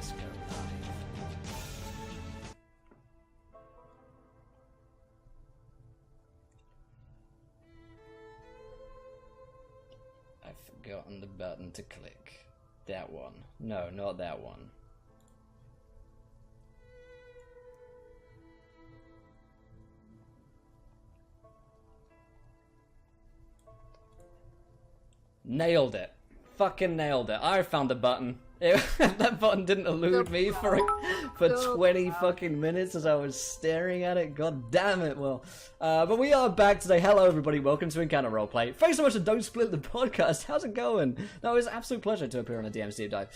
let's go live. I've forgotten the button to click. That one. No, not that one. Nailed it. Fucking nailed it. I found the button. That button didn't elude me for 20 fucking minutes as I was staring at it. God damn it, Will. But we are back today. Hello, everybody. Welcome to Encounter Roleplay. Thanks so much to Don't Split the Podcast. How's it going? No, it's an absolute pleasure to appear on a DM's Deep Dive.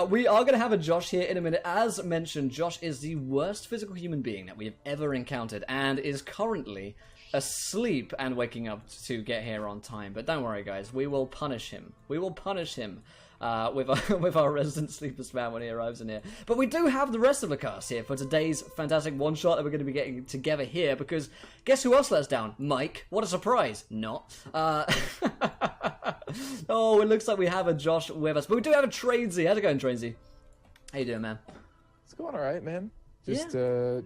We are going to have a Josh here in a minute. As mentioned, Josh is the worst physical human being that we have ever encountered and is currently asleep and waking up to get here on time. But don't worry, guys. We will punish him. We will punish him. With our resident sleeper spam when he arrives in here. But we do have the rest of the cast here for today's fantastic one-shot that we're going to be getting together here, because guess who else let us down? Mike. What a surprise. Not. Oh, it looks like we have a Josh with us. But we do have a Tradesy. How's it going, Tradesy? How you doing, man? It's going alright, man. Just figuring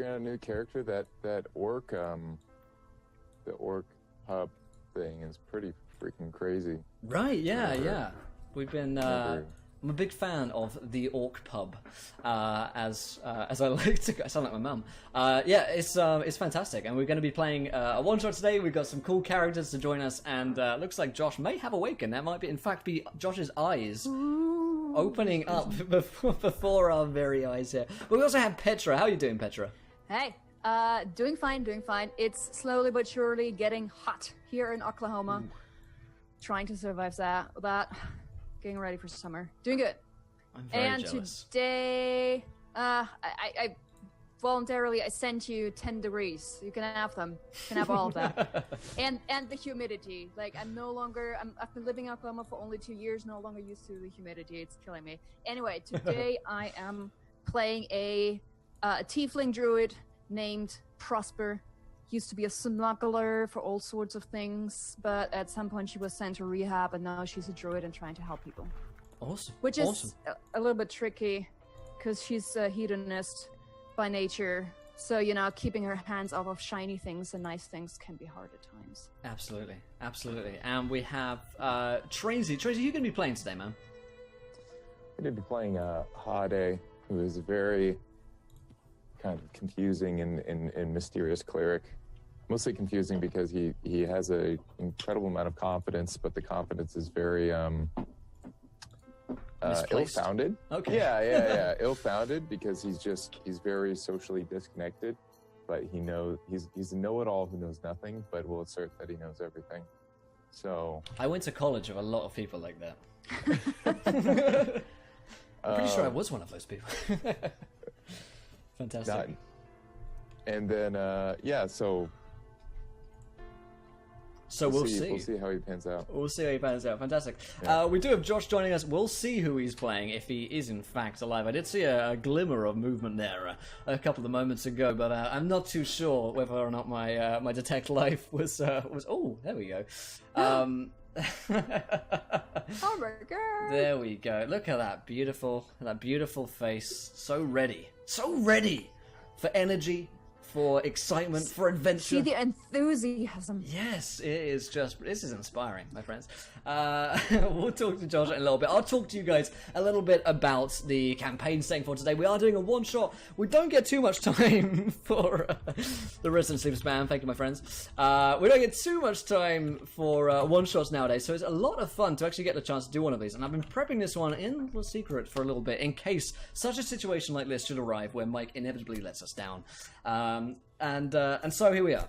out a new character. That orc, the orc hub thing is pretty freaking crazy. Right, yeah. We've been. I'm a big fan of the Orc Pub, as I like to. I sound like my mum. It's fantastic, and we're going to be playing a one shot today. We've got some cool characters to join us, and looks like Josh may have awakened. That might be, in fact, be Josh's eyes opening up before our very eyes here. But we also have Petra. How are you doing, Petra? Hey, doing fine. It's slowly but surely getting hot here in Oklahoma. Trying to survive that. Getting ready for summer. Doing good. I'm very jealous. Today, I voluntarily sent you 10 degrees. You can have them. You can have all of that. and the humidity. Like, I've been living in Oklahoma for only 2 years, no longer used to the humidity. It's killing me. Anyway, today I am playing a tiefling druid named Prosper. Used to be a smuggler for all sorts of things, but at some point she was sent to rehab, and now she's a druid and trying to help people. Awesome. Which is a little bit tricky, because she's a hedonist by nature. So, keeping her hands off of shiny things and nice things can be hard at times. Absolutely. And we have Tracy. Tracy, you going to be playing today, man? I'm going to be playing Hade, who is a very kind of confusing and mysterious cleric. Mostly confusing because he has an incredible amount of confidence, but the confidence is very ill-founded. Okay. Yeah. Ill-founded because he's very socially disconnected, but he's a know-it-all who knows nothing, but will assert that he knows everything. So I went to college with a lot of people like that. I'm pretty sure I was one of those people. Fantastic. And then So we'll see. We'll see how he pans out. We'll see how he pans out. Fantastic. Yeah. We do have Josh joining us. We'll see who he's playing, if he is in fact alive. I did see a glimmer of movement there a couple of moments ago, but I'm not too sure whether or not my detect life was. Oh, there we go. Oh my god! There we go. Look at that beautiful face. So ready for energy, for excitement, for adventure. See the enthusiasm. Yes, this is inspiring, my friends. We'll talk to Josh in a little bit. I'll talk to you guys a little bit about the campaign setting for today. We are doing a one-shot. We don't get too much time for the Resident Sleeper Spam. Thank you, my friends. We don't get too much time for one-shots nowadays, so it's a lot of fun to actually get the chance to do one of these. And I've been prepping this one in secret for a little bit, in case such a situation like this should arrive where Mike inevitably lets us down. And so here we are.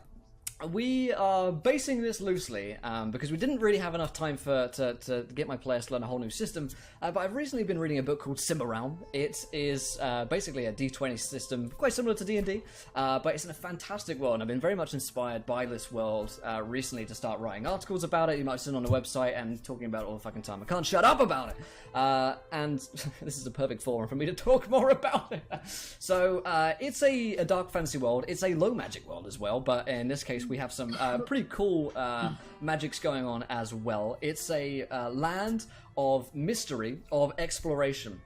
We are basing this loosely because we didn't really have enough time to get my players to learn a whole new system. But I've recently been reading a book called Simba Realm. It is basically a D20 system, quite similar to D&D, but it's in a fantastic world. And I've been very much inspired by this world recently to start writing articles about it. You might have seen on the website and talking about it all the fucking time. I can't shut up about it. And this is a perfect forum for me to talk more about it. So it's a dark fantasy world. It's a low magic world as well, but in this case we have some pretty cool magics going on as well. It's a land of mystery, of exploration.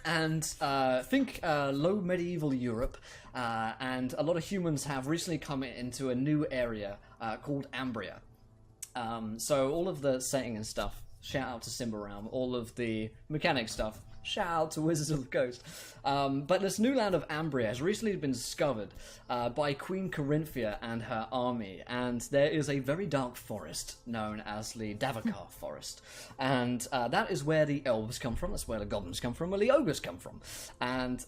And think low medieval Europe, and a lot of humans have recently come into a new area called Ambria. So all of the setting and stuff, shout out to Simba Realm. All of the mechanic stuff, shout out to Wizards of the Coast. But this new land of Ambria has recently been discovered by Queen Corinthia and her army, and there is a very dark forest known as the Davokar Forest, and that is where the elves come from. That's where the goblins come from, where the ogres come from, and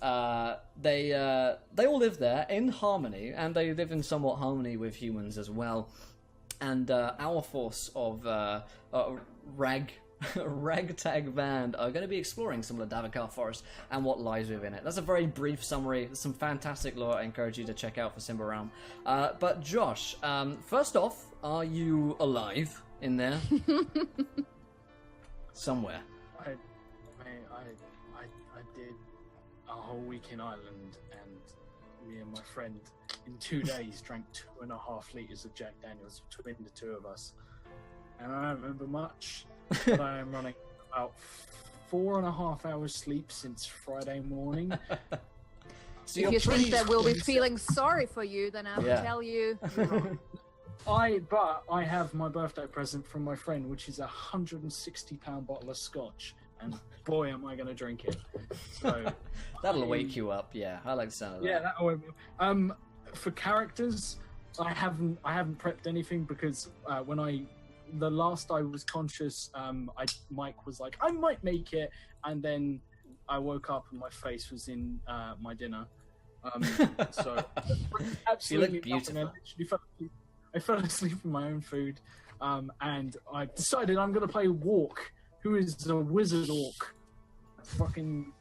they all live there in harmony, and they live in somewhat harmony with humans as well. And our force of ragtag band are going to be exploring some of the Davokar Forest and what lies within it. That's a very brief summary. There's some fantastic lore I encourage you to check out for Simba Realm. But Josh, first off, are you alive in there? Somewhere. I did a whole week in Ireland, and me and my friend in 2 days drank 2.5 liters of Jack Daniels between the two of us. And I don't remember much, but I am running about 4.5 hours sleep since Friday morning. So If you think that we'll be feeling sorry for you, then I have to tell you. But I have my birthday present from my friend, which is a £160 bottle of scotch, and boy, am I going to drink it. So that'll wake you up. Yeah, I like the sound of that. yeah, that will. For characters, I haven't prepped anything because the last I was conscious, Mike was like, I might make it, and then I woke up and my face was in my dinner. So absolutely you look beautiful. I fell asleep in my own food, and I decided I'm going to play Walk, who is a wizard orc. Fucking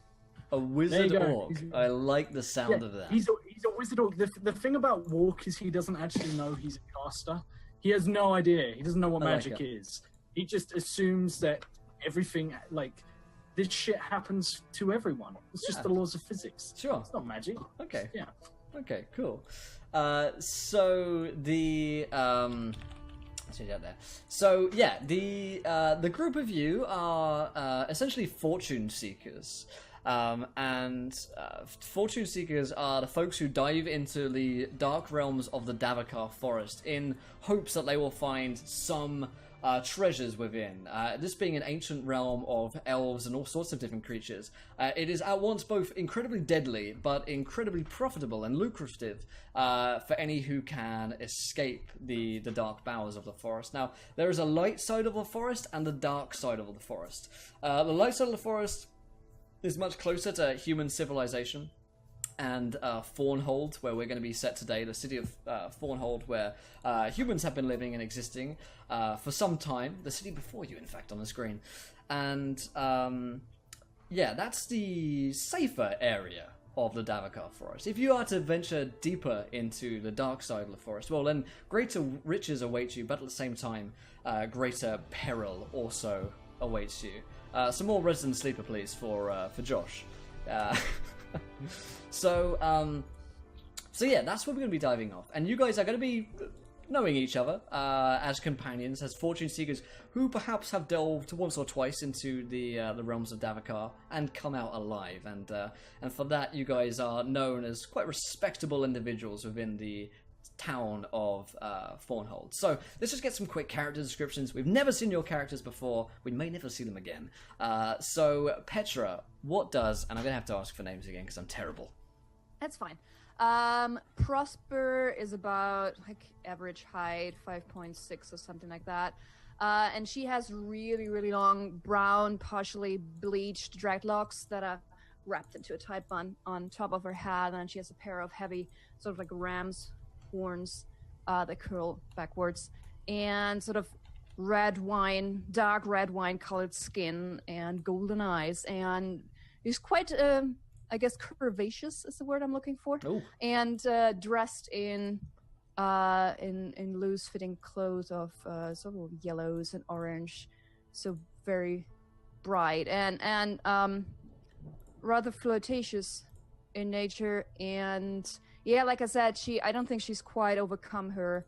a wizard orc. I like the sound of that. He's a wizard orc. The thing about Walk is he doesn't actually know he's a caster. He has no idea. He doesn't know what magic is. He just assumes that everything, like, this shit happens to everyone. It's just the laws of physics. Sure. It's not magic. Okay. Yeah. Okay, cool. So the So yeah, the group of you are essentially fortune seekers. Fortune seekers are the folks who dive into the dark realms of the Davokar Forest in hopes that they will find some treasures within. This being an ancient realm of elves and all sorts of different creatures, it is at once both incredibly deadly but incredibly profitable and lucrative for any who can escape the dark bowers of the forest. Now, there is a light side of the forest and the dark side of the forest. The light side of the forest is much closer to human civilization and Thornhold, where we're going to be set today, the city of Thornhold, where humans have been living and existing for some time, the city before you, in fact, on the screen. And yeah, that's the safer area of the Davokar Forest. If you are to venture deeper into the dark side of the forest, well, then greater riches await you, but at the same time, greater peril also awaits you. Some more resident sleeper, please, for Josh. So yeah, that's what we're going to be diving off. And you guys are going to be knowing each other as companions, as fortune seekers who perhaps have delved once or twice into the realms of Davokar and come out alive. And for that, you guys are known as quite respectable individuals within the town of Thornhold. So let's just get some quick character descriptions. We've never seen your characters before. We may never see them again. So Petra, what does, and I'm going to have to ask for names again because I'm terrible. That's fine. Prosper is about like average height, 5.6 or something like that. And she has really, really long brown, partially bleached dreadlocks that are wrapped into a tight bun on top of her head, and she has a pair of heavy, sort of like ram's horns that curl backwards, and sort of dark red wine colored skin and golden eyes, and is quite I guess curvaceous is the word I'm looking for. Ooh. And dressed in loose fitting clothes of sort of yellows and orange, so very bright and rather flirtatious in nature. And yeah, like I said, I don't think she's quite overcome her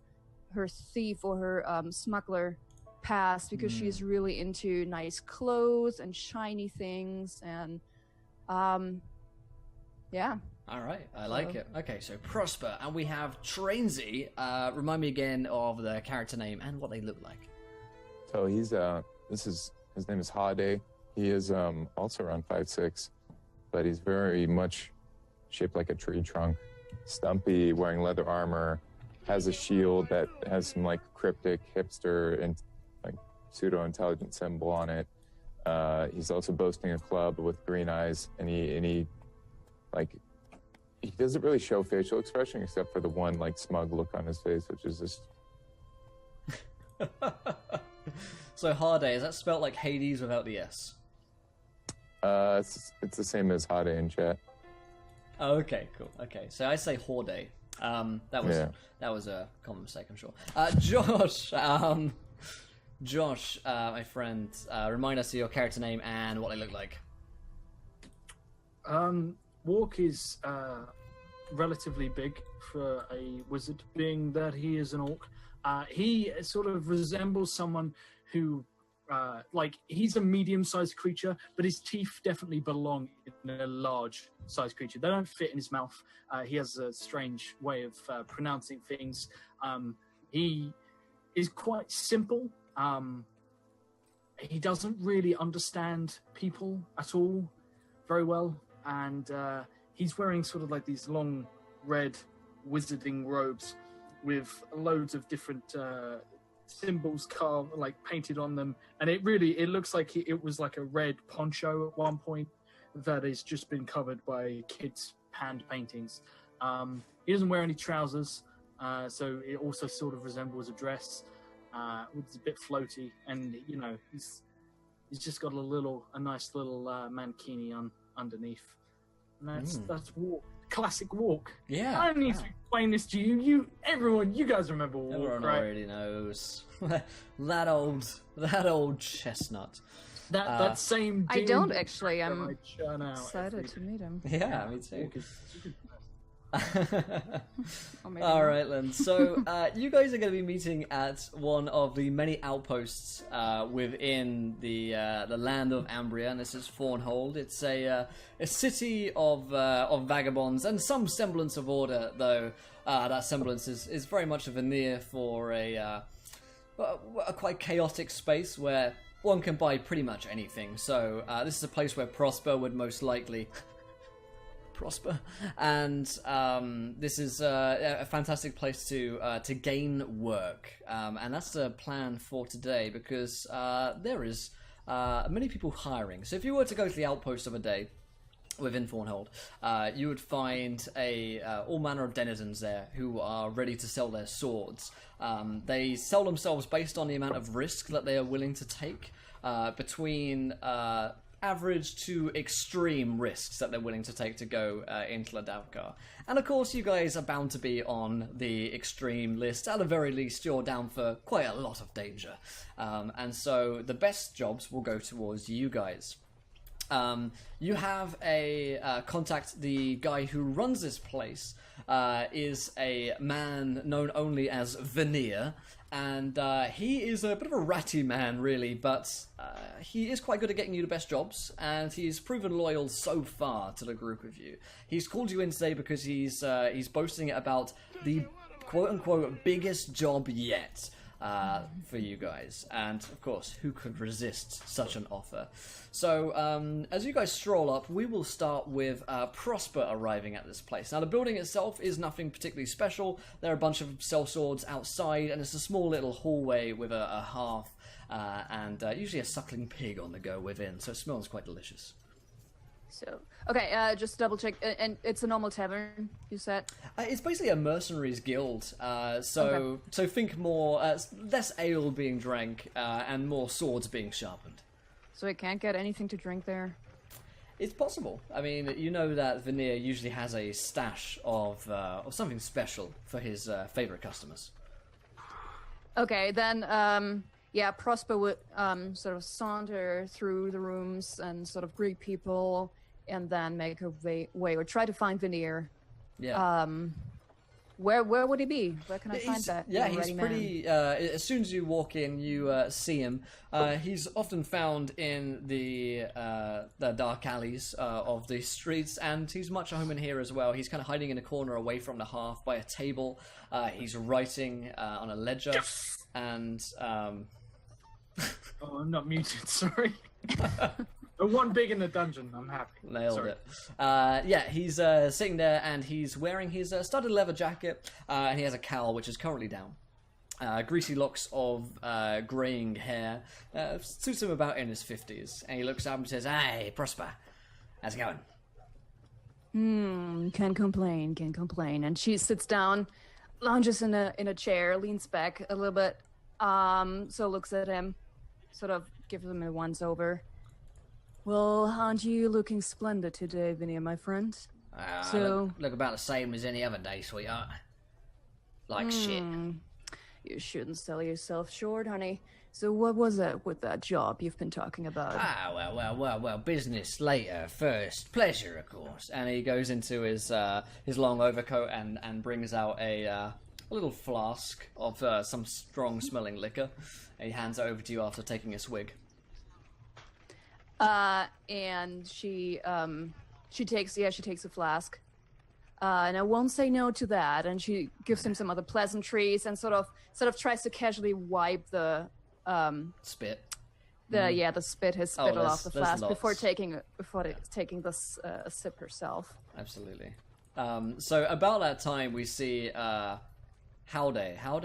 thief or her smuggler past, because she's really into nice clothes and shiny things and Yeah. All right, I like it. Okay, so Prosper, and we have Trainsy. Remind me again of the character name and what they look like. So he's his name is Hade. He is also around 5'6", but he's very much shaped like a tree trunk, stumpy, wearing leather armor, has a shield that has some like cryptic hipster and like pseudo-intelligent symbol on it. He's also boasting a club with green eyes, and he doesn't really show facial expression except for the one like smug look on his face, which is just. So Hade, is that spelled like Hades without the S? It's the same as Hade in chat. Oh, okay, cool. Okay, so I say Horde. That was a common mistake, I'm sure. Josh, my friend, remind us of your character name and what they look like. Walk is relatively big for a wizard, being that he is an orc. He sort of resembles someone who, he's a medium-sized creature, but his teeth definitely belong in a large-sized creature. They don't fit in his mouth. He has a strange way of pronouncing things. He is quite simple. He doesn't really understand people at all very well, and he's wearing sort of like these long red wizarding robes with loads of different symbols carved, like painted on them, and it looks like it was like a red poncho at one point that has just been covered by kids' hand paintings. He doesn't wear any trousers, so it also sort of resembles a dress. It's a bit floaty, and he's just got a nice little mankini on underneath, and that's Walk. Classic Walk. Yeah. I don't need to explain this to you. Everyone, you guys remember Walk, Everyone right? already knows. that old chestnut. That same. I don't actually. that I'm I churn out excited every- to meet him. Yeah, me too. Walk is super nice. Or maybe All not. right, then. So you guys are going to be meeting at one of the many outposts within the land of Ambria, and this is Thornhold. It's a city of vagabonds and some semblance of order, though that semblance is very much a veneer for a quite chaotic space where one can buy pretty much anything. So this is a place where Prosper would most likely prosper, and this is a fantastic place to gain work, and that's the plan for today, because there is many people hiring. So if you were to go to the outpost of a day within Thornhold, you would find all manner of denizens there who are ready to sell their swords. They sell themselves based on the amount of risk that they are willing to take, between average to extreme risks that they're willing to take to go into the Davokar. And of course, you guys are bound to be on the extreme list. At the very least, you're down for quite a lot of danger. And so the best jobs will go towards you guys. You have a contact. The guy who runs this place is a man known only as Veneer, and he is a bit of a ratty man, really, but he is quite good at getting you the best jobs, and he's proven loyal so far to the group of you. He's called you in today because he's boasting about the quote-unquote biggest job yet for you guys, and of course, who could resist such an offer? So as you guys stroll up, we will start with Prosper arriving at this place. Now the building itself is nothing particularly special. There are a bunch of sellswords outside, and it's a small little hallway with a hearth and usually a suckling pig on the go within, so it smells quite delicious. So, okay, just double check. And it's a normal tavern, you said? It's basically a mercenaries guild, so think more, less ale being drank and more swords being sharpened. So I can't get anything to drink there? It's possible. I mean, you know that Veneer usually has a stash of something special for his favorite customers. Okay, then, Prosper would sort of saunter through the rooms and sort of greet people, and then make her way or try to find Veneer. Yeah. Where would he be? Where can I find that? Yeah, young he's ready man? pretty. As soon as you walk in, you see him. He's often found in the dark alleys of the streets, and he's much at home in here as well. He's kind of hiding in a corner away from the hearth by a table. He's writing on a ledger, and Oh, I'm not muted. Sorry. But one big in the dungeon. I'm happy. nailed Sorry. it. Yeah, he's sitting there, and he's wearing his studded leather jacket, and he has a cowl which is currently down. Greasy locks of greying hair. Suits him about in his 50s. And he looks up and says, "Hey, Prosper. How's it going?" Can't complain, can't complain. And she sits down, lounges in a chair, leans back a little bit, so looks at him, sort of gives him a once over. Well, aren't you looking splendid today, Vinny, my friend? So- look about the same as any other day, sweetheart. Like shit. You shouldn't sell yourself short, honey. So what was it with that job you've been talking about? Well, business later. First, pleasure, of course. And he goes into his long overcoat and brings out a little flask of some strong-smelling liquor. And he hands it over to you after taking a swig. And she takes a flask. And I won't say no to that. And she gives him some other pleasantries and sort of tries to casually wipe the Spit. the spit, his spittle off the there's flask lots. before taking this a sip herself. Absolutely. So about that time, we see Howday. Oh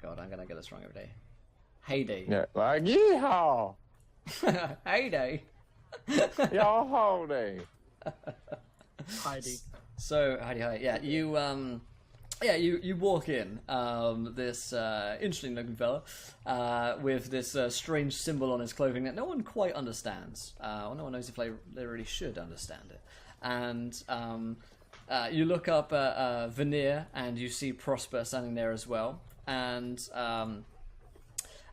god, I'm gonna get this wrong every day. Heyday. Yeah, like yeehaw, Heyday. y'all howdy. Heidi. So Heidi, yeah, you walk in. This interesting looking fella with this strange symbol on his clothing that no one quite understands. No one knows if they really should understand it. And you look up Veneer and you see Prosper standing there as well. And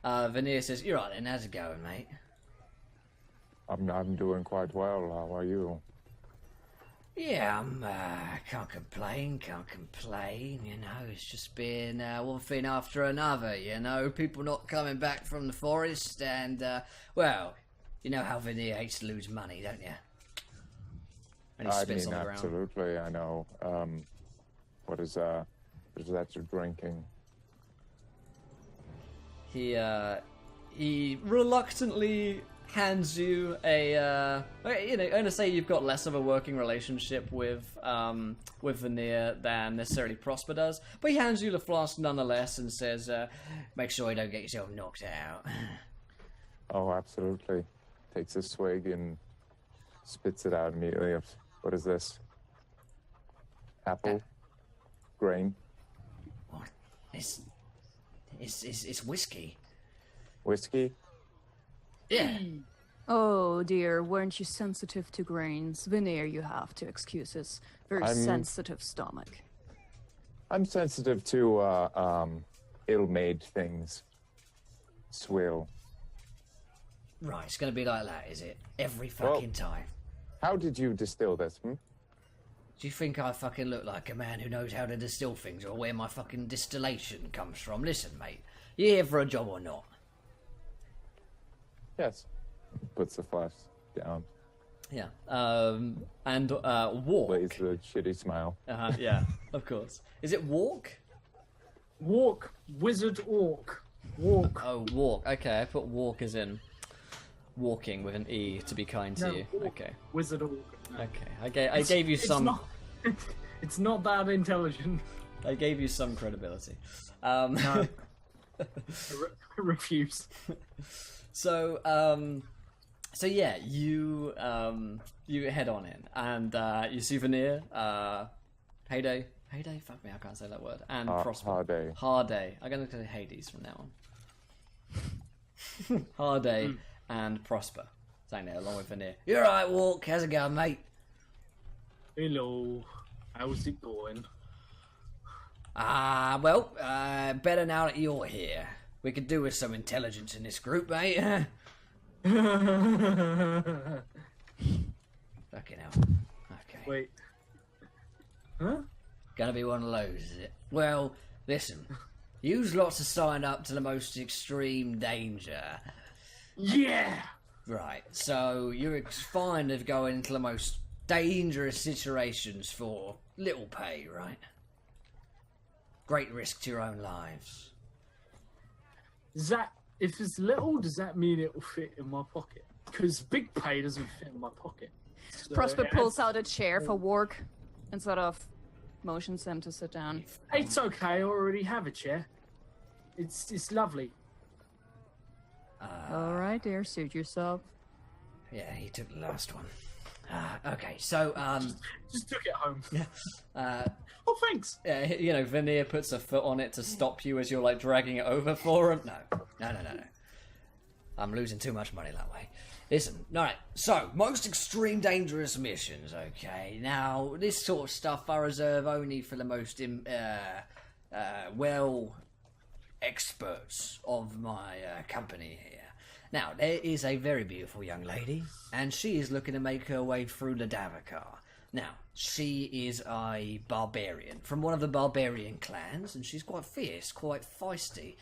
Veneer says, "You're right then, how's it going, mate?" I'm doing quite well. How are you? Yeah, I'm, can't complain, you know, it's just been, one thing after another, you know, people not coming back from the forest, and, well, you know how Veneer hates to lose money, don't you? And he I spits mean, on the ground. absolutely, I know. What is that you're drinking? He reluctantly hands you a, I'm gonna say you've got less of a working relationship with Veneer than necessarily Prosper does, but he hands you the flask nonetheless and says, make sure you don't get yourself knocked out. Oh, absolutely. Takes a swig and spits it out immediately. What is this? Apple? Grain? What? It's whiskey. Whiskey? Yeah. Oh dear, weren't you sensitive to grains? Veneer, you have to excuse his very sensitive stomach. I'm sensitive to ill-made things. Swill. Right, it's gonna be like that, is it? Every fucking time. How did you distill this? Do you think I fucking look like a man who knows how to distill things or where my fucking distillation comes from? Listen, mate, you here for a job or not? Yes. Puts the flask down. Yeah. And walk. Plays a shitty smile. Yeah, of course. Is it walk? Walk, wizard orc. Walk. Oh, walk. Okay, I put walk as in walking with an E to be kind to you. Walk, Okay. Wizard orc. No. Okay. I gave you some. It's not that intelligent. I gave you some credibility. No. I refuse. So yeah, you head on in, and you see Veneer, Heyday, fuck me, I can't say that word, and Prosper. Harday. I'm gonna say Hades from now on. Harday and Prosper, saying there along with Veneer. You're right, Walk. How's it going, mate? Hello. How's it going? Well, better now that you're here. We could do with some intelligence in this group, mate. Fucking hell. Okay. Wait. Huh? Gonna be one of those, is it? Well, listen. You's lots to sign up to the most extreme danger. Yeah. Right, so you're fine of going into the most dangerous situations for little pay, right? Great risk to your own lives. Does that, if it's little, does that mean it will fit in my pocket? Because big pay doesn't fit in my pocket. So Prosper pulls out a chair for work and sort of motions them to sit down. It's okay. I already have a chair. It's lovely. All right, dear, suit yourself. Yeah, he took the last one. Okay, so Just took it home. oh thanks. Yeah, you know, Veneer puts a foot on it to stop you as you're like dragging it over for him. No. I'm losing too much money that way. Listen, alright, so, most extreme dangerous missions, okay? Now, this sort of stuff I reserve only for the most, experts of my company here. Now, there is a very beautiful young lady, and she is looking to make her way through the Davokar. Now, she is a barbarian, from one of the barbarian clans, and she's quite fierce, quite feisty.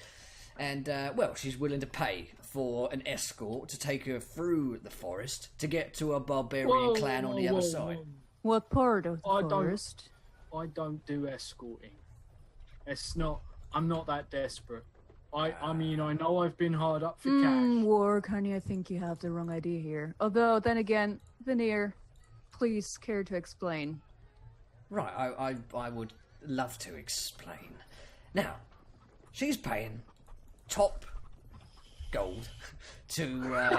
And, well, she's willing to pay for an escort to take her through the forest to get to a barbarian clan on the other side. What part of the forest? I don't do escorting. It's not. I'm not that desperate. I mean, I know I've been hard up for cash. Work, honey, I think you have the wrong idea here. Although, then again, Veneer, please care to explain. Right, I would love to explain. Now, she's paying top gold to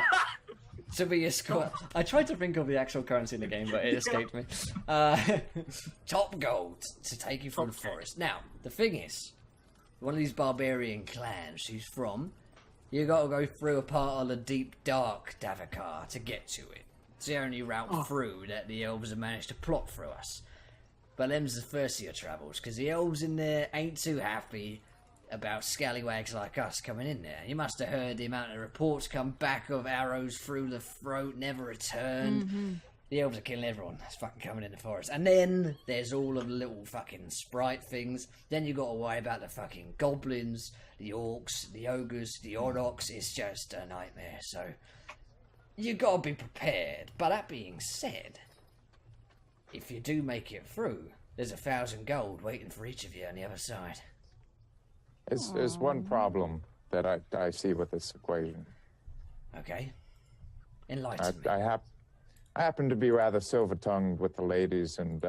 be escort. I tried to think of the actual currency in the game, but it escaped me. Top gold to take you through the forest. Now, the thing is, one of these barbarian clans she's from, you gotta go through a part of the deep, dark Davokar to get to it. It's the only route through that the elves have managed to plot through us. But them's the first of your travels, because the elves in there ain't too happy about scallywags like us coming in there. You must have heard the amount of reports come back of arrows through the throat, never returned. Mm-hmm. The elves are killing everyone that's fucking coming in the forest. And then there's all of the little fucking sprite things. Then you got to worry about the fucking goblins, the orcs, the ogres, the aurochs. It's just a nightmare. So you got to be prepared. But that being said, if you do make it through, there's 1,000 gold waiting for each of you on the other side. There's one problem that I see with this equation. Okay. Enlighten me. I happen to be rather silver-tongued with the ladies, and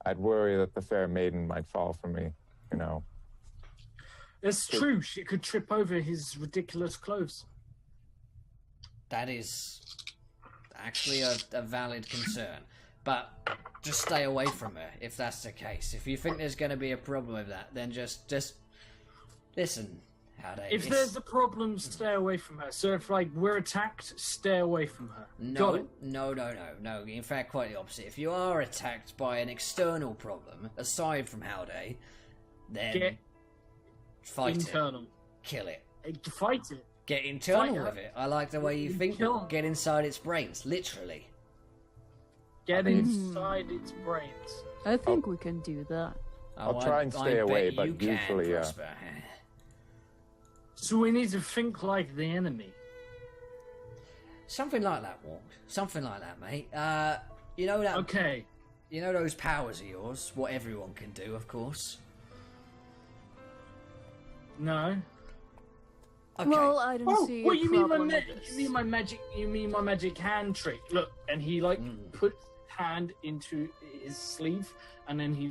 I'd worry that the fair maiden might fall for me, you know. It's true. She could trip over his ridiculous clothes. That is actually a valid concern. But just stay away from her if that's the case. If you think there's going to be a problem with that, then just listen. If there's a problem, stay away from her. So if we're attacked, stay away from her. No. In fact, quite the opposite. If you are attacked by an external problem, aside from Howday, then fight internal. it. Kill it. Fight it. Get internal with it. I like the way you think. Get inside its brains, literally. Get inside its brains. I think we can do that. I'll try and stay away, but usually, So we need to think like the enemy. Something like that, Walk. Something like that, mate. You know that. Okay. You know those powers of yours. What everyone can do, of course. No. Okay. Well, I don't see. What you mean problem my with this. you mean my magic? You mean my magic hand trick? Look, and he put hand into his sleeve, and then he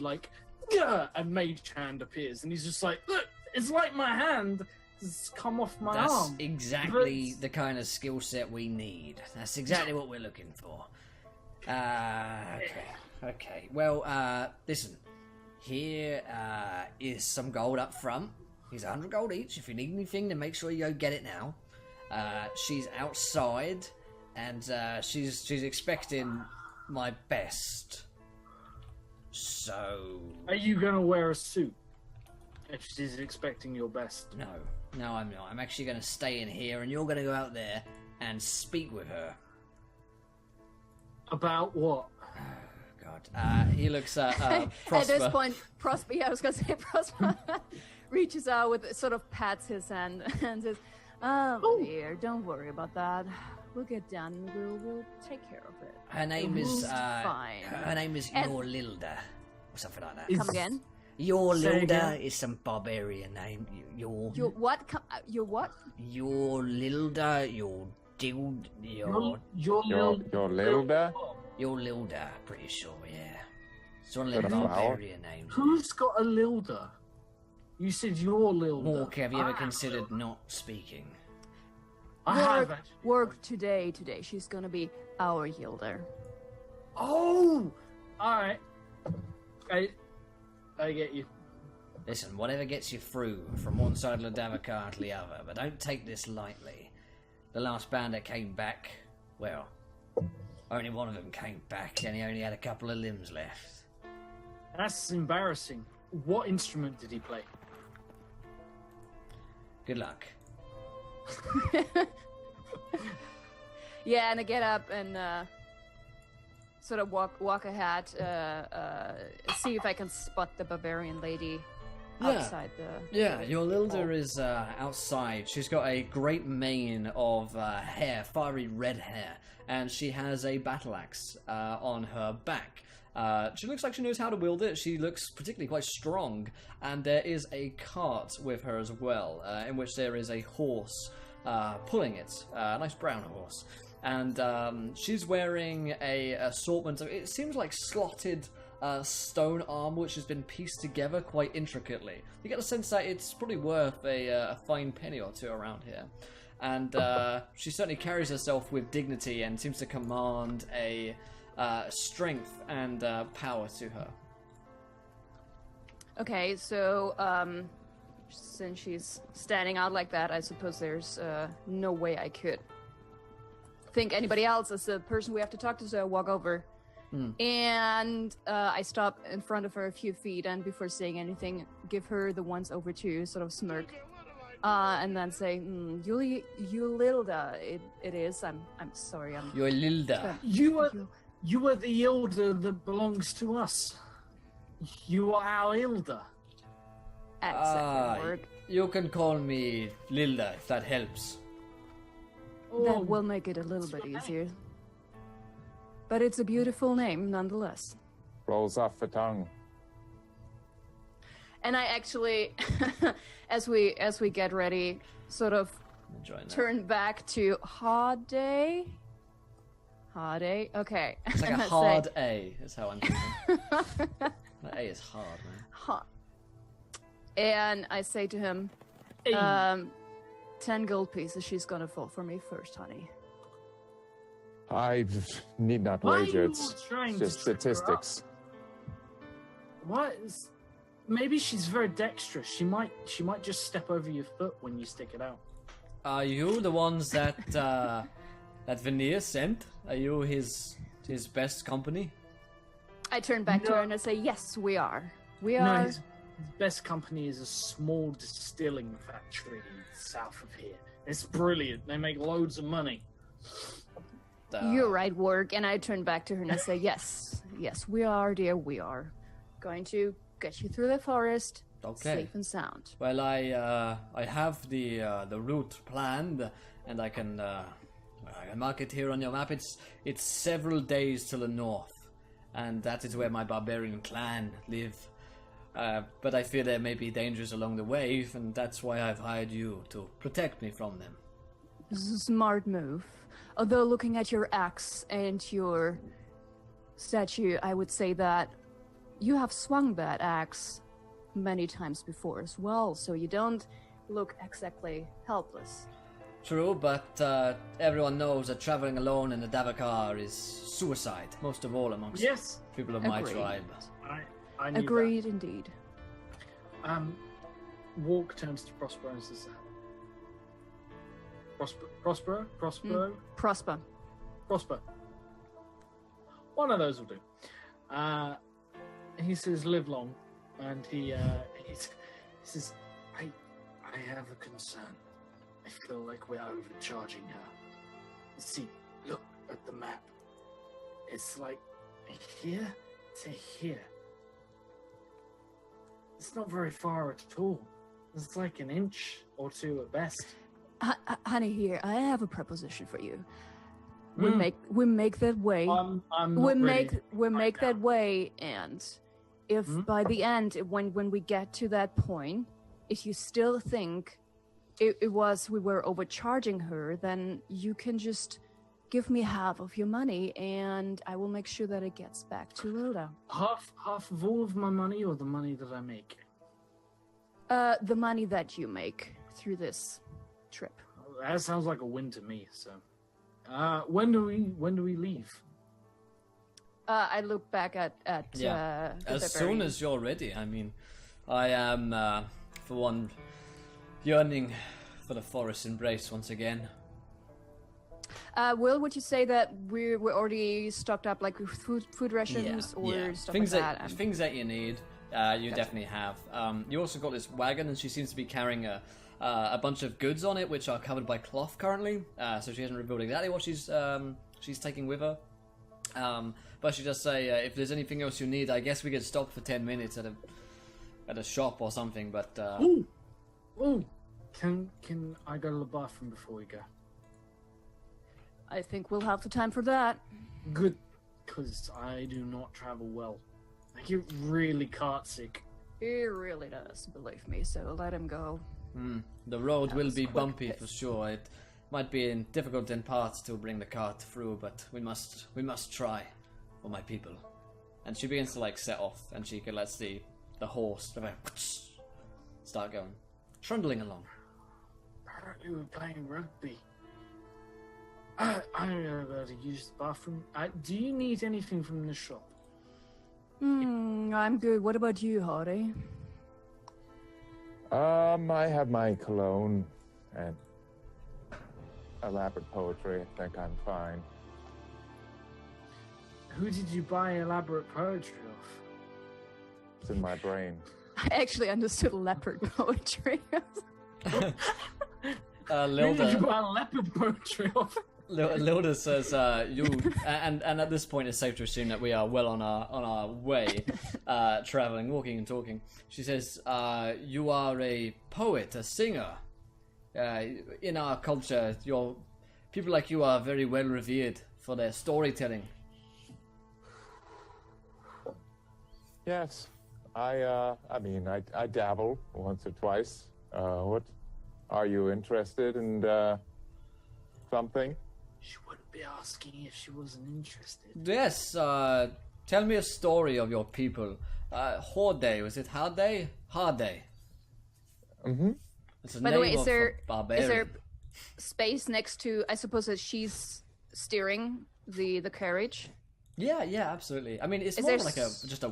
a mage hand appears, and he's just like, look, it's like my hand has come off my That's arm. exactly the kind of skill set we need. That's exactly what we're looking for. Okay. Well, listen. Here is some gold up front. Here's 100 gold each. If you need anything, then make sure you go get it now. She's outside, and she's expecting my best. So... Are you gonna wear a suit if she's expecting your best? No, I'm not. I'm actually going to stay in here, and you're going to go out there and speak with her. About what? God. He looks at Prosper. At this point, Prosper, yeah, I was gonna say Prosper reaches out with sort of pats his hand and says, dear, don't worry about that. We'll get done and we'll take care of it. Her name is fine. Her name is And- Yorlilda, or something like that. Come again? Yorlilda again? is some barbarian name. Your what? Your what? Yorlilda, your dild, your Your Lilda? Yorlilda, pretty sure, yeah. It's one of Is them that a flower? barbarian names. Who's got a Lilda? You said your Lilda. Mork, have you ever considered not speaking? I have Work, actually. work today. She's gonna be our Yielder. Oh! Alright. I get you. Listen, whatever gets you through from one side of the Davokar to the other, but don't take this lightly. The last bandit came back, well, only one of them came back, and he only had a couple of limbs left. That's embarrassing. What instrument did he play? Good luck. Yeah, and I get up and sort of walk ahead, see if I can spot the barbarian lady outside the. Yeah, Yorlilda is outside. She's got a great mane of hair, fiery red hair, and she has a battle axe on her back. She looks like she knows how to wield it. She looks particularly quite strong, and there is a cart with her as well, in which there is a horse pulling it, a nice brown horse. And she's wearing a assortment of, it seems like slotted stone armor, which has been pieced together quite intricately. You get the sense that it's probably worth a fine penny or two around here. And she certainly carries herself with dignity and seems to command a strength and power to her. Okay, so since she's standing out like that, I suppose there's no way I could think anybody else is the person we have to talk to, so I walk over. And I stop in front of her a few feet, and before saying anything, give her the once over to sort of smirk, and then say, Yulilda, it is. I'm sorry. Yorlilda. You are the Ilda that belongs to us. You are our Ilda. Exactly. Word. You can call me Lilda if that helps. That will make it a little bit easier. But it's a beautiful name nonetheless. Rolls off the tongue. And I actually, as we get ready, sort of Enjoying that. turn back to Hade. Hade, okay. It's like a hard A, is how I'm thinking. That A is hard, man. And I say to him, Hey. 10 gold pieces, she's gonna fall for me first, honey. I need not Why are wager. you It's trying just to trip her up? statistics. What? Maybe she's very dexterous. She might just step over your foot when you stick it out. Are you the ones that that Veneer sent? Are you his best company? I turn back to No. her and I say, yes, we are. We No, are. his best company is a small distilling factory south of here. It's brilliant. They make loads of money. You're right, Work. And I turn back to her and I say, yes, we are, dear, we are. Going to get you through the forest, Okay. safe and sound. Well, I have the route planned, and I can mark it here on your map. It's several days to the north, and that is where my barbarian clan live. But I fear there may be dangers along the way, and that's why I've hired you to protect me from them. This is a smart move. Although looking at your axe and your statue, I would say that you have swung that axe many times before as well, so you don't look exactly helpless. True, but everyone knows that traveling alone in the Davokar is suicide, most of all amongst Yes, people of my Agreed. tribe. I knew Agreed, indeed. that. Walk turns to Prospero and says, Prospero? Prosper. Prosper. One of those will do. He says, live long. And he says, I have a concern. I feel like we're overcharging her. See, look at the map. It's like here to here. It's not very far at all. It's like an inch or two at best. Honey, here, I have a proposition for you. Hmm. We make that way. I'm not we ready make now. that way, and if by the end, when we get to that point, if you still think we were overcharging her, then you can just give me half of your money, and I will make sure that it gets back to Rhoda. Half of all of my money, or the money that I make? The money that you make through this trip. That sounds like a win to me. So, when do we leave? I look back at Yeah. the As soon barbarian. as you're ready. I mean, I am, for one, yearning for the forest embrace once again. Will, would you say that we're already stocked up, like with food rations or stuff things like that that? things that you need, you definitely have. You also got this wagon, and she seems to be carrying a bunch of goods on it, which are covered by cloth currently. So she hasn't revealed exactly what she's taking with her. But she does say, if there's anything else you need, I guess we could stop for 10 minutes at a shop or something. But Ooh, can I go to the bathroom before we go? I think we'll have the time for that. Good, because I do not travel well. I get really cart sick. He really does, believe me, so let him go. the road will be quick bumpy piss. for sure. It might be difficult in parts to bring the cart through, but we must try for my people. And she begins to like set off, and she lets the horse start going, trundling along. Apparently we're playing rugby. I don't know about to use the bathroom. Do you need anything from the shop? I'm good. What about you, Hardy? I have my cologne and elaborate poetry. I think I'm fine. Who did you buy elaborate poetry of? It's in my brain. I actually understood leopard poetry. Who did you Lilda, buy leopard poetry of? Lilda says, "You," and at this point, it's safe to assume that we are well on our way, traveling, walking, and talking. She says, "You are a poet, a singer. In our culture, people like you are very well revered for their storytelling." Yes, I mean, I dabble once or twice. What? Are you interested in something? She wouldn't be asking if she wasn't interested. Yes, tell me a story of your people. Horde, was it Horde? Horde. Mm-hmm. It's a By the way, name is of a there barbarian. space next to? I suppose that she's steering the carriage. Yeah, absolutely. I mean, it's Is more there like just a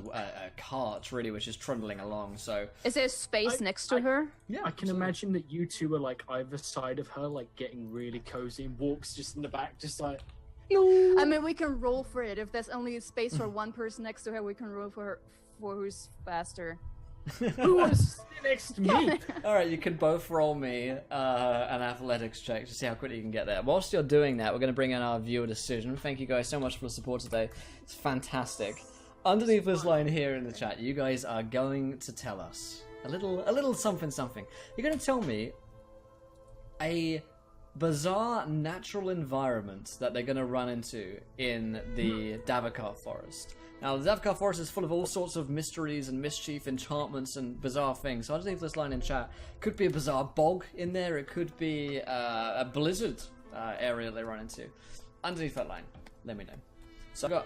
cart, really, which is trundling along. So Is there space next to her? yeah, I can imagine that you two are like either side of her, like getting really cozy, and walks just in the back, just like. I mean, we can roll for it. If there's only space for one person next to her, we can roll for who's faster. Who wants to sit next to me? All right, you can both roll me an athletics check to see how quickly you can get there. Whilst you're doing that, we're going to bring in our viewer decision. Thank you guys so much for the support today. It's fantastic. Underneath this line here in the chat, you guys are going to tell us a little something. You're going to tell me a bizarre natural environment that they're going to run into in the Davokar forest. Now, the Davokar forest is full of all sorts of mysteries and mischief, enchantments, and bizarre things. So underneath this line in chat, could be a bizarre bog in there. It could be a blizzard area they run into. Underneath that line, let me know. So I've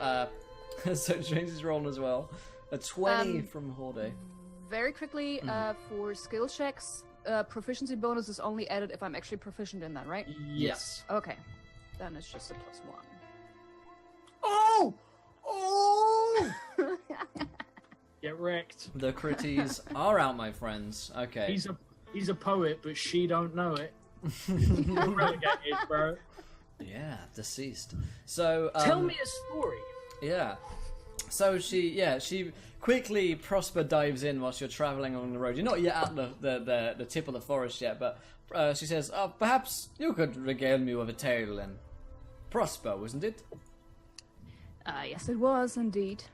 got so James is rolling as well. A 20 from Horde. Very quickly, for skill checks, proficiency bonus is only added if I'm actually proficient in that, right? Yes. Okay, then it's just a +1. Oh! Oh! Get wrecked. The critties are out, my friends. Okay. He's a poet, but she don't know it. You're relegated, bro. Yeah, deceased. So Tell me a story. Yeah. So she quickly Prosper dives in whilst you're travelling along the road. You're not yet at the tip of the forest yet, but she says, perhaps you could regale me with a tale then. Prosper, wasn't it? Yes, it was indeed.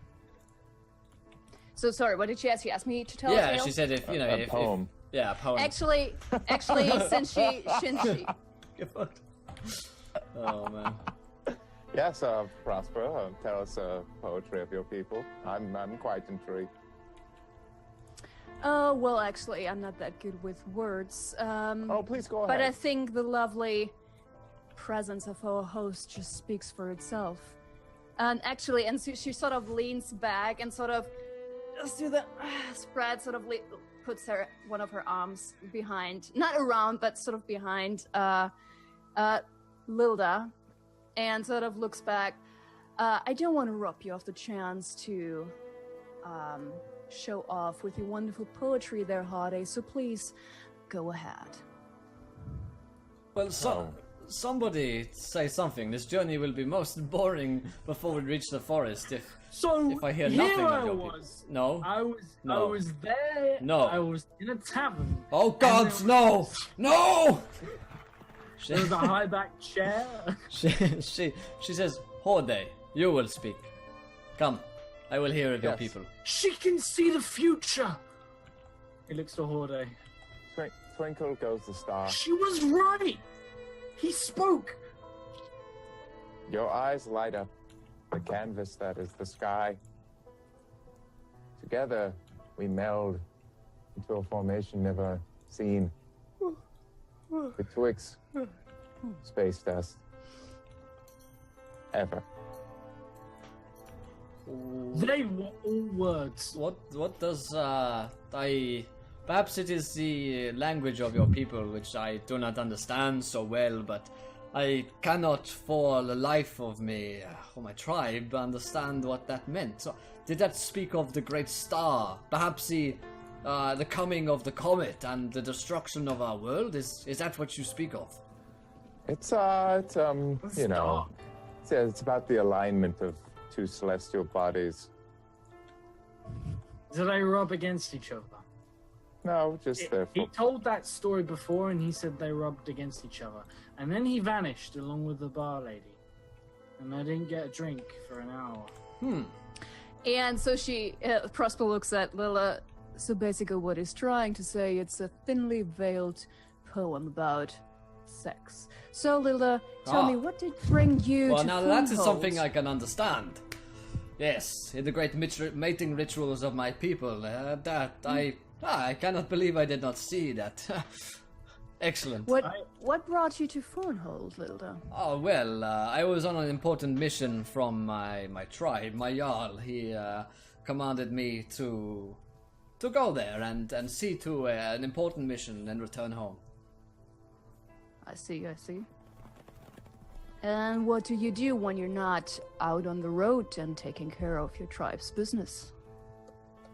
So sorry, what did she ask? She asked me to tell a Yeah, tale? she said if, you know, A poem. yeah, a poem. Actually, since she... Get fucked. Oh, man. Yes, Prosper, tell us poetry of your people. I'm quite intrigued. Well, actually, I'm not that good with words. Oh, please go But I ahead. think the lovely presence of our host just speaks for itself. And actually, and so she sort of leans back and sort of just do the spread, sort of puts one of her arms behind, not around, but sort of behind Lilda, and sort of looks back. I don't want to rob you of the chance to show off with your wonderful poetry there, Hardy, so please go ahead. Well, somebody say something. This journey will be most boring before we reach the forest if I hear nothing here of I your people. was. No? I was there. No. I was in a tavern. Oh God, no! No! There was a high back chair. She says, Horde, you will speak. Come, I will hear of your Yes. people. She can see the future. He looks to Horde. Twinkle goes the star. She was right. He spoke. Your eyes light up the canvas that is the sky. Together, we meld into a formation never seen. Betwixt space dust. Ever. They were all words. What does perhaps it is the language of your people which I do not understand so well, but I cannot for the life of me or my tribe understand what that meant. So did that speak of the great star? Perhaps the coming of the comet and the destruction of our world? Is that what you speak of? It's you know, it's about the alignment of two celestial bodies. Did they rub against each other? No, just there He for told that story before, and he said they rubbed against each other, and then he vanished along with the bar lady, and I didn't get a drink for an hour. And so Prosper looks at Lila. So basically what he's trying to say, it's a thinly veiled poem about sex. So Lila, tell me, what did bring you Well, to now that is Foonhold? something I can understand. Yes, in the great mating rituals of my people, I cannot believe I did not see that. Excellent. What brought you to Foonhold, Lilda? Oh, well, I was on an important mission from my tribe, my Jarl. He commanded me to go there and see to an important mission and return home. I see. And what do you do when you're not out on the road and taking care of your tribe's business?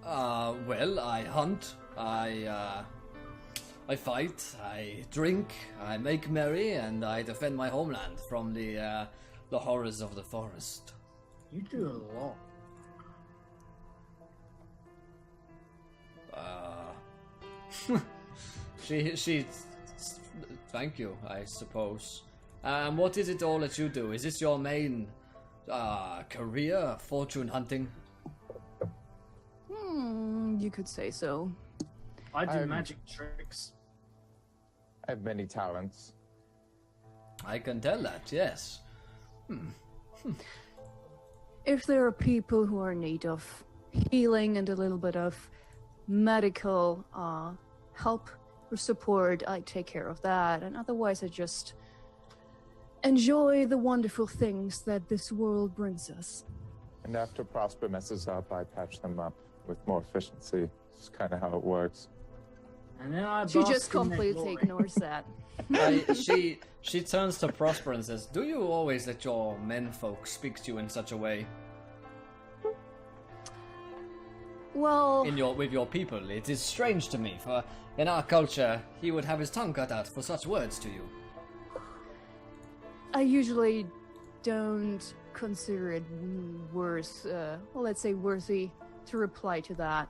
Well, I hunt, I fight, I drink, I make merry, and I defend my homeland from the horrors of the forest. You do a lot. She thank you, I suppose. What is it all that you do? Is this your main career, fortune hunting? You could say so. I do magic tricks. I have many talents. I can tell that, yes. If there are people who are in need of healing and a little bit of medical help or support, I take care of that. And otherwise, I just enjoy the wonderful things that this world brings us. And after Prosper messes up, I patch them up with more efficiency. It's kind of how it works. And then I She bask just in their completely glory. ignores that. She turns to Prosper and says, "Do you always let your menfolk speak to you in such a way? Well, With your people? It is strange to me, for in our culture, he would have his tongue cut out for such words to you." I usually don't consider it worthy to reply to that.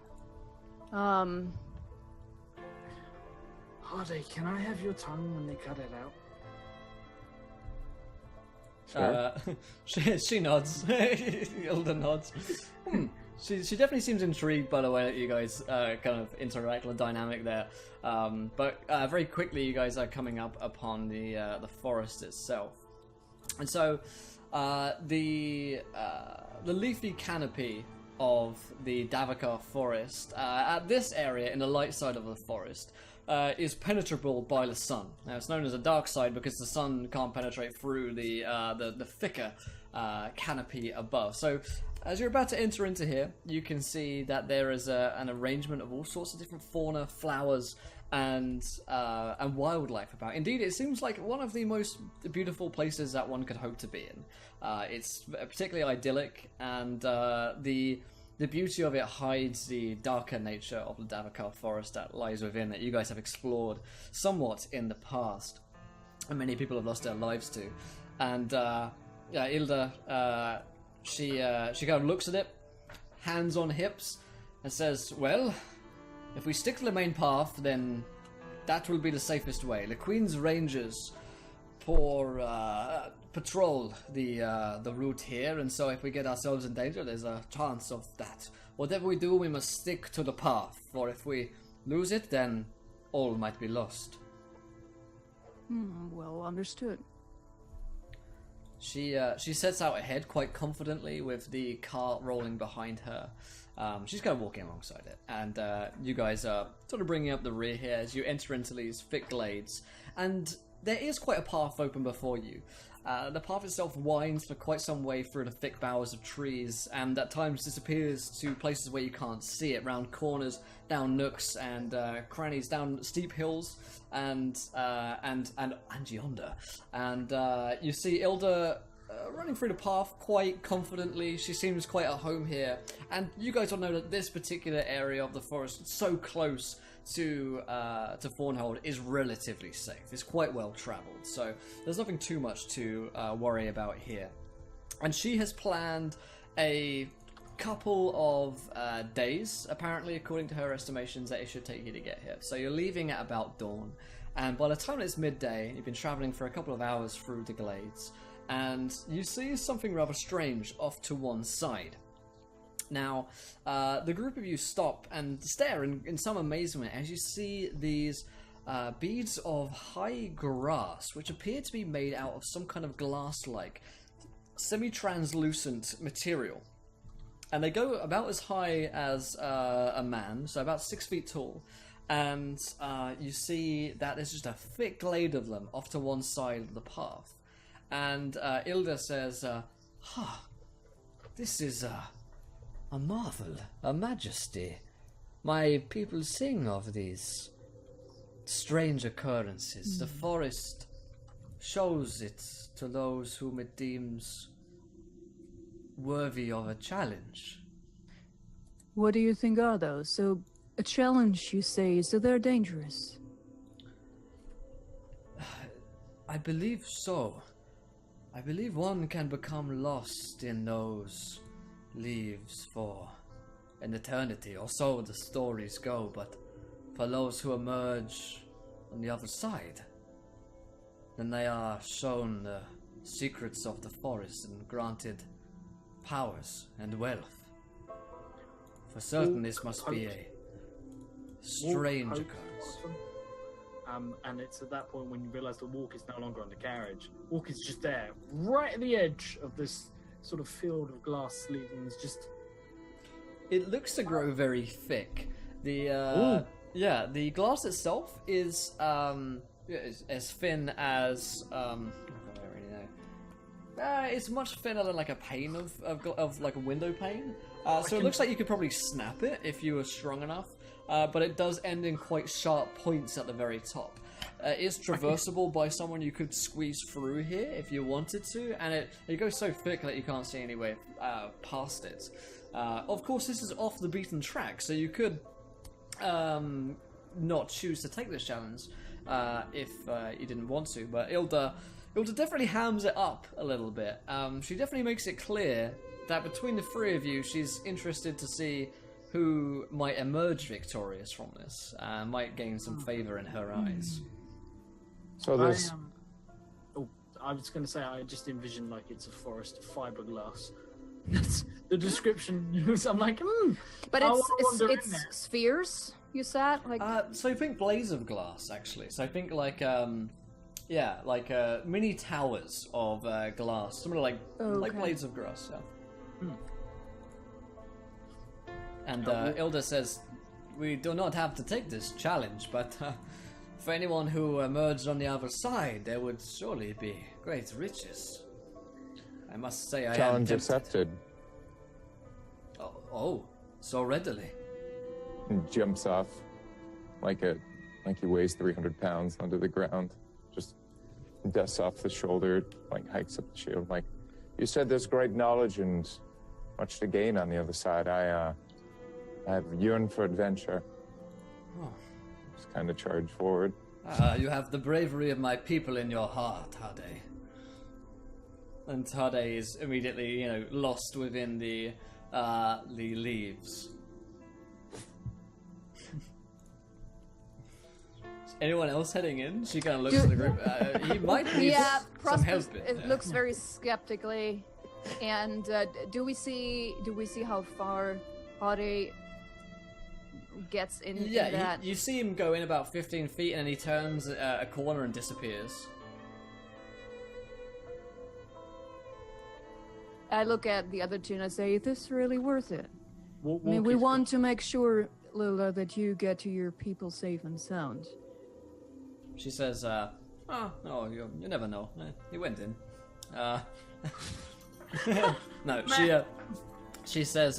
Hardy, can I have your tongue when they cut it out? Sure. She nods. Hilda nods. She definitely seems intrigued by the way that you guys kind of interact, the dynamic there. But very quickly, you guys are coming up upon the forest itself, and so the leafy canopy of the Davokar forest at this area in the light side of the forest is penetrable by the sun. Now it's known as a dark side because the sun can't penetrate through the thicker canopy above. So as you're about to enter into here, you can see that there is an arrangement of all sorts of different fauna, flowers, and wildlife about. Indeed, it seems like one of the most beautiful places that one could hope to be in. It's particularly idyllic, and the beauty of it hides the darker nature of the Davokar forest that lies within, that you guys have explored somewhat in the past, and many people have lost their lives to. And Ilda, she kind of looks at it, hands on hips, and says, "Well, if we stick to the main path, then that will be the safest way. The Queen's Rangers patrol the route here, and so if we get ourselves in danger, there's a chance of that. Whatever we do, we must stick to the path, for if we lose it, then all might be lost." Well understood. She sets out ahead quite confidently with the cart rolling behind her. She's kind of walking alongside it, and you guys are sort of bringing up the rear here as you enter into these thick glades, and there is quite a path open before you. The path itself winds for quite some way through the thick boughs of trees, and at times disappears to places where you can't see it, round corners, down nooks and crannies, down steep hills, and yonder. And you see Ilda running through the path quite confidently. She seems quite at home here, and you guys all know that this particular area of the forest, so close to Thornhold, is relatively safe. It's quite well travelled, so there's nothing too much to worry about here. And she has planned a couple of days, apparently, according to her estimations, that it should take you to get here. So you're leaving at about dawn, and by the time it's midday, you've been travelling for a couple of hours through the glades, and you see something rather strange off to one side. Now, the group of you stop and stare in some amazement as you see these beads of high grass, which appear to be made out of some kind of glass-like, semi-translucent material. And they go about as high as a man, so about 6 feet tall. And you see that there's just a thick glade of them off to one side of the path. And Ilda says, this is a marvel, a majesty. My people sing of these strange occurrences. The forest shows it to those whom it deems worthy of a challenge. What do you think are those? So, a challenge, you say, so they're dangerous? I believe so. I believe one can become lost in those leaves for an eternity, or so the stories go, but for those who emerge on the other side, then they are shown the secrets of the forest and granted powers and wealth. For certain, this must be a strange occurrence. And it's at that point when you realise the walk is no longer on the carriage. Walk is just there, right at the edge of this sort of field of glass sleeves. Just it looks to grow very thick. The the glass itself is as thin as I don't really know. It's much thinner than like a pane of like a window pane. So it looks like you could probably snap it if you were strong enough. But it does end in quite sharp points at the very top. It's traversable by someone. You could squeeze through here if you wanted to, and it goes so thick that you can't see any way past it. Of course, this is off the beaten track, so you could not choose to take this challenge if you didn't want to. But Ilda definitely hams it up a little bit. She definitely makes it clear that between the three of you, she's interested to see who might emerge victorious from this, might gain some favour in her eyes. So this... I was going to say, I just envision like it's a forest of fiberglass, That's the description. I'm like, But I wanna wander in it's there. spheres. You said like So think blades of glass, actually. So think like mini towers of glass, similar like Okay. blades of grass. Yeah. And Oh. Ilda says, "We do not have to take this challenge, but for anyone who emerged on the other side, there would surely be great riches. I must say, I am Challenge tempted." accepted. Oh, so readily. And jumps off like he weighs 300 pounds onto the ground. Just dusts off the shoulder, like hikes up the shield. Like, you said there's great knowledge and much to gain on the other side. I have yearned for adventure. Oh. Just kind of charge forward. You have the bravery of my people in your heart, Hade. And Hade is immediately, lost within the leaves. Is anyone else heading in? She kind of looks at the group. He might need some Prospect help. it looks very skeptically. And do we see how far Hade gets in Yeah, that? you see him go in about 15 feet, and then he turns a corner and disappears. I look at the other two and I say, "Is this really worth it? Walk I mean, we is- want to make sure, Lila, that you get to your people safe and sound." She says, no, you never know. He went in. No, she says,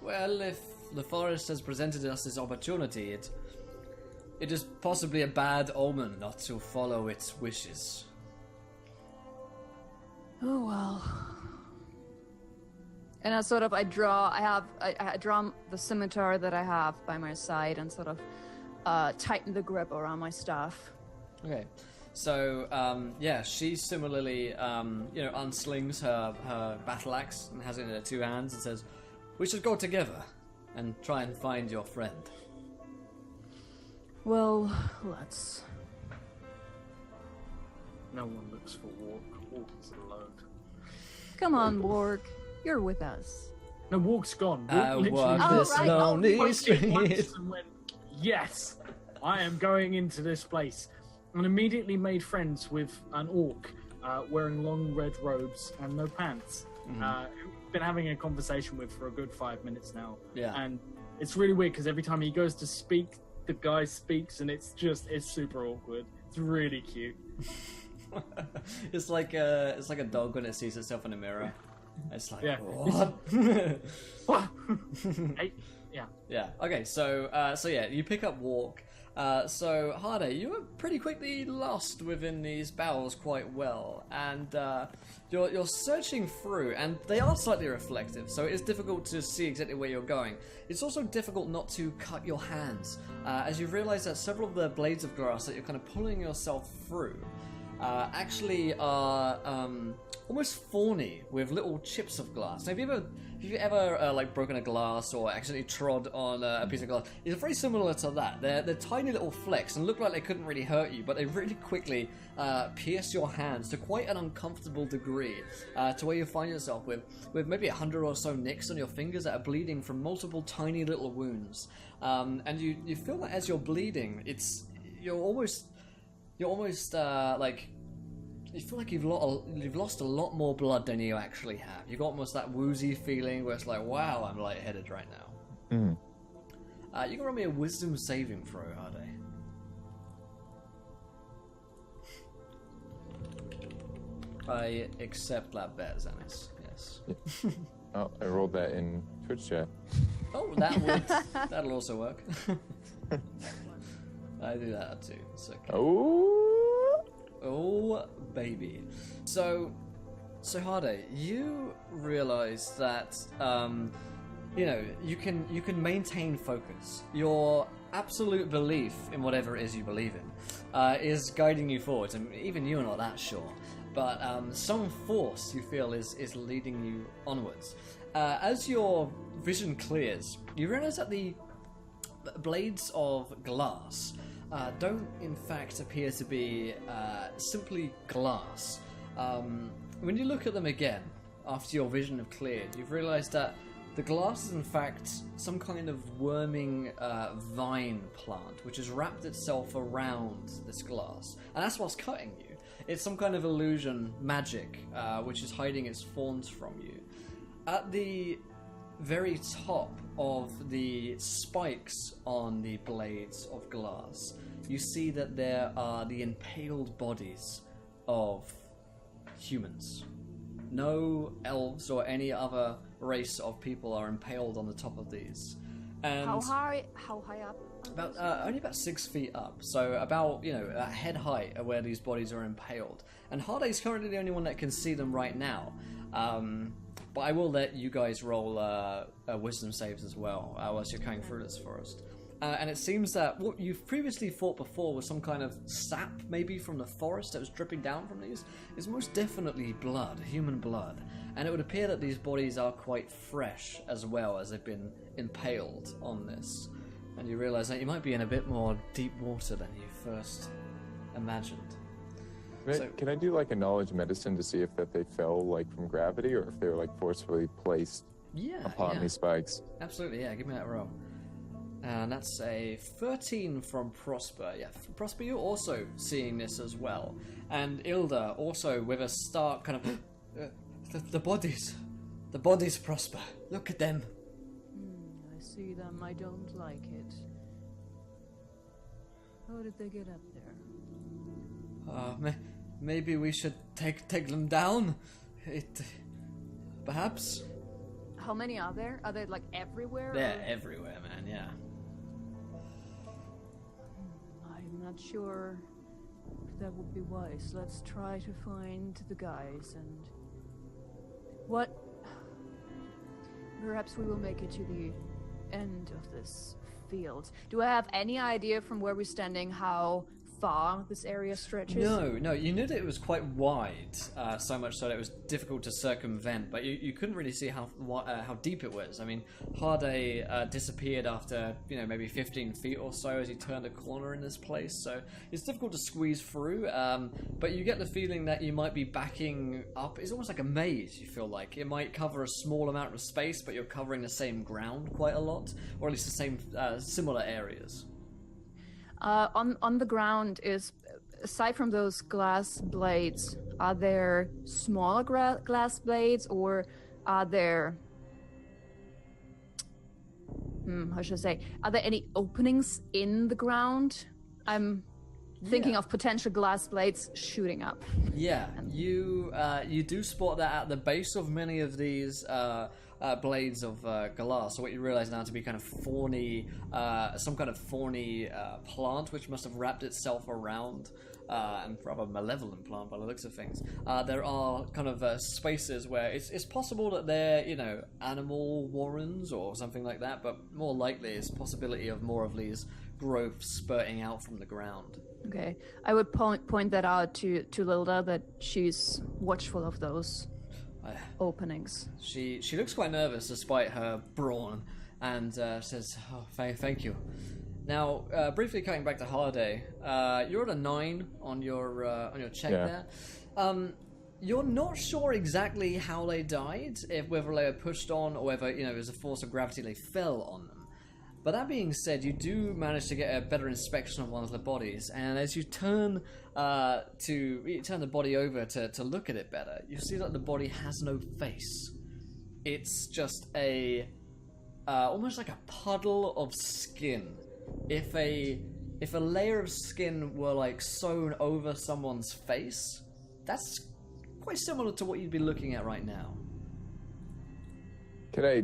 well, if the forest has presented us this opportunity, it is possibly a bad omen not to follow its wishes. Oh well. And I draw the scimitar that I have by my side and sort of tighten the grip around my staff. Okay, so she similarly, unslings her battle axe and has it in her two hands and says, "We should go together and try and find your friend." Well, let's. No one looks for Walk. Walk is alone. Come on, Borg. You're with us. No, Walk's gone. I Walk walk Oh, this right. lonely pointed street. once and went, yes, I am going into this place. And immediately made friends with an orc wearing long red robes and no pants. Who we've been having a conversation with for a good 5 minutes now. Yeah. And it's really weird because every time he goes to speak, the guy speaks and it's super awkward. It's really cute. It's like a dog when it sees itself in a mirror. It's like, Yeah. what? Hey, yeah. Yeah. Okay. So you pick up Walk. So Hade, you were pretty quickly lost within these barrels quite well, and you're searching through, and they are slightly reflective, so it is difficult to see exactly where you're going. It's also difficult not to cut your hands, as you realise that several of the blades of glass that you're kind of pulling yourself through actually are almost thorny with little chips of glass. Now, have you ever broken a glass or accidentally trod on a piece of glass? It's very similar to that. They're tiny little flecks and look like they couldn't really hurt you, but they really quickly pierce your hands to quite an uncomfortable degree, to where you find yourself with maybe 100 or so nicks on your fingers that are bleeding from multiple tiny little wounds. And you feel that as you're bleeding, you're almost like you feel like you've lost a lot more blood than you actually have. You've got almost that woozy feeling where it's like, wow, I'm lightheaded right now. You can roll me a wisdom saving throw, Hade. I accept that bet, Xanis. Yes. Oh, I rolled that in Twitch chat. Oh, that'll also work. I do that too. It's okay. Oh, baby. So Hade, you realize that, you can maintain focus. Your absolute belief in whatever it is you believe in is guiding you forward, and even you're not that sure. But some force you feel is leading you onwards. As your vision clears, you realize that the blades of glass don't in fact appear to be simply glass. When you look at them again, after your vision have cleared, you've realized that the glass is in fact some kind of worming vine plant, which has wrapped itself around this glass. And that's what's cutting you. It's some kind of illusion, magic, which is hiding its thorns from you. At the very top of the spikes on the blades of glass, you see that there are the impaled bodies of humans. No elves or any other race of people are impaled on the top of these. And How high up? about only about 6 feet up, so about head height of where these bodies are impaled. And Harday's currently the only one that can see them right now. But I will let you guys roll wisdom saves as well whilst you're going through this forest. And it seems that what you've previously thought before was some kind of sap, maybe from the forest that was dripping down from these, is most definitely blood, human blood. And it would appear that these bodies are quite fresh as well, as they've been impaled on this. And you realise that you might be in a bit more deep water than you first imagined. Can I do like a knowledge medicine to see if that they fell like from gravity or if they were like forcefully placed upon these spikes? Absolutely, yeah. Give me that roll. And that's a 13 from Prosper. Yeah, Prosper, you're also seeing this as well. And Ilda also with a stark kind of... the bodies. The bodies, Prosper. Look at them. I see them. I don't like it. How did they get up there? Maybe we should take them down. Perhaps. How many are there? Are they like everywhere? They're everywhere, man. Yeah. I'm not sure if that would be wise. Let's try to find the guys and what. Perhaps we will make it to the end of this field. Do I have any idea from where we're standing how far this area stretches? No, you knew that it was quite wide, so much so that it was difficult to circumvent, but you couldn't really see how deep it was. I mean, Harday disappeared after, maybe 15 feet or so as he turned a corner in this place, so it's difficult to squeeze through, but you get the feeling that you might be backing up. It's almost like a maze, you feel like. It might cover a small amount of space, but you're covering the same ground quite a lot, or at least the same similar areas. On the ground is, aside from those glass blades, are there smaller glass blades, or are there, how should I say, are there any openings in the ground? I'm thinking of potential glass blades shooting up. Yeah, you do spot that at the base of many of these blades of glass. So what you realize now to be kind of thorny, some kind of thorny plant which must have wrapped itself around, and rather malevolent plant by the looks of things. There are kind of spaces where it's possible that they're animal warrens or something like that, but more likely it's a possibility of more of these growths spurting out from the ground. Okay, I would point that out to Lilda, that she's watchful of those openings. She looks quite nervous despite her brawn, and says, "Oh, thank you." Now, briefly coming back to Harday, you're at a 9 on your check there. You're not sure exactly how they died, whether they were pushed on or whether it was a force of gravity they fell on them. But that being said, you do manage to get a better inspection of one of the bodies, and as you turn the body over to look at it better, you see that the body has no face. It's just almost like a puddle of skin. If a layer of skin were like sewn over someone's face, that's quite similar to what you'd be looking at right now. Can I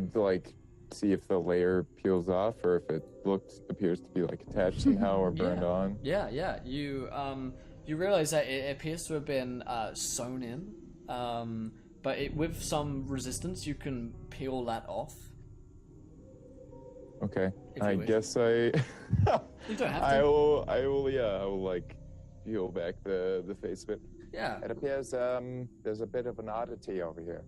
see if the layer peels off, or if it appears to be like attached somehow or burned on? Yeah. You realize that it appears to have been sewn in, but with some resistance, you can peel that off. Okay, I guess I. You don't have to. I will peel back the face of it. Yeah. It appears there's a bit of an oddity over here.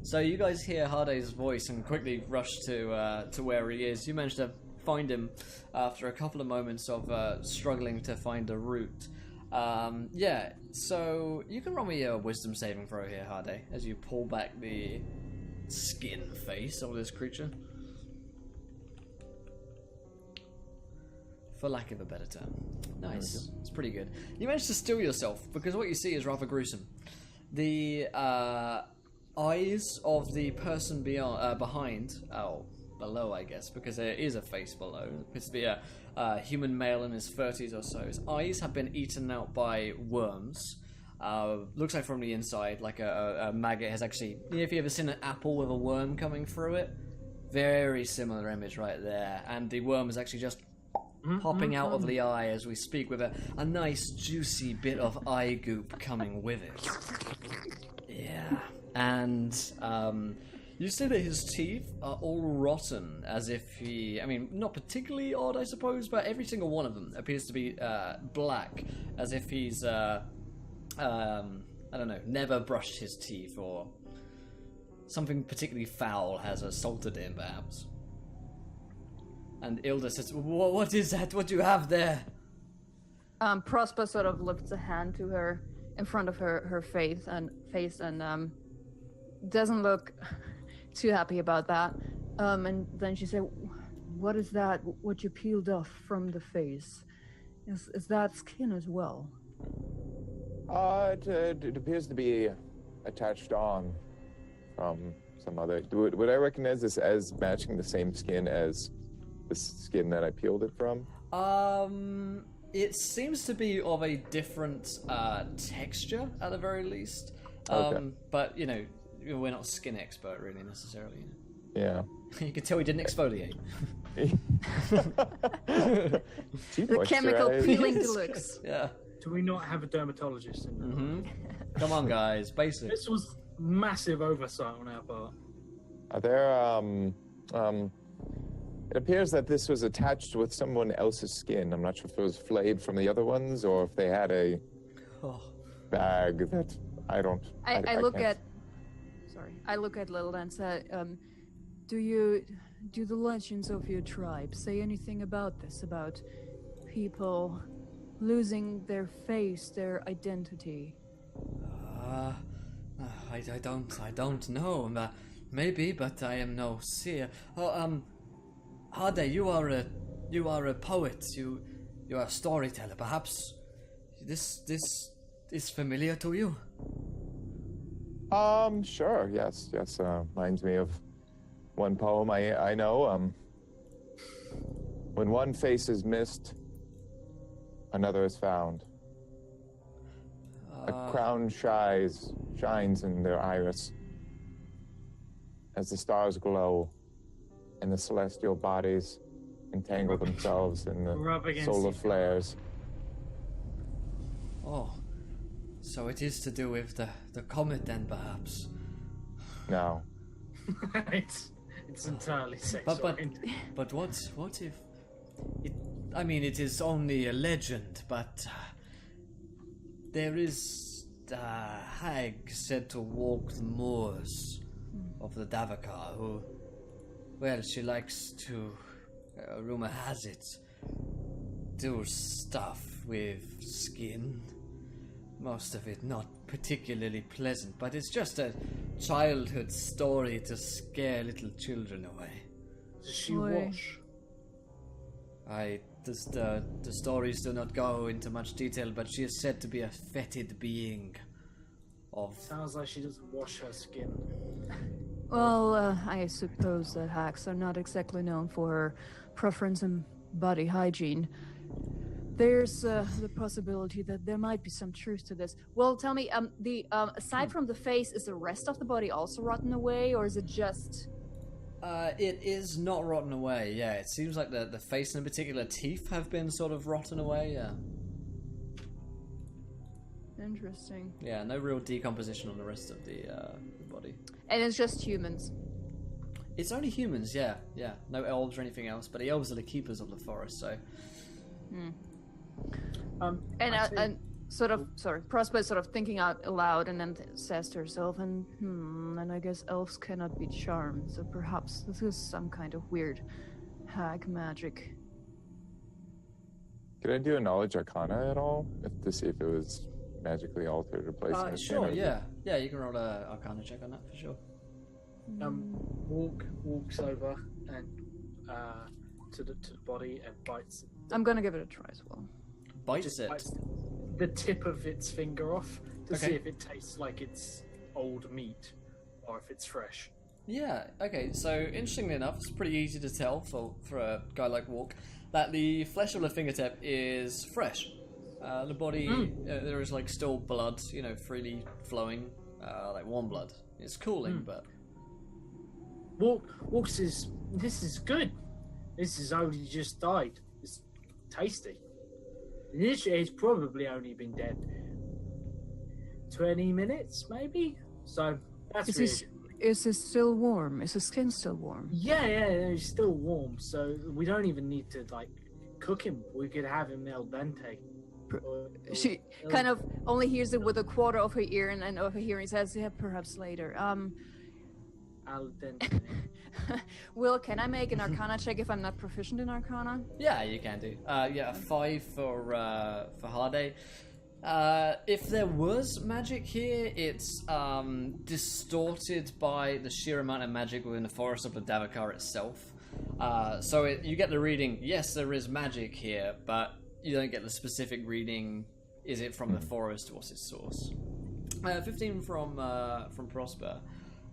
So you guys hear Harday's voice and quickly rush to where he is. You manage to find him after a couple of moments of struggling to find a route. Yeah, so you can roll me a wisdom saving throw here, Hardy, as you pull back the skin face of this creature. For lack of a better term. Nice. It's pretty good. You managed to still yourself, because what you see is rather gruesome. The eyes of the person behind, below, I guess, because there is a face below. It appears to be a human male in his 30s or so. His eyes have been eaten out by worms. Looks like from the inside, like a maggot has actually... if you've ever seen an apple with a worm coming through it, very similar image right there. And the worm is actually just popping out of the eye as we speak, with a nice juicy bit of eye goop coming with it. Yeah. And you see that his teeth are all rotten, as if he... I mean, not particularly odd, I suppose, but every single one of them appears to be black, as if he's, I don't know, never brushed his teeth, or something particularly foul has assaulted him, perhaps. And Ilda says, what is that? What do you have there? Prosper sort of lifts a hand to her in front of her face and doesn't look too happy about that. And then she said, "What is that? What you peeled off from the face? Is that skin as well?" It appears to be attached on from some other... Would I recognize this as matching the same skin as the skin that I peeled it from? It seems to be of a different texture, at the very least. Okay. But, we're not a skin expert, really, necessarily. Yeah. You can tell he didn't exfoliate. The chemical peeling deluxe. Yeah. Do we not have a dermatologist in the room? Come on, guys. Basic. This was massive oversight on our part. Are there, it appears that this was attached with someone else's skin. I'm not sure if it was flayed from the other ones or if they had a bag that I don't... I look at Lilith and say, do the legends of your tribe say anything about this, about people losing their face, their identity? I don't know. Maybe, but I am no seer. Hade, you are a poet. You are a storyteller. Perhaps this is familiar to you. Sure. Yes. Reminds me of one poem I know. When one face is missed, another is found. A crown shines in their iris as the stars glow and the celestial bodies entangle themselves in the solar flares. Oh, so it is to do with the comet then, perhaps? No. It's entirely sex-oriented. But what if... it is only a legend, but there is a hag said to walk the moors of the Davokar, who, well, she likes to, rumor has it, do stuff with skin. Most of it not particularly pleasant, but it's just a childhood story to scare little children away. Does she wash? The stories do not go into much detail, but she is said to be a fetid being of... Sounds like she doesn't wash her skin. Well, I suppose that hags are not exactly known for her preference in body hygiene. There's the possibility that there might be some truth to this. Well, tell me, aside from the face, is the rest of the body also rotten away, or is it just... It is not rotten away, yeah. It seems like the face and in particular teeth have been sort of rotten away, yeah. Interesting. Yeah, no real decomposition on the rest of the body. And it's just humans. It's only humans, yeah. No elves or anything else, but the elves are the keepers of the forest, so... And Prosper sort of thinking out aloud and then says to herself, and I guess elves cannot be charmed, so perhaps this is some kind of weird hag magic. Could I do a knowledge arcana at all, to see if it was magically altered or placed in a Sure, scanner? yeah, you can roll a Arcana check on that for sure. Walks over and to the body and bites. I'm gonna give it a try as well. Bites it. Bites the tip of its finger off to Okay. see if it tastes like it's old meat or if it's fresh. Yeah, okay, so interestingly enough, it's pretty easy to tell for a guy like Walk that the flesh of the fingertip is fresh. The body, there is like still blood, freely flowing, like warm blood. It's cooling, but Walks says, "This is good. This has only just died. It's tasty. Initially, it's probably only been dead 20 minutes, maybe. So that's Is it still warm? Is the skin still warm? Yeah, it's still warm. So we don't even need to cook him. We could have him al dente. She kind of only hears it with a quarter of her ear, and then of her hearing says, "Yeah, perhaps later." Al dente. Will, can I make an Arcana check if I'm not proficient in Arcana? yeah, you can do. A 5 for Harday. If there was magic here, it's distorted by the sheer amount of magic within the forest of the Davokar itself. So you get the reading, yes, there is magic here, but you don't get the specific reading, is it from the forest, what's its source? 15 from Prosper.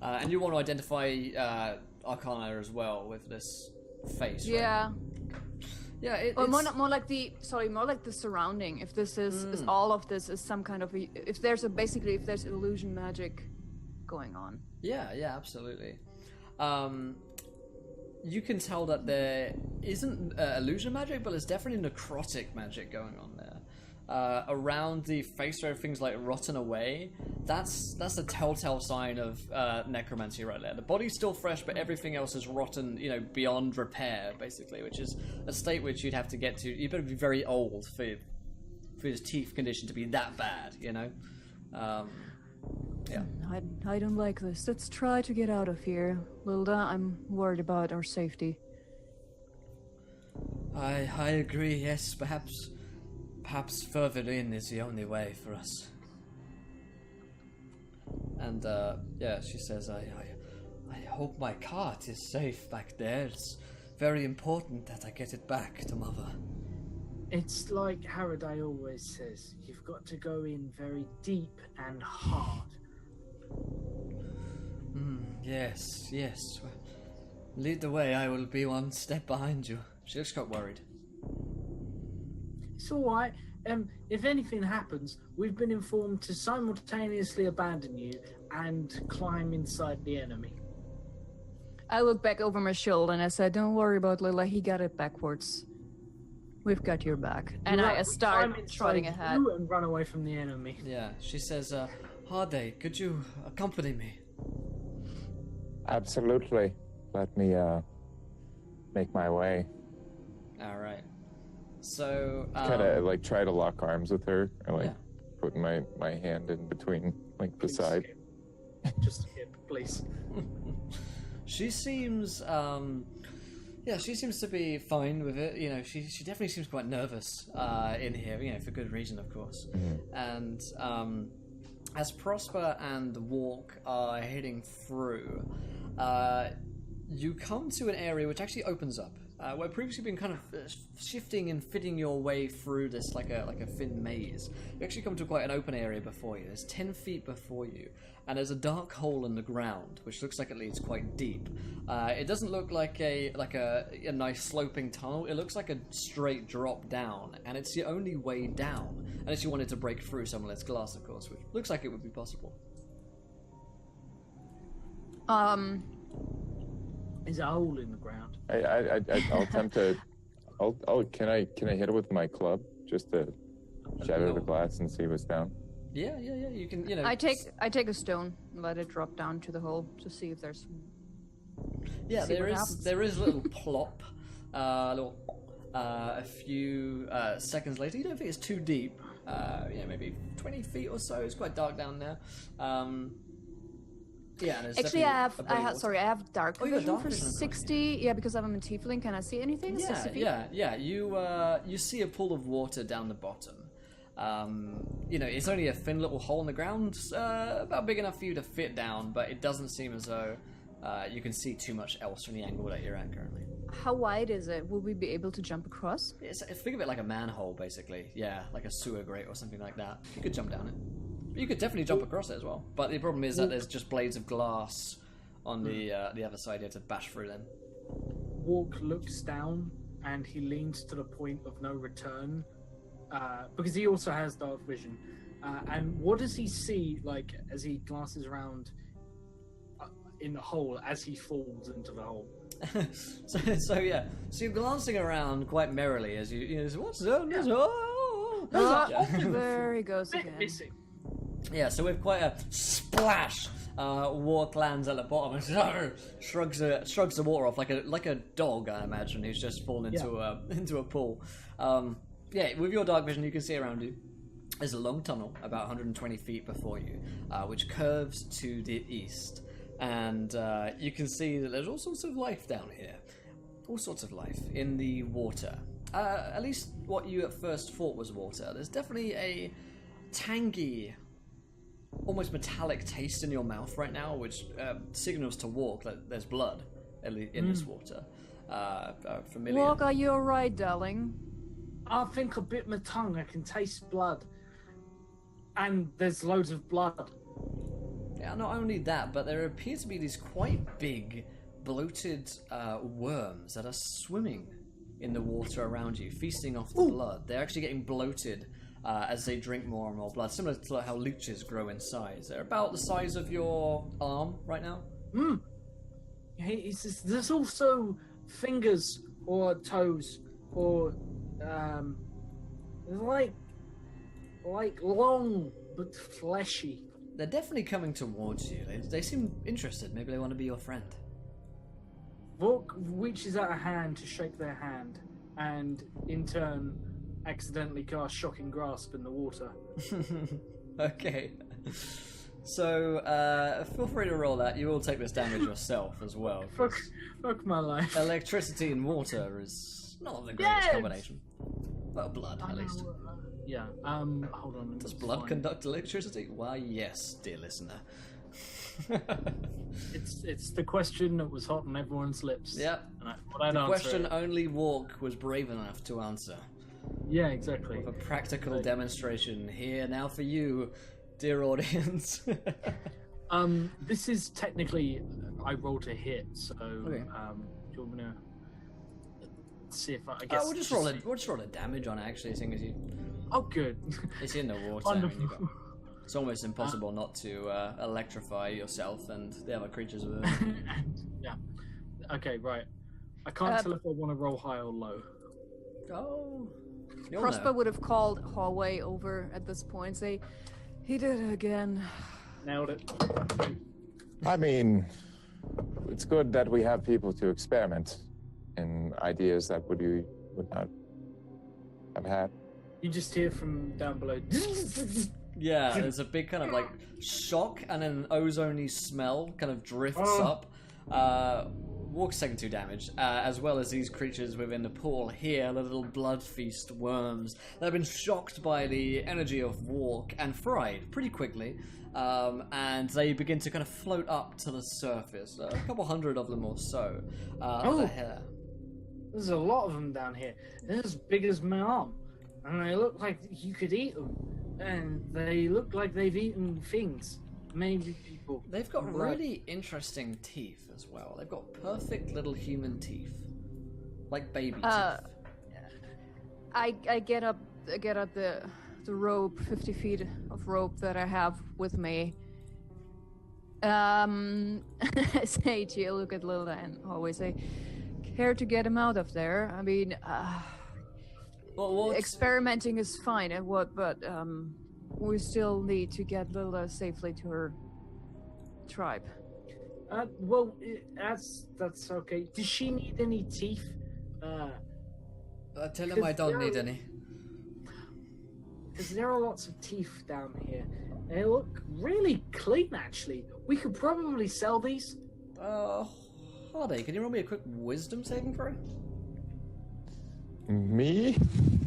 And you want to identify Arcana as well with this face, right? Yeah. Yeah, Or it's... more like the surrounding. If this is all of this is some kind of if there's illusion magic going on. Yeah, absolutely. You can tell that there isn't illusion magic, but there's definitely necrotic magic going on there. Around the face where everything's like rotten away, that's a telltale sign of necromancy right there. The body's still fresh, but everything else is rotten, beyond repair, basically, which is a state which you'd have to get to. You better be very old for his teeth condition to be that bad, Yeah. I don't like this. Let's try to get out of here, Lilda. I'm worried about our safety. I agree. Yes, perhaps further in is the only way for us. And she says, I hope my cart is safe back there. It's very important that I get it back to Mother. It's like Haraday always says, you've got to go in very deep and hard. Yes. Well, lead the way. I will be one step behind you. She looks quite worried. It's all right. If anything happens, we've been informed to simultaneously abandon you and climb inside the enemy. I look back over my shoulder and I said, "Don't worry about Lila. He got it backwards. We've got your back." And I start trotting ahead. And run away from the enemy. Yeah, she says, Harday, could you accompany me? Absolutely. Let me make my way. All right. So, Kind of try to lock arms with her, or Yeah. put my hand in between the Please side. skip. Just skip, please. she seems, she seems to be fine with it. She definitely seems quite nervous in here, for good reason, of course. And as Prosper and Walk are heading through, you come to an area which actually opens up. Where previously you've been kind of shifting and fitting your way through this like a thin maze. You actually come to quite an open area before you. There's 10 feet before you, and there's a dark hole in the ground, which looks like it leads quite deep. It doesn't look like a nice sloping tunnel. It looks like a straight drop down, and it's the only way down, unless you wanted to break through some of this glass, of course, which looks like it would be possible. There's a hole in the ground. I'll attempt to. Can I hit it with my club just to shatter the glass and see what's down? Yeah. You can. I take a stone and let it drop down to the hole to see if there's. Yeah, See what happens. there is a little plop. A few seconds later, you don't think it's too deep. Maybe 20 feet or so. It's quite dark down there. Yeah, and it's Actually, definitely a body of water. sorry, I have dark Oh, you got vision dark for vision, okay. 60. Yeah, because I'm a tiefling. Can I see anything? 60 feet? Yeah. You see a pool of water down the bottom. It's only a thin little hole in the ground, about big enough for you to fit down, but it doesn't seem as though you can see too much else from the angle that you're at currently. How wide is it? Will we be able to jump across? Think of it like a manhole, basically. Yeah, like a sewer grate or something like that. You could jump down it. You could definitely jump across it as well. But the problem is that there's just blades of glass on the other side you have to bash through then. Walk looks down and he leans to the point of no return, because he also has dark vision. And what does he see, like, as he glances around in the hole as he falls into the hole? so you're glancing around quite merrily as you what's that? There he goes again. Missing. Yeah, so with quite a splash, Walk lands at the bottom and shrugs the water off like a dog, I imagine, who's just fallen into a pool. With your dark vision, you can see around you. There's a long tunnel about 120 feet before you, which curves to the east, and you can see that there's all sorts of life down here, all sorts of life in the water. At least what you at first thought was water. There's definitely a tangy, almost metallic taste in your mouth right now, which signals to Walk that there's blood in this water. Familiar. Walk, are you alright, darling? I think I bit my tongue. I can taste blood. And there's loads of blood. Yeah, not only that, but there appear to be these quite big, bloated worms that are swimming in the water around you, feasting off the blood. They're actually getting bloated as they drink more and more blood, similar to how leeches grow in size. They're about the size of your arm right now. Hey, there's also fingers or toes or like long but fleshy. They're definitely coming towards you. They seem interested. Maybe they want to be your friend. Volk reaches out a hand to shake their hand, and in turn, accidentally casts Shocking Grasp in the water. Okay. So, feel free to roll that. You will take this damage yourself as well. Fuck my life. Electricity and water is not the greatest combination. Well, blood, at least. Yeah. Hold on. Does blood conduct electricity? Why, yes, dear listener. It's the question that was hot on everyone's lips. Yep. The question only Walk was brave enough to answer. Yeah, exactly. With a practical demonstration here now for you, dear audience. This is technically I rolled a hit, so Okay. do you want me to see if I guess we'll just roll a damage on it, actually, seeing as you. Oh, good. It's in the water. Wonderful. It's almost impossible not to electrify yourself and the other creatures with it. Yeah. Okay, right. I can't tell if I want to roll high or low. Oh. You'll Prosper know. would have called Hallway over at this point, say, he did it again. Nailed it. I mean, it's good that we have people to experiment in ideas that would not have had. You just hear from down below. Yeah, there's a big kind of like shock and then an ozone-y smell kind of drifts up. Walk's taking 2 damage, as well as these creatures within the pool here, the little blood feast worms that have been shocked by the energy of Walk and fried pretty quickly, and they begin to kind of float up to the surface. A couple hundred of them or so. There's a lot of them down here. They're as big as my arm, and they look like you could eat them. And they look like they've eaten things. Maybe people. They've got really interesting teeth as well. They've got perfect little human teeth, like baby teeth. I get up the rope, 50 feet of rope that I have with me. I say to you, look at Lila and always say, care to get him out of there? I mean, experimenting is fine, but we still need to get Lila safely to her tribe. That's okay. Does she need any teeth? Tell him I don't need any. Because there are lots of teeth down here, They look really clean, actually. We could probably sell these. Hardy, can you roll me a quick wisdom saving throw? Me?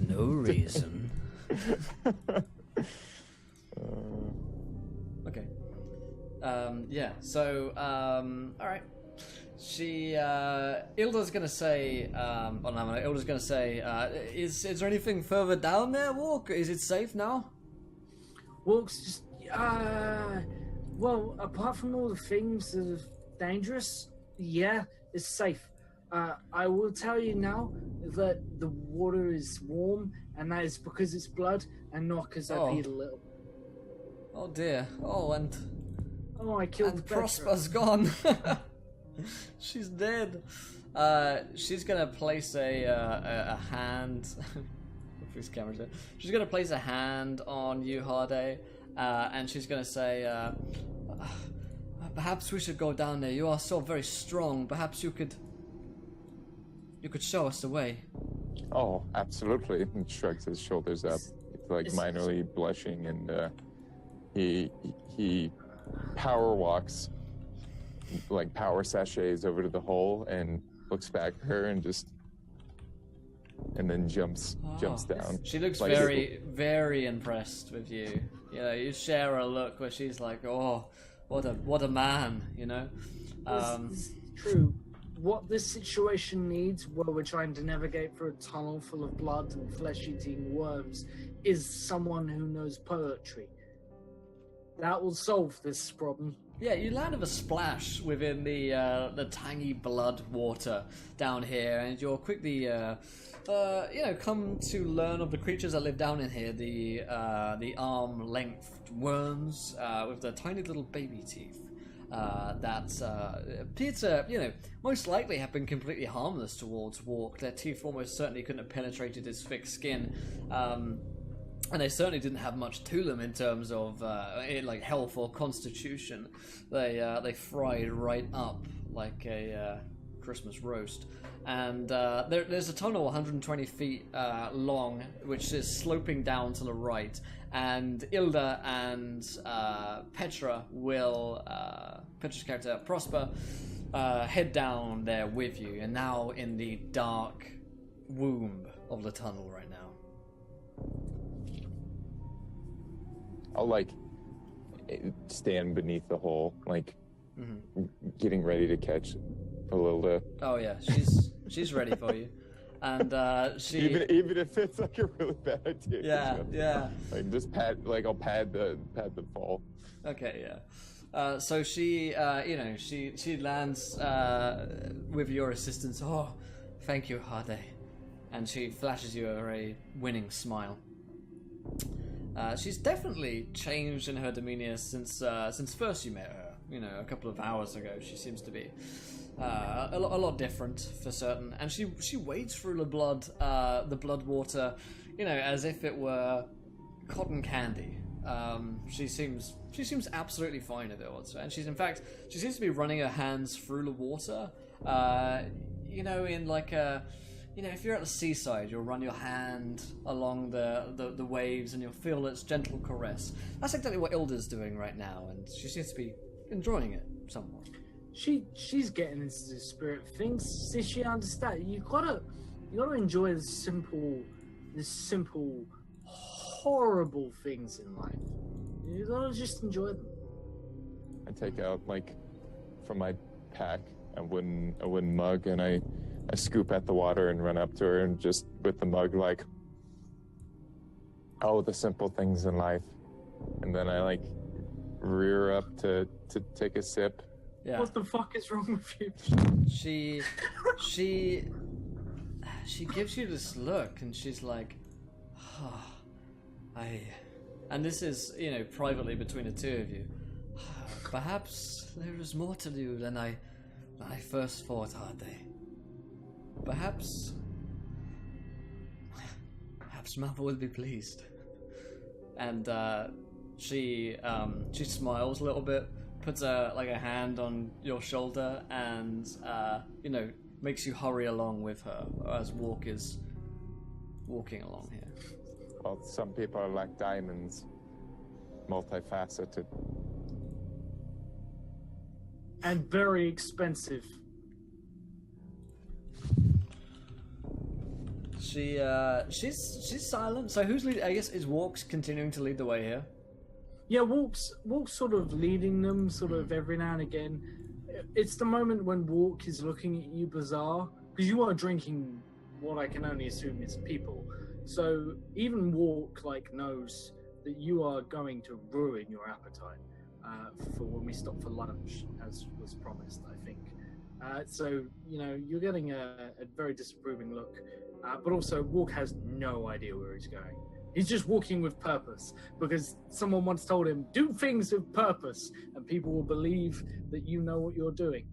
No reason. Okay. Yeah, so, alright. Ilda's gonna say, Ilda's gonna say, is there anything further down there, Walk? Is it safe now? Walk's just, well, apart from all the things that are dangerous, yeah, it's safe. I will tell you now that the water is warm, and that is because it's blood and not because I peed a little. Oh dear. Oh, and I killed the Prosper's gone. She's dead. She's gonna place a hand. Whose camera's there? She's gonna place a hand on you, Hardy, and she's gonna say, "Perhaps we should go down there. You are so very strong. Perhaps you could show us the way." Oh, absolutely. And shrugs his shoulders up, like minorly blushing, and he power walks, like power sachets over to the hole and looks back at her and then jumps down. She looks like very impressed with you. You know, you share a look where she's like, "Oh, what a man," you know. This is true. What this situation needs, where we're trying to navigate through a tunnel full of blood and flesh-eating worms, is someone who knows poetry. That will solve this problem. Yeah, you land with a splash within the tangy blood water down here, and you're quickly, come to learn of the creatures that live down in here. The arm-length worms with the tiny little baby teeth. That appear to, most likely have been completely harmless towards Walk. Their teeth almost certainly couldn't have penetrated his thick skin, and they certainly didn't have much to them in terms of health or constitution. They fried right up like a Christmas roast. And there's a tunnel 120 feet long, which is sloping down to the right. And Ilda and Petra will, Petra's character Prosper, head down there with you. And now in the dark womb of the tunnel right now. I'll stand beneath the hole, getting ready to catch Ilda. Oh yeah, she's ready for you, and she even if it's like a really bad idea. Yeah. Just I'll pad the fall. Okay, yeah. So she, she lands with your assistance. Oh, thank you, Hardy, and she flashes you a winning smile. She's definitely changed in her demeanor since first you met her. A couple of hours ago. She seems to be a lot different for certain, and she wades through the blood water, as if it were cotton candy. She seems absolutely fine with it, and she seems to be running her hands through the water. In like a. If you're at the seaside, you'll run your hand along the waves and you'll feel its gentle caress. That's exactly what Ilda's doing right now, and she seems to be enjoying it somewhat. She's getting into the spirit of things. See, she understands. You gotta enjoy the simple, horrible things in life. You gotta just enjoy them. I take out from my pack a wooden mug, and I scoop at the water and run up to her, and just with the mug the simple things in life. And then I rear up to take a sip. Yeah. What the fuck is wrong with you? She gives you this look, and she's like, and this is, privately between the two of you. Perhaps there is more to you than I first thought, Hardy. Perhaps Mother will be pleased. And she smiles a little bit, puts a hand on your shoulder, and makes you hurry along with her as Walk is walking along here. Well, some people are like diamonds. multifaceted. And very expensive. She's silent. So who's leading? I guess is Walks continuing to lead the way here. Yeah, Walk's sort of leading them, sort of every now and again. It's the moment when Walk is looking at you bizarre, because you are drinking what I can only assume is people. So even Walk knows that you are going to ruin your appetite for when we stop for lunch, as was promised, I think. So you're getting a very disapproving look, but also Walk has no idea where he's going. He's just walking with purpose, because someone once told him, do things with purpose, and people will believe that you know what you're doing.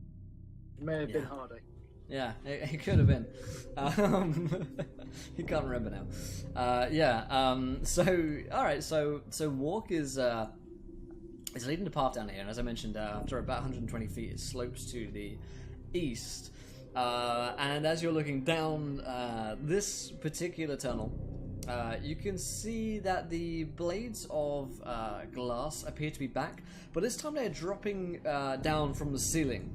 It may have been harder. Yeah, it could have been. You can't remember now. So, alright, so Walk is leading the path down here, and as I mentioned, after about 120 feet, it slopes to the east. And as you're looking down this particular tunnel, you can see that the blades of glass appear to be back, but this time they're dropping down from the ceiling.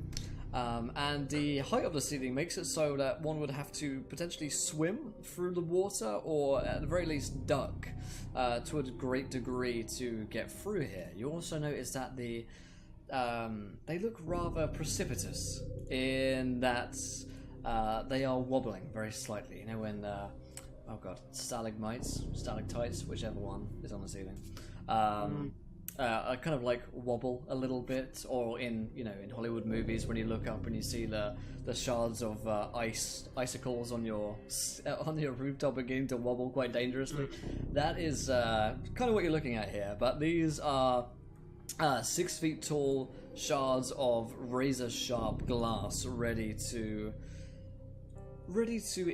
And the height of the ceiling makes it so that one would have to potentially swim through the water, or at the very least duck to a great degree to get through here. You also notice that they look rather precipitous in that they are wobbling very slightly. When oh god, stalagmites, whichever one is on the ceiling, kind of wobble a little bit, or in Hollywood movies when you look up and you see the shards of icicles on your rooftop beginning to wobble quite dangerously. That is kind of what you're looking at here. But these are 6 feet tall shards of razor sharp glass ready to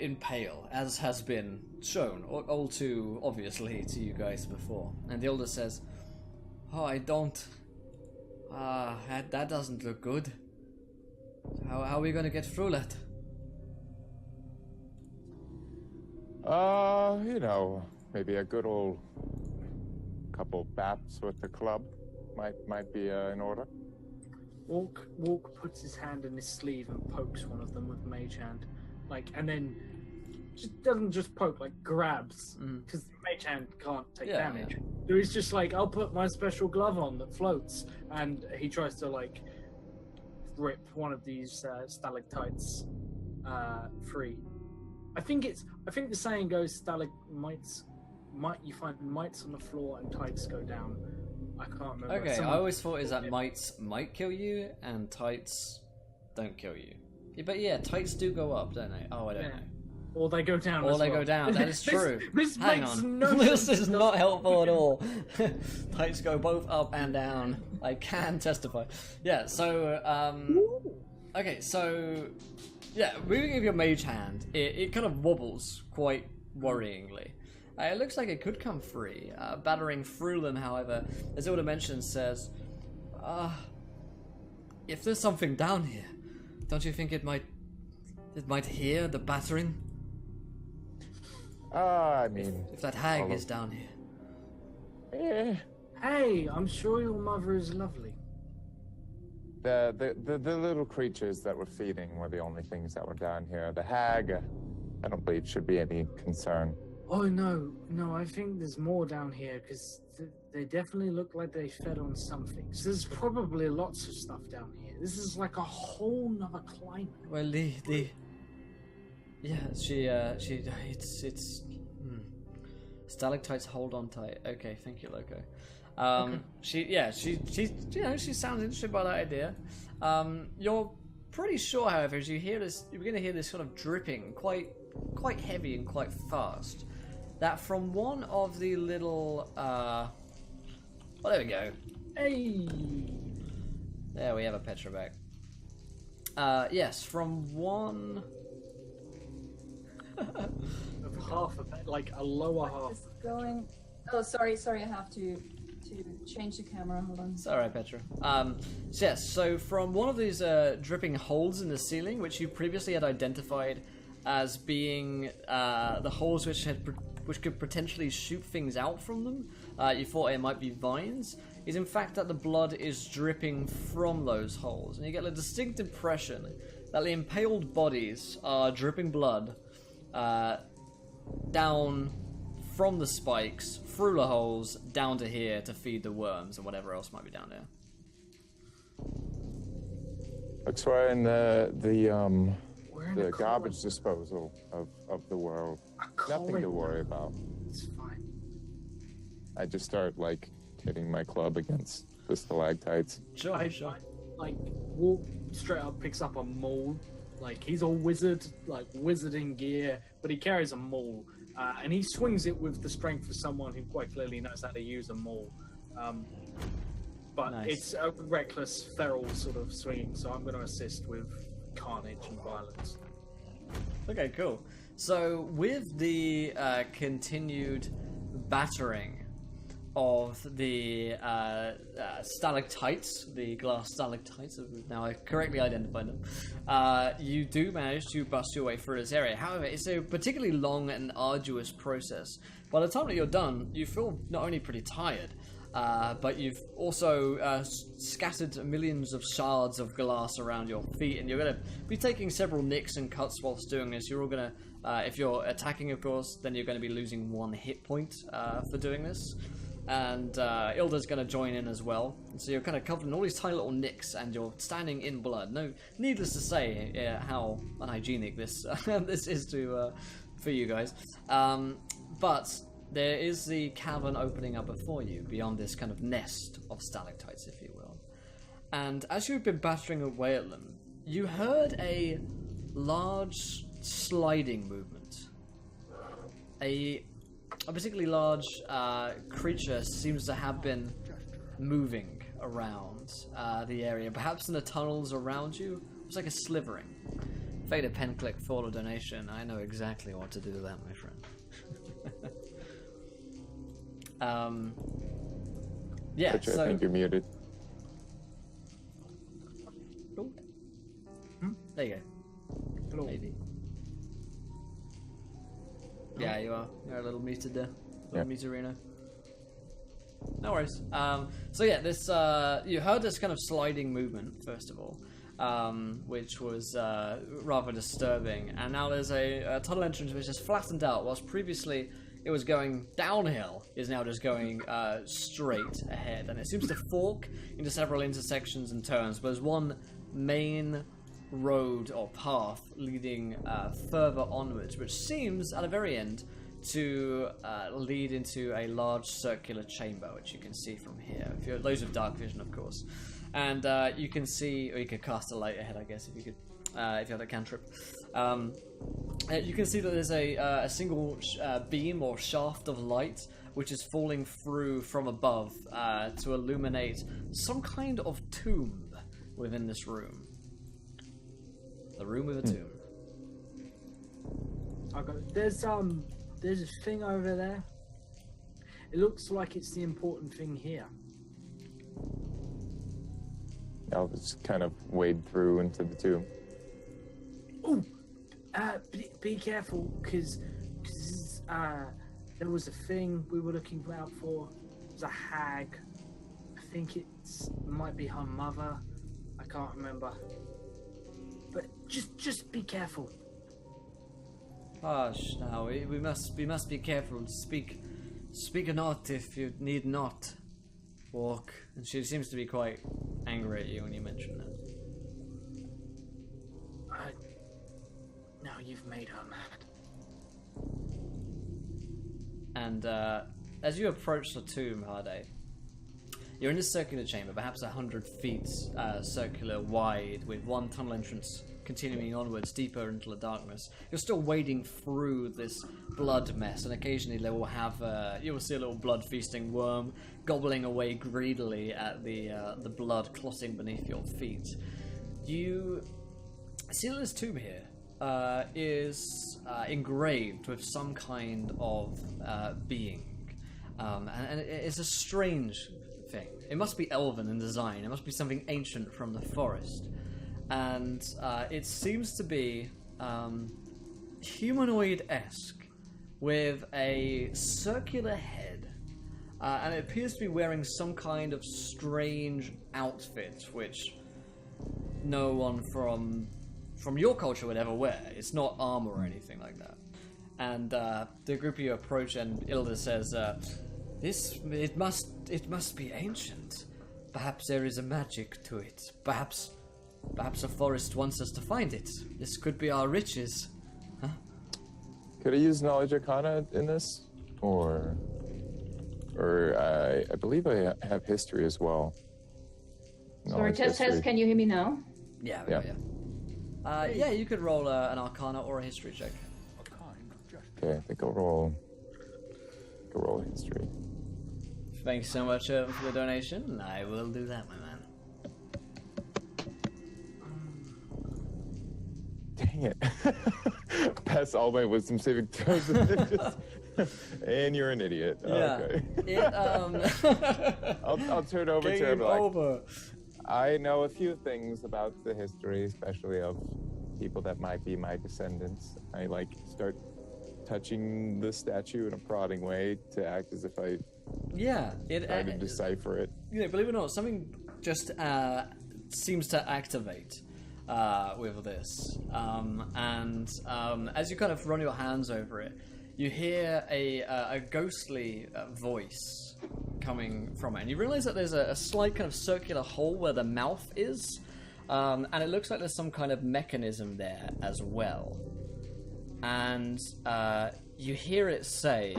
impale, as has been shown all too obviously to you guys before. And the older says, "Oh, I don't. That doesn't look good. How are we going to get through that?" Maybe a good old couple baps with the club might be in order. Walk puts his hand in his sleeve and pokes one of them with mage hand, and then just doesn't just poke, grabs, because mage hand can't take damage. Yeah. So he's just I'll put my special glove on that floats, and he tries to rip one of these stalactites free. I think the saying goes, stalagmites, you find mites on the floor and tights go down. I can't remember. Okay, I always thought is that mites might kill you and tights don't kill you. Yeah, but yeah, tights do go up, don't they? Oh, I don't know. Or they go down. Or they go down. That is true. This Hang makes on. no This sense. is not helpful at all. Tights go both up and down. I can testify. Yeah. So okay. So yeah, moving of your mage hand, it kind of wobbles quite worryingly. It looks like it could come free. Battering through them, however, as Ilda mentioned, says, if there's something down here, don't you think it might hear the battering? I mean, if that hag is down here. Hey, I'm sure your mother is lovely. The little creatures that were feeding were the only things that were down here. The hag, I don't believe should be any concern. Oh no, I think there's more down here, because they definitely look like they fed on something. So there's probably lots of stuff down here. This is like a whole nother climate. Well, it's stalactites hold on tight. Okay, thank you, Loco. Okay. She sounds interested by that idea. You're pretty sure, however, as you begin to hear this sort of dripping, quite heavy and quite fast, that from one of the little well, there we go. Hey, there we have a Petra back. Yes, from one of half of it, a lower half. Is it going? Oh, sorry, I have to change the camera. Hold on. It's alright, Petra. So from one of these dripping holes in the ceiling, which you previously had identified as being the holes which could potentially shoot things out from them. You thought it might be vines. Is in fact that the blood is dripping from those holes, and you get a distinct impression that the impaled bodies are dripping blood down from the spikes, through the holes, down to here to feed the worms or whatever else might be down there. Looks we're in the a garbage disposal of the world. Nothing to worry about. It's fine. I just start like hitting my club against the stalactites. Sure. I like walk straight up, picks up a maul. Like he's all wizarding gear, but he carries a maul, and he swings it with the strength of someone who quite clearly knows how to use a maul. But Nice. it's a reckless, feral sort of swinging, so I'm going to assist with carnage and violence. Okay, cool. So with the continued battering of the stalactites, the glass stalactites, as we've now correctly identified them, you do manage to bust your way through this area. However, it's a particularly long and arduous process. By the time that you're done, you feel not only pretty tired, but you've also scattered millions of shards of glass around your feet, and you're going to be taking several nicks and cuts whilst doing this. You're all going to, if you're attacking, of course, then you're going to be losing 1 hit point for doing this. And Ilda's going to join in as well. So you're kind of covered in all these tiny little nicks, and you're standing in blood. No, needless to say, how unhygienic this this is to for you guys. But there is the cavern opening up before you, beyond this kind of nest of stalactites, if you will. And as you've been battering away at them, you heard a large sliding movement. A particularly large creature seems to have been moving around the area, perhaps in the tunnels around you. It's like a slivering. Faded pen click for the donation. I know exactly what to do with that, my friend. Yeah, Which so I think you're muted. oh. There you go. Hello. Maybe. Yeah, you are. You're a little muted there. Yeah. Muterino. No worries. So yeah, this you heard this kind of sliding movement first of all, which was rather disturbing, and now there's a tunnel entrance which is flattened out, whilst previously it was going downhill, is now just going straight ahead, and it seems to fork into several intersections and turns, but there's one main road or path leading further onwards, which seems at the very end to lead into a large circular chamber, which you can see from here. If you're those with dark vision, of course, and you can see, or you could cast a light ahead, I guess, if you could, if you had a cantrip. You can see that there's a single beam or shaft of light which is falling through from above to illuminate some kind of tomb within this room. The room with a tomb. I go, there's a thing over there. It looks like it's the important thing here. I'll just kind of wade through into the tomb. Oh, be careful, because there was a thing we were looking out for. It was a hag. I think it might be her mother. I can't remember. But just be careful. Hush, now we must be careful. Speak not if you need not. Walk. And she seems to be quite angry at you when you mention that. Now you've made her mad. And as you approach the tomb, Harday, you're in a circular chamber, perhaps 100 feet circular wide, with one tunnel entrance continuing onwards deeper into the darkness. You're still wading through this blood mess, and occasionally they will have you will see a little blood feasting worm gobbling away greedily at the blood clotting beneath your feet. You see that this tomb here is engraved with some kind of being, and it's a strange thing. It must be elven in design. It must be something ancient from the forest, and it seems to be humanoid-esque with a circular head, and it appears to be wearing some kind of strange outfit, which no one from your culture would ever wear. It's not armor or anything like that. And the group of you approach, and Ilda says, it must be ancient. Perhaps there is a magic to it. Perhaps a forest wants us to find it. This could be our riches. Huh? Could I use knowledge arcana in this? Or I believe I have history as well. Sorry, Knowledge test, history. can you hear me now? Yeah. Yeah. You could roll an arcana or a history check. Okay, I think I'll roll history. Thanks so much for the donation. I will do that, my man. Dang it. Pass all my wisdom saving throws. And you're an idiot. Yeah. Okay. I'll turn over to him. over. I know a few things about the history, especially of people that might be my descendants. I start touching the statue in a prodding way to act as if I try to decipher it. Believe it or not, something just seems to activate with this, and as you kind of run your hands over it, you hear a ghostly voice coming from it, and you realize that there's a slight kind of circular hole where the mouth is, and it looks like there's some kind of mechanism there as well. And you hear it say,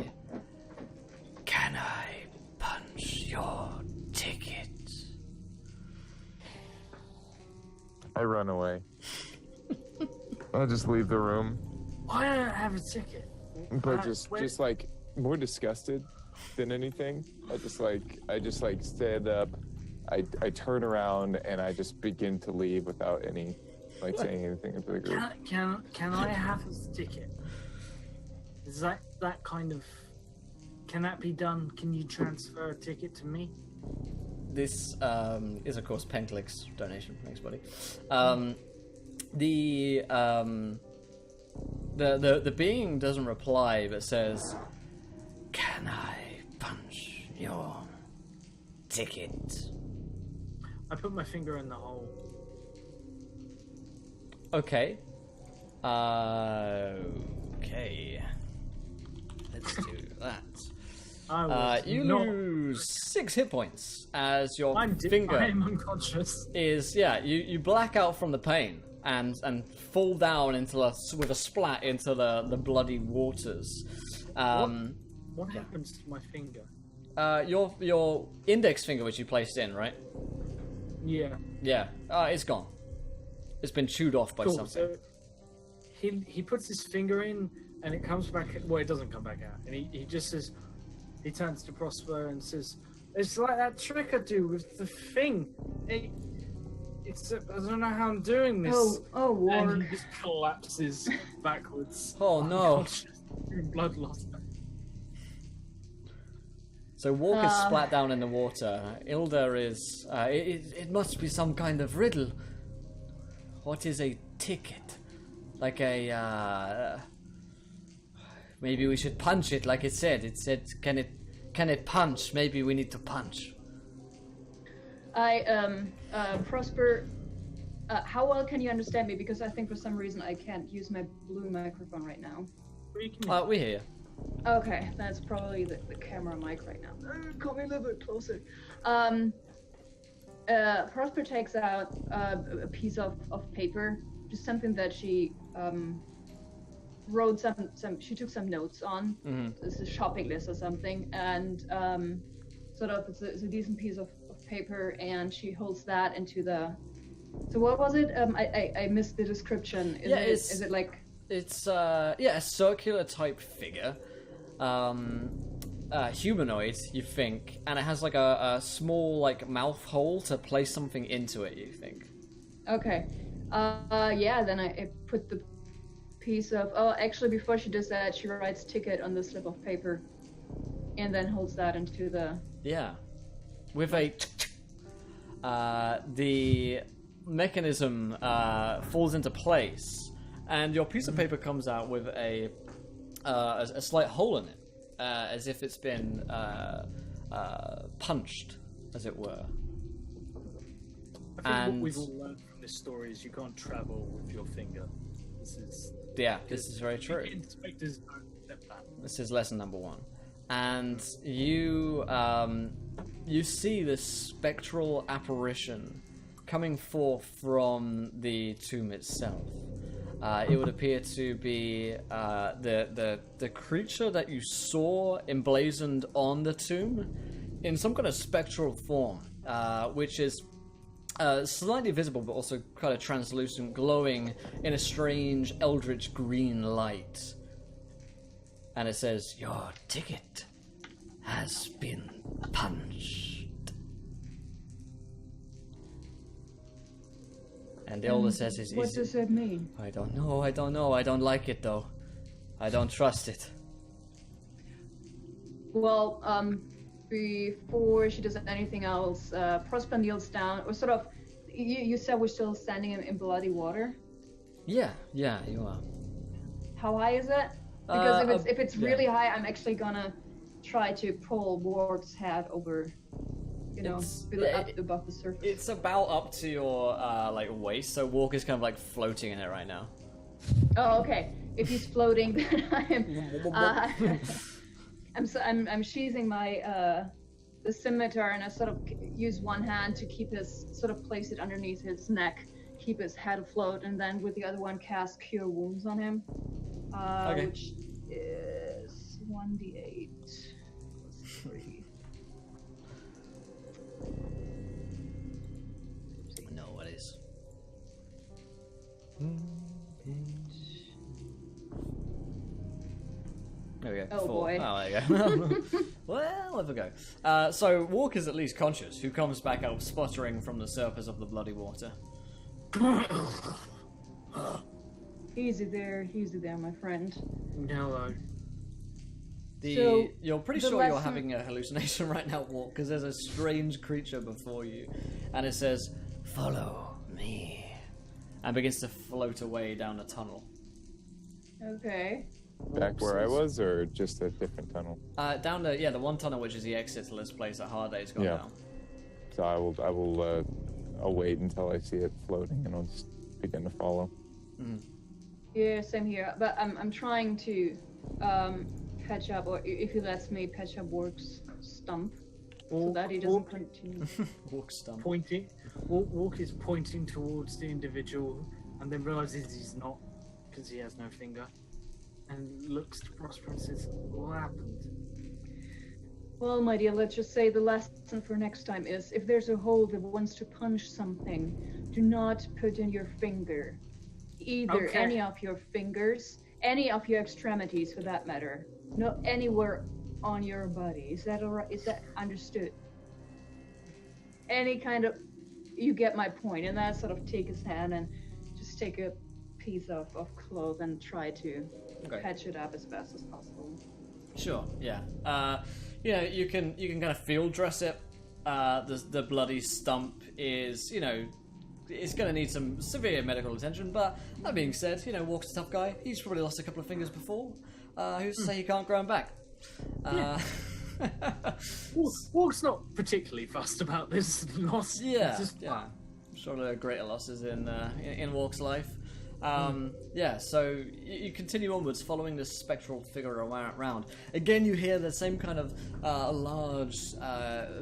"Can I punch your ticket?" I run away. I'll just leave the room. Why don't I have a ticket? But just more disgusted than anything. I just stand up, I turn around, and I just begin to leave without any saying anything to the group. Can I have a ticket? Is that kind of? Can that be done? Can you transfer a ticket to me? This is, of course, Penklick's donation. Thanks, buddy. The being doesn't reply, but says, "Can I punch your ticket?" I put my finger in the hole. Okay. Okay. Let's do that. You lose 6 hit points as your finger I'm unconscious. is you black out from the pain and fall down with a splat into the bloody waters. What happens to my finger? Your index finger, which you placed in, right? Yeah. Yeah. It's gone. It's been chewed off by something. So he puts his finger in and it comes back. Well, it doesn't come back out, and he just says. He turns to Prosper and says, "It's like that trick I do with the thing. I don't know how I'm doing this." Oh, Warg. And he just collapses backwards. Oh, no. Blood loss. So Walk is splat down in the water. Ilda is... it must be some kind of riddle. What is a ticket? Like a... maybe we should punch it like it said. It said, can it punch? Maybe we need to punch. Prosper, how well can you understand me? Because I think for some reason I can't use my blue microphone right now. We hear you. Okay, that's probably the camera mic right now. Come a little bit closer. Prosper takes out a piece of paper, just something that she wrote she took some notes on. Mm-hmm. It's a shopping list or something, and it's a decent piece of paper, and she holds that into the. So what was it? I missed the description. Is it like? It's a circular type figure, humanoid, you think, and it has like a small mouth hole to place something into it. You think? Okay. Then I put the piece of. Oh, actually, before she does that, she writes "ticket" on the slip of paper, and then holds that into the. Yeah, with a. The mechanism falls into place, and your piece of paper comes out with a slight hole in it, as if it's been punched, as it were. I think what we've all learned from this story is you can't travel with your finger. This is very true. Inspectors don't accept that. This is lesson number 1. And you see this spectral apparition coming forth from the tomb itself. It would appear to be the creature that you saw emblazoned on the tomb in some kind of spectral form, which is slightly visible but also kind of translucent, glowing in a strange eldritch green light. And it says, "Your ticket has been punched." And the elder says, What does that mean? I don't know, I don't like it though. I don't trust it. Well, before she does anything else, Prosper kneels down, or sort of, you said we're still standing in bloody water? Yeah, you are. How high is it? Because if it's really high, I'm actually gonna try to pull Warg's head over, up above the surface. It's about up to your waist, so Walk is kind of like floating in it right now. Oh, okay. If he's floating, then I'm sheathing my the scimitar, and I sort of use one hand to place it underneath his neck, keep his head afloat, and then with the other one cast Cure Wounds on him, which is 1d8 plus 3. No, it is. There we go. Oh 4. boy. Oh, there you go. Well, there we go. So Walk is at least conscious, who comes back up sputtering from the surface of the bloody water. Easy there, my friend. Hello. You're pretty sure you're having a hallucination right now, Walk, because there's a strange creature before you, and it says, "Follow me," and begins to float away down a tunnel. Okay. Back where I was, or just a different tunnel? Down the one tunnel, which is the exit to this place that Harday's gone down. So I'll wait until I see it floating, and I'll just begin to follow. Mm-hmm. Yeah, same here. But I'm trying to patch up, or if he lets me patch up Warg's stump, so that he doesn't continue. Walk stump. Walk is pointing towards the individual, and then realizes he's not, because he has no finger, and looks to Prosper and says, "What happened?" Well, my dear, let's just say the lesson for next time is, if there's a hole that wants to punch something, do not put in your finger. Either any of your fingers, any of your extremities for that matter. Not anywhere on your body. Is that all right? Is that understood? Any kind of... You get my point. And then sort of take his hand and just take a piece of cloth and try to patch it up as best as possible. Sure, yeah. You can kind of field dress it. The bloody stump is, it's going to need some severe medical attention, but that being said, Walk's a tough guy. He's probably lost a couple of fingers before. Who's to say he can't grow them back? Walk's not particularly fussed about this loss. Yeah. I'm sure there are greater losses in Walk's life. So you continue onwards, following this spectral figure around. Again, you hear the same kind of large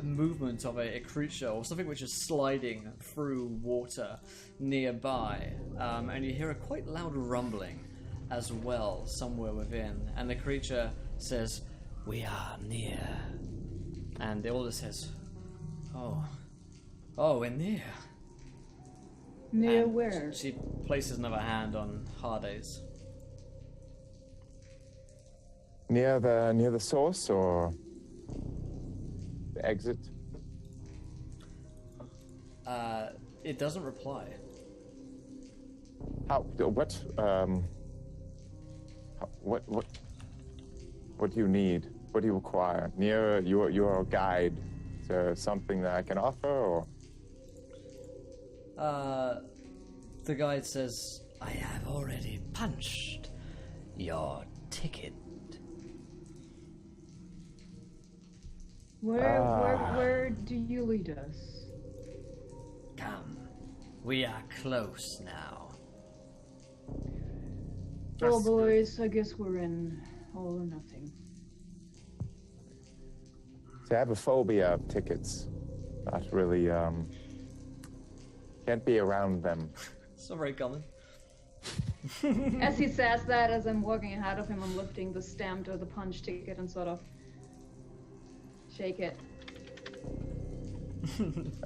movement of a creature or something which is sliding through water nearby, and you hear a quite loud rumbling as well somewhere within. And the creature says, "We are near." And the elder says, "Oh, we're near." Near And where? She places another hand on Harday's. Near the source, or the exit? It doesn't reply. What do you need? What do you require? Near your guide. Is there something that I can offer, or? The guide says, I have already punched your ticket. Where do you lead us? Come. We are close now. Well, boys, I guess we're in all or nothing. To have a phobia of tickets, not really, can't be around them. It's not very common. As he says that, as I'm walking ahead of him, I'm lifting the stamped or the punch ticket and sort of shake it.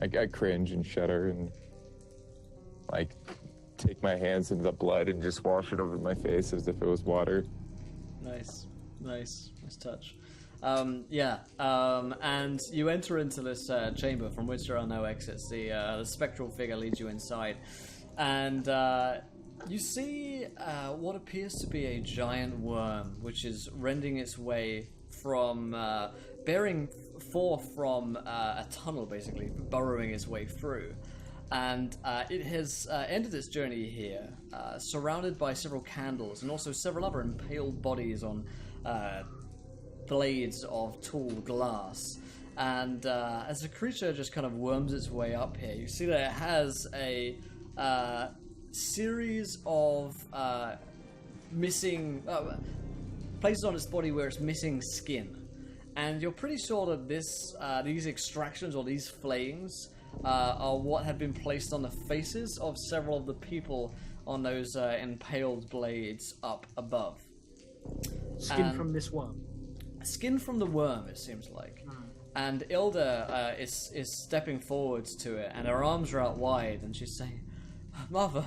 I cringe and shudder and, like, take my hands into the blood and just wash it over my face as if it was water. Nice touch. And you enter into this chamber from which there are no exits. The spectral figure leads you inside, and you see what appears to be a giant worm, which is rending its way from, bearing forth from a tunnel, basically, burrowing its way through. And it has ended its journey here, surrounded by several candles and also several other impaled bodies on blades of tall glass. And as the creature just kind of worms its way up here, you see that it has a series of missing places on its body where it's missing skin. And you're pretty sure that these extractions or these flayings are what have been placed on the faces of several of the people on those impaled blades up above. Skin from this worm. Skin from the worm, it seems like. And Ilda is stepping forwards to it, and her arms are out wide, and she's saying, "Mother,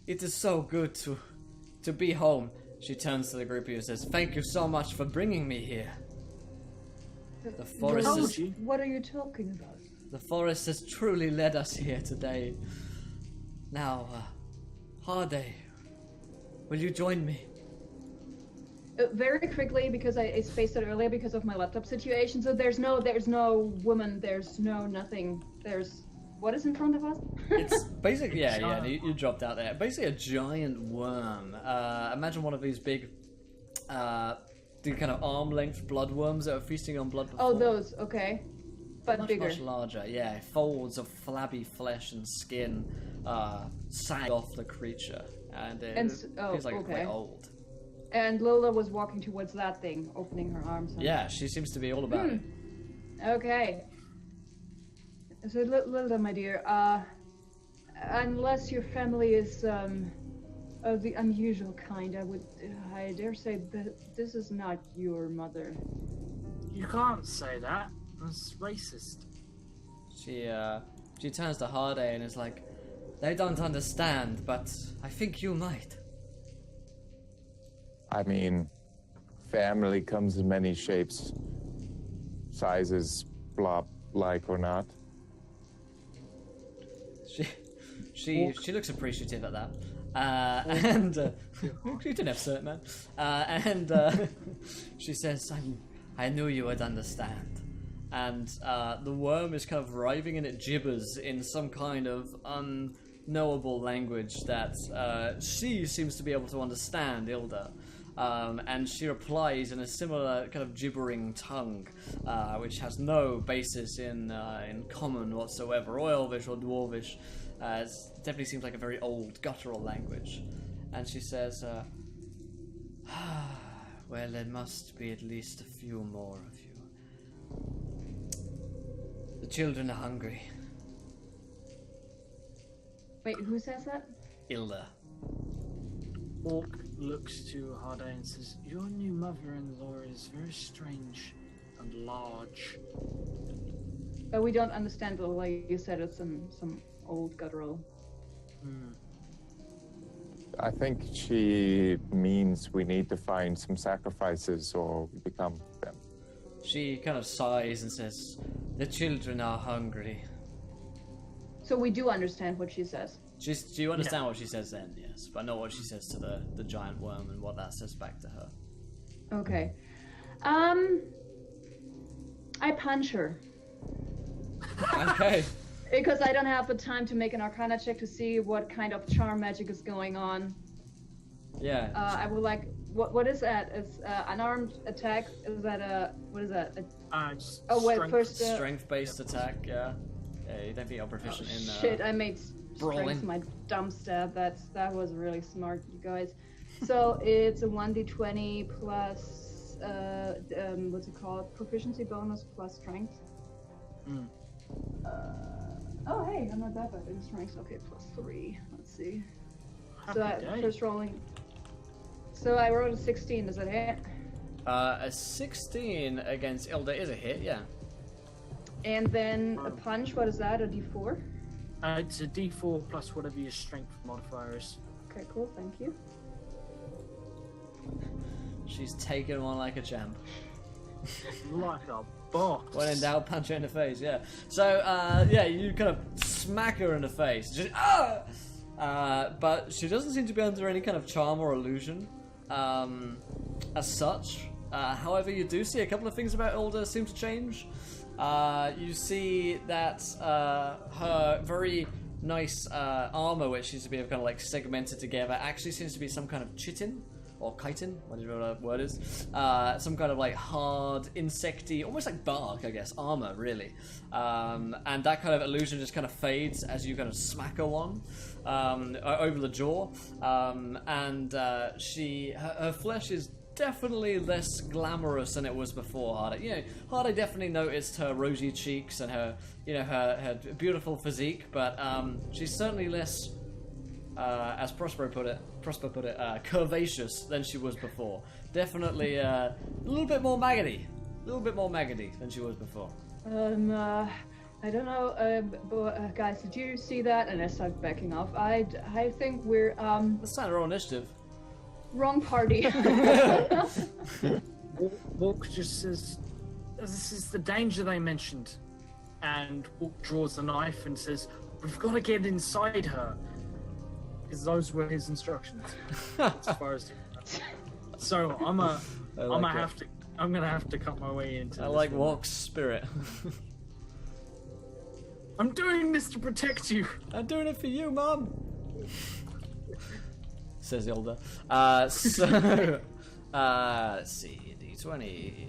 it is so good to be home." She turns to the group and says, "Thank you so much for bringing me here. The forest is... What are you talking about? The forest has truly led us here today. Now, Harday, will you join me?" Very quickly, because I spaced it earlier because of my laptop situation. So there's no woman, there's no nothing. There's what is in front of us? It's basically you dropped out there. Basically a giant worm. Imagine one of these big, the kind of arm-length bloodworms that are feasting on blood before. Oh, those, okay. But much, bigger. much larger, yeah. Folds of flabby flesh and skin sag off the creature, and it feels like it's quite old. And Lola was walking towards that thing, opening her arms. Yeah, she seems to be all about it. Okay. So, Lola, my dear, unless your family is of the unusual kind, I dare say that this is not your mother. You can't say that. That's racist. She turns to Harday and is like, "They don't understand, but I think you might." I mean, family comes in many shapes, sizes, blob-like or not. She looks appreciative at that. And you didn't have cert, man. And she says, I knew you would understand. And the worm is kind of writhing and it gibbers in some kind of unknowable language that she seems to be able to understand, Ilda. And she replies in a similar kind of gibbering tongue, which has no basis in common whatsoever, or Elvish or Dwarvish. It definitely seems like a very old guttural language. And she says, "Well, there must be at least a few more of you. The children are hungry." Wait, who says that? Ilda. Orc looks to Harday and says, "Your new mother-in-law is very strange and large." But we don't understand the way you said it's some old guttural. I think she means we need to find some sacrifices or become them. She kind of sighs and says, "The children are hungry." So we do understand what she says. Do you understand what she says then? Yes, but not what she says to the giant worm and what that says back to her. Okay. I punch her. Okay. Because I don't have the time to make an Arcana check to see what kind of charm magic is going on. Yeah. I would like. What is that? Is unarmed attack? Is that what is that? Oh wait, first Strength-based attack. Yeah. Yeah. You don't think you're proficient in. Shit! I made brawling. strength my dumb stab. That was really smart, you guys. So it's a 1d20 plus what's it called? Proficiency bonus plus strength. Oh hey, I'm not that bad in strength. Okay, plus 3. Let's see. First rolling. So I rolled a 16. Does that hit? A 16 against Ilda is a hit. Yeah. And then a punch. What is that? A d4? It's a d4 plus whatever your strength modifier is. Okay, cool. Thank you. She's taken one like a champ. Like a box. When in doubt, punch her in the face. Yeah. So yeah, you kind of smack her in the face. Just, but she doesn't seem to be under any kind of charm or illusion, as such. However, you do see a couple of things about Ilda seem to change. You see that her very nice armor, which seems to be kind of like segmented together, actually seems to be some kind of chitin or chitin, whatever that word is. Some kind of like hard, insecty, almost like bark, I guess, armor, really. And that kind of illusion just kind of fades as you kind of smack her one over the jaw. And her flesh is definitely less glamorous than it was before, Hardy. You know, Hardy definitely noticed her rosy cheeks and her, you know, her beautiful physique, but she's certainly less, as Prosper put it, curvaceous than she was before. Definitely a little bit more maggoty than she was before. I don't know, but guys, did you see that? And I start backing off. I think we're Let's sign our own initiative. wrong party. Walk just says, "This is the danger they mentioned," and Walk draws the knife and says, "We've got to get inside her." Because those were his instructions, as far as. So I'm gonna have to cut my way into. I this like one. Walk's spirit. I'm doing this to protect you. I'm doing it for you, Mom. Says Ilda. Let's see, D20.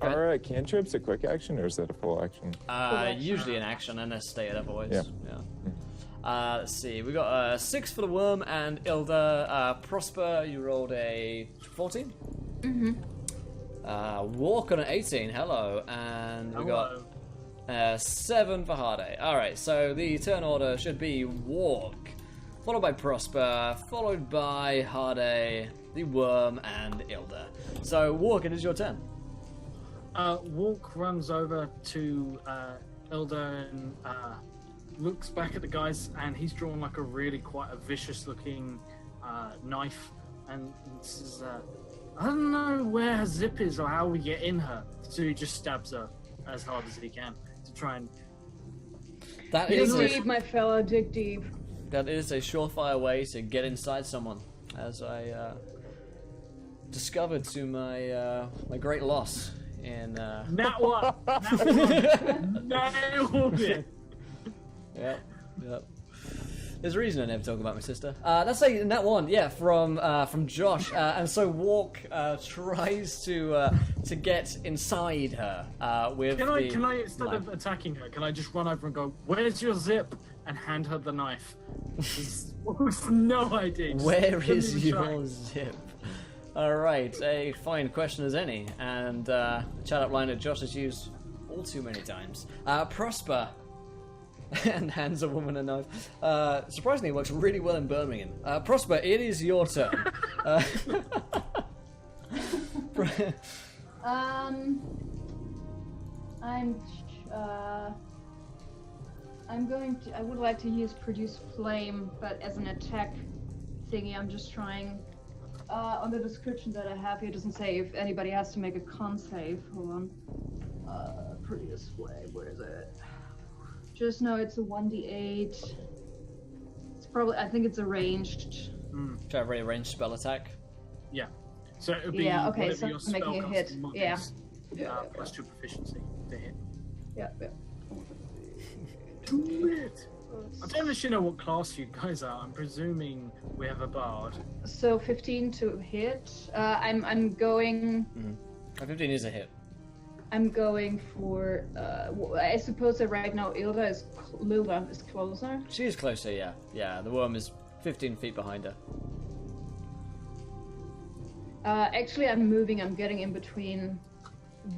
Are cantrips a quick action or is that a full action? Usually an action and a stay otherwise. Yeah. Let's see, we got a 6 for the worm and Ilda. Prosper, you rolled a 14. Walk on an 18. Hello, and we got 7 for Hardy. Alright, so the turn order should be Walk, followed by Prosper, followed by Hardy, the Worm, and Ilda. So, Walk, it is your turn. Walk runs over to Ilda and looks back at the guys, and he's drawn like a really quite a vicious-looking knife, and says, "I don't know where her zip is or how we get in her." So he just stabs her as hard as he can to try and. That Dig is deep, my fellow, dig deep. That is a surefire way to get inside someone, as I discovered to my my great loss in. That one. Nailed it. Yep. There's a reason I never talk about my sister. Let's say that one, yeah, from Josh. And so Walk tries to get inside her with. Can I instead of attacking her, can I just run over and go, "Where's your zip?" and hand her the knife? With no idea. Where is your zip? All right, a fine question as any, and chat up line that Josh has used all too many times. Prosper. And hands a woman a knife. Surprisingly, it works really well in Birmingham. Prosper, it is your turn. I would like to use Produce Flame, but as an attack thingy, I'm just trying. On the description that I have here, it doesn't say if anybody has to make a con save. Hold on. Produce Flame, where is it? Just know it's a 1d8. It's probably, I think it's a ranged. Try a very ranged spell attack. Yeah. So it would be Yeah, okay, whatever so your making a hit. spellcasting mod Yeah. is, plus 2 proficiency to hit. Yeah. Do it. I don't actually know what class you guys are. I'm presuming we have a bard. So 15 to hit. I'm going. 15 is a hit. I'm going for. I suppose that right now Lilda is closer. She is closer, yeah. Yeah, the worm is 15 feet behind her. Actually, I'm moving. I'm getting in between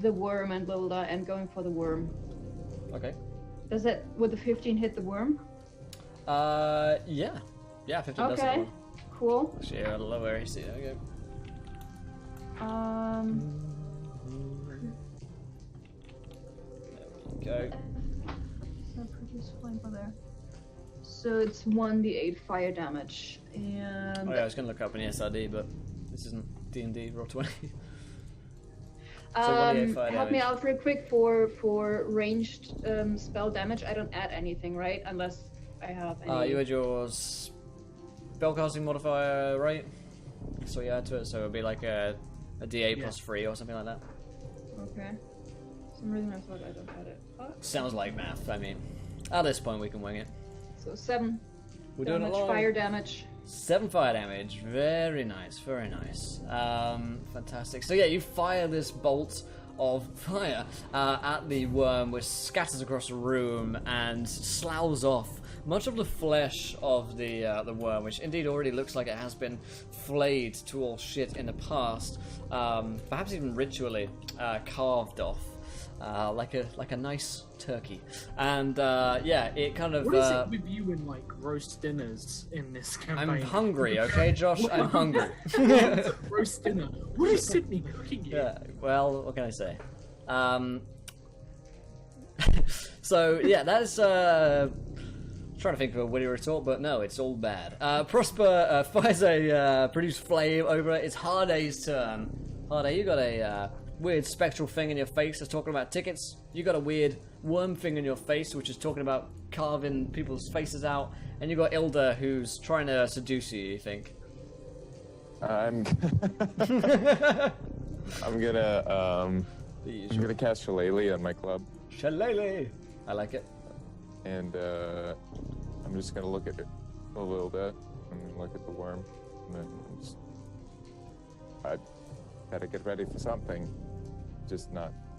the worm and Lilda and going for the worm. Okay. Would the 15 hit the worm? Yeah. Yeah, 15 does hit Okay. the worm. Cool. Actually, a lower AC. There we go. Go. So produce flame for there. So it's 1d8 fire damage, and Oh yeah, I was going to look up an SRD, but this isn't D&D Roll20. So 1d8 fire help me damage. out real quick for ranged spell damage. I don't add anything, right? Unless I have any. You had your spellcasting modifier, right? So you add to it, so it would be like a D8 plus 3 or something like that. Okay. For some reason I thought I don't add it. Sounds like math. I mean, at this point we can wing it. So 7 We're doing it damage, live. fire damage. 7 fire damage. Very nice. Very nice. Fantastic. So yeah, you fire this bolt of fire at the worm, which scatters across the room and sloughs off much of the flesh of the worm, which indeed already looks like it has been flayed to all shit in the past, perhaps even ritually carved off. Like a nice turkey, and yeah, it kind of. What is it with you and like roast dinners in this campaign? I'm hungry, okay, Josh. I'm hungry. Roast dinner. What is Sydney cooking you? Yeah. Well, what can I say? So yeah, that's trying to think of a witty retort, but no, it's all bad. Prosper fires a produce flame over it. It's Harday's turn. Harday, you got a weird spectral thing in your face that's talking about tickets. You got a weird worm thing in your face which is talking about carving people's faces out. And you got Ilda who's trying to seduce you, you think. I'm gonna cast Shillelagh on my club, Shillelagh! I like it. and I'm just gonna look at it a little bit, and look at the worm, and then I gotta get ready for something.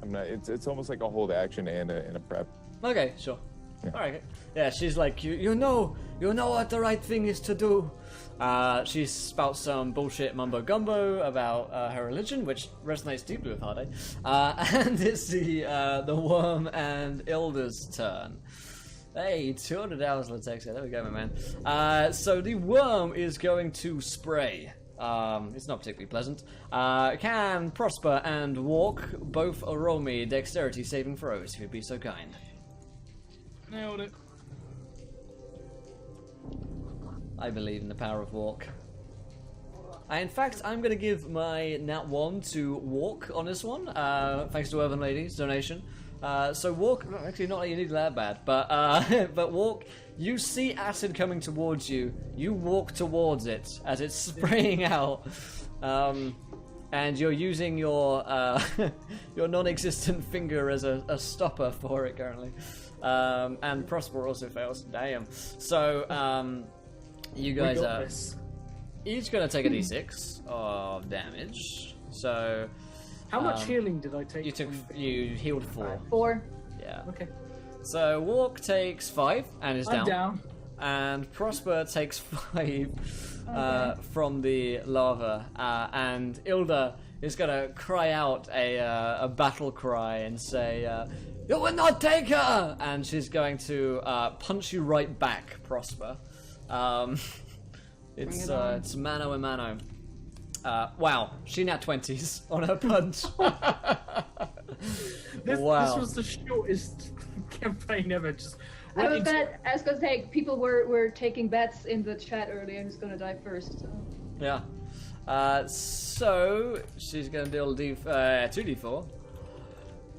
I'm not. It's almost like a hold action and a prep. Okay, sure. Yeah. Alright. Yeah, she's like, you know what the right thing is to do. She spouts some bullshit mumbo gumbo about her religion, which resonates deeply with Hardy. And it's the worm and Ilda's turn. Hey, 200 hours Latexia. There we go, my man. So the worm is going to spray. It's not particularly pleasant. Can Prosper and Walk both roll me dexterity saving throws, if you'd be so kind? Nailed it. I believe in the power of Walk. In fact, I'm going to give my nat 1 to Walk on this one, thanks to Urban Lady's donation. So Walk, actually not that you need that bad, but Walk, you see acid coming towards you. You walk towards it as it's spraying out, and you're using your your non-existent finger as a stopper for it currently. And Prosper also fails. Damn. So you guys are each going to take a d6 of damage. So. How much healing did I take? You healed 4. 4. Yeah. Okay. So Walk takes 5 and is I'm down. And Prosper takes 5 from the lava. And Ilda is gonna cry out a battle cry and say, "You will not take her!" And she's going to punch you right back, Prosper. It's mano a mano. Wow, she nat 20s on her punch. This was the shortest campaign ever. I was gonna say, people were taking bets in the chat earlier who's gonna die first. So. Yeah. So she's gonna deal 2d4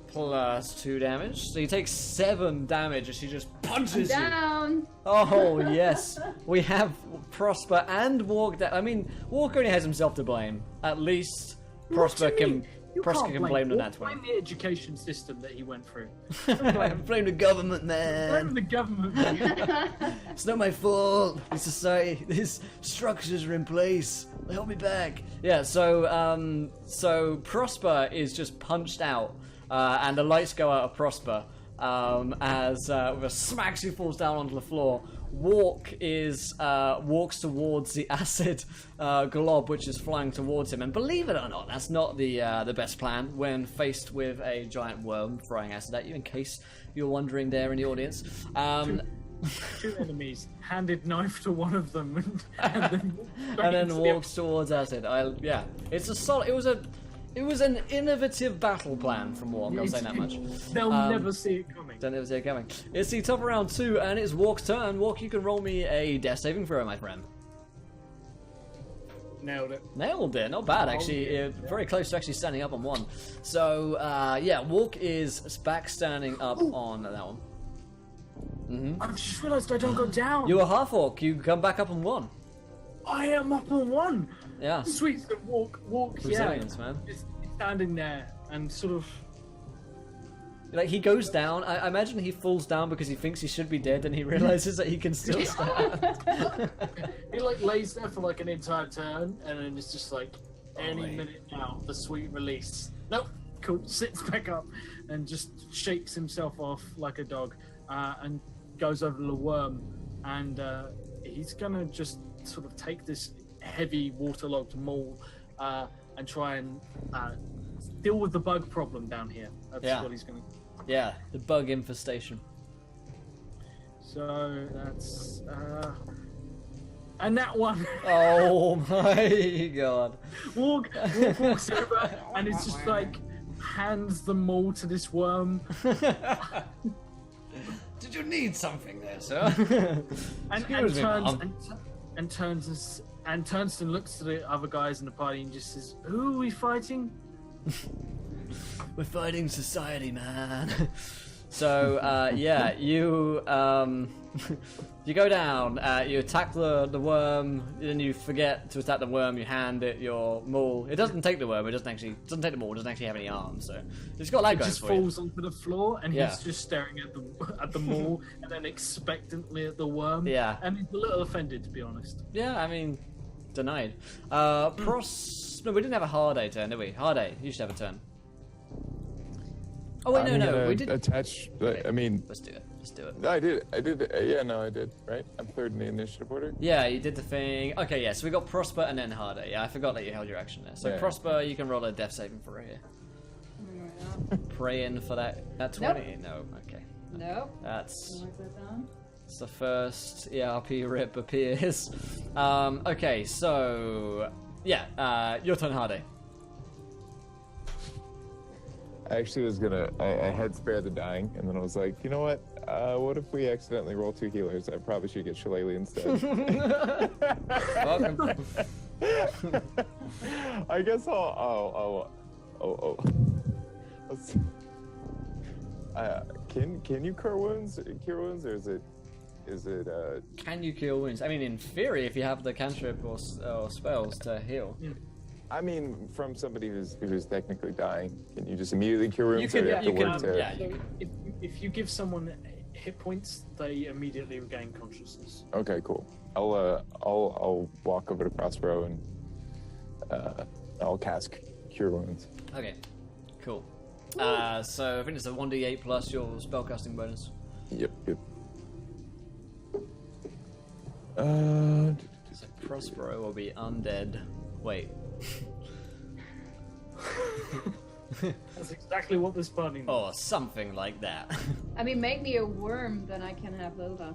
plus 2 damage. So you take 7 damage as she just punches you. Down. Oh yes, we have Prosper and Walk. I mean, Walk only has himself to blame. At least Prosper can You Prosker can't can blame the Wolf. nat 20. Blame the education system that he went through. Blame the government, man. Blame the government. Man. It's not my fault. This society, these structures are in place. Help me back. Yeah. So Prosper is just punched out, and the lights go out of Prosper as with a smack he falls down onto the floor. Walks towards the acid glob which is flying towards him, and believe it or not, that's not the best plan when faced with a giant worm throwing acid at you. In case you're wondering, there in the audience, Two enemies, handed knife to one of them, and then walks towards acid. It's a solid. It was an innovative battle plan from Walk. I'll say that much. They'll never see it coming. Don't ever see it coming. It's the top of round 2, and it's Walk's turn. Walk, you can roll me a death saving throw, my friend. Nailed it. Nailed it. Not bad, actually. Very close to actually standing up on one. So, Walk is back standing up on that one. Mm-hmm. I've just realised I don't go down. You were half orc. You come back up on one. I am up on one. Yeah. Sweet. So walk. Resilience, man. Just standing there and sort of. Like, he goes down. I imagine he falls down because he thinks he should be dead, and he realizes that he can still stand. He lays there for an entire turn, and then it's just any minute now, the sweet release. Nope. Cool. Sits back up and just shakes himself off like a dog, and goes over to the worm, and he's gonna just sort of take this heavy waterlogged maul and try and deal with the bug problem down here. That's what he's gonna. Yeah, the bug infestation. So that's and that one. Oh my god! Walks over and it's just hands the maul to this worm. Did you need something there, sir? and turns and looks to the other guys in the party and just says, "Who are we fighting?" We're fighting society, man. So, you you go down, you attack the worm, then you forget to attack the worm, you hand it your maul. It doesn't take the worm, it doesn't take the maul, it doesn't actually have any arms, so it's got that It going just for you. falls onto the floor and he's just staring at the maul and then expectantly at the worm. Yeah. And he's a little offended, to be honest. Yeah, I mean, denied. No, we didn't have a Harday turn, did we? Harday, you should have a turn. Oh wait, no, we did. Attach. I mean, Let's do it. I did. I did. Right. I'm third in the initiative order. Yeah, you did the thing. Okay, yeah. So we got Prosper and then Harder. Yeah, I forgot that you held your action there. So Yeah. Prosper, you can roll a death saving throw here. Praying for that 20. No. Okay. Nope. That's Mark that down. the first ERP rip appears. Okay, so your turn, Hardy. I actually was gonna. I had spare the dying, and then I was like, you know what? What if we accidentally roll 2 healers? I probably should get Shillelagh instead. Welcome. I guess let's- can you cure wounds, or is it? Can you cure wounds? I mean, in theory, if you have the cantrip or spells to heal. I mean, from somebody who's technically dying, can you just immediately cure wounds? You can- or you have you to can- work to... yeah. So if you give someone hit points, they immediately regain consciousness. Okay, cool. I'll walk over to Prospero and I'll cast Cure Wounds. Okay, cool. So I think it's a 1d8 plus your spellcasting bonus. Yep. So Prospero will be undead. Wait. That's exactly what this party needs. Or something like that. I mean, make me a worm, then I can have Lilda.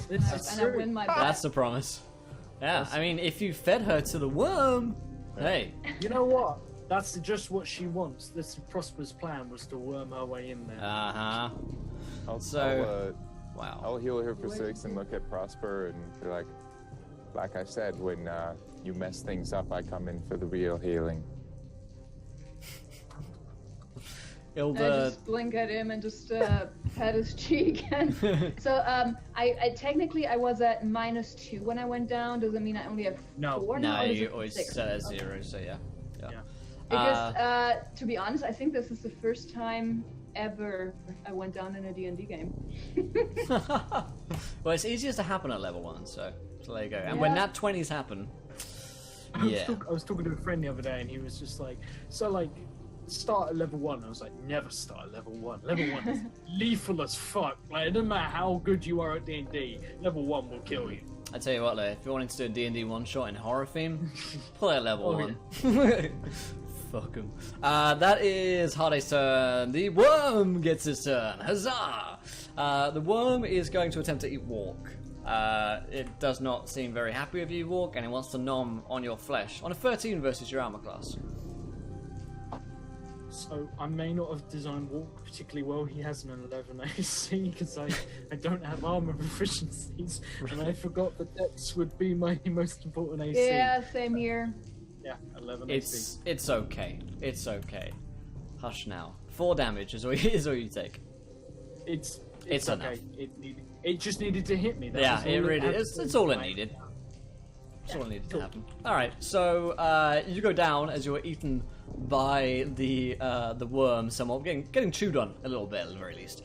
This And I win my bet. That's the promise. Yeah, I mean, if you fed her to the worm, hey. You know what? That's just what she wants. This Prosper's plan was to worm her way in there. Uh-huh. Wow. I'll heal her for 6 and look at Prosper and be like I said, when you mess things up, I come in for the real healing. I Ilda... just blink at him and just pat his cheek. And so I technically I was at -2 when I went down. Does it mean I only have No. 4 now? No, or is you it always 6? set at Okay. 0, so yeah. Because, to be honest, I think this is the first time ever I went down in a D&D game. Well, it's easiest to happen at level 1, so there you go. And when nat 20s happen, I was talking to a friend the other day, and he was just like, so like, start at level 1. I was like, never start at level 1. Level 1 is lethal as fuck. Like, it doesn't matter how good you are at D&D, level 1 will kill you. I tell you what, though, if you're wanting to do a D&D one-shot in horror theme, play at level 1. Yeah. Fuck him. That is Harday's turn. The worm gets his turn. Huzzah! The worm is going to attempt to eat Walk. It does not seem very happy with you, Walk, and it wants to nom on your flesh. On a 13 versus your armor class. So I may not have designed Walk particularly well. He has an 11 AC because I don't have armor proficiencies, and I forgot that Dex would be my most important AC. Yeah, same here. Yeah, 11 AC. It's okay. It's okay. Hush now. 4 damage is all you take. It's enough. okay. It just needed to hit me. Yeah, it really is. It's all it needed. It's all it needed to happen. Alright, so you go down as you're eaten by the worm somewhat, getting chewed on a little bit at the very least.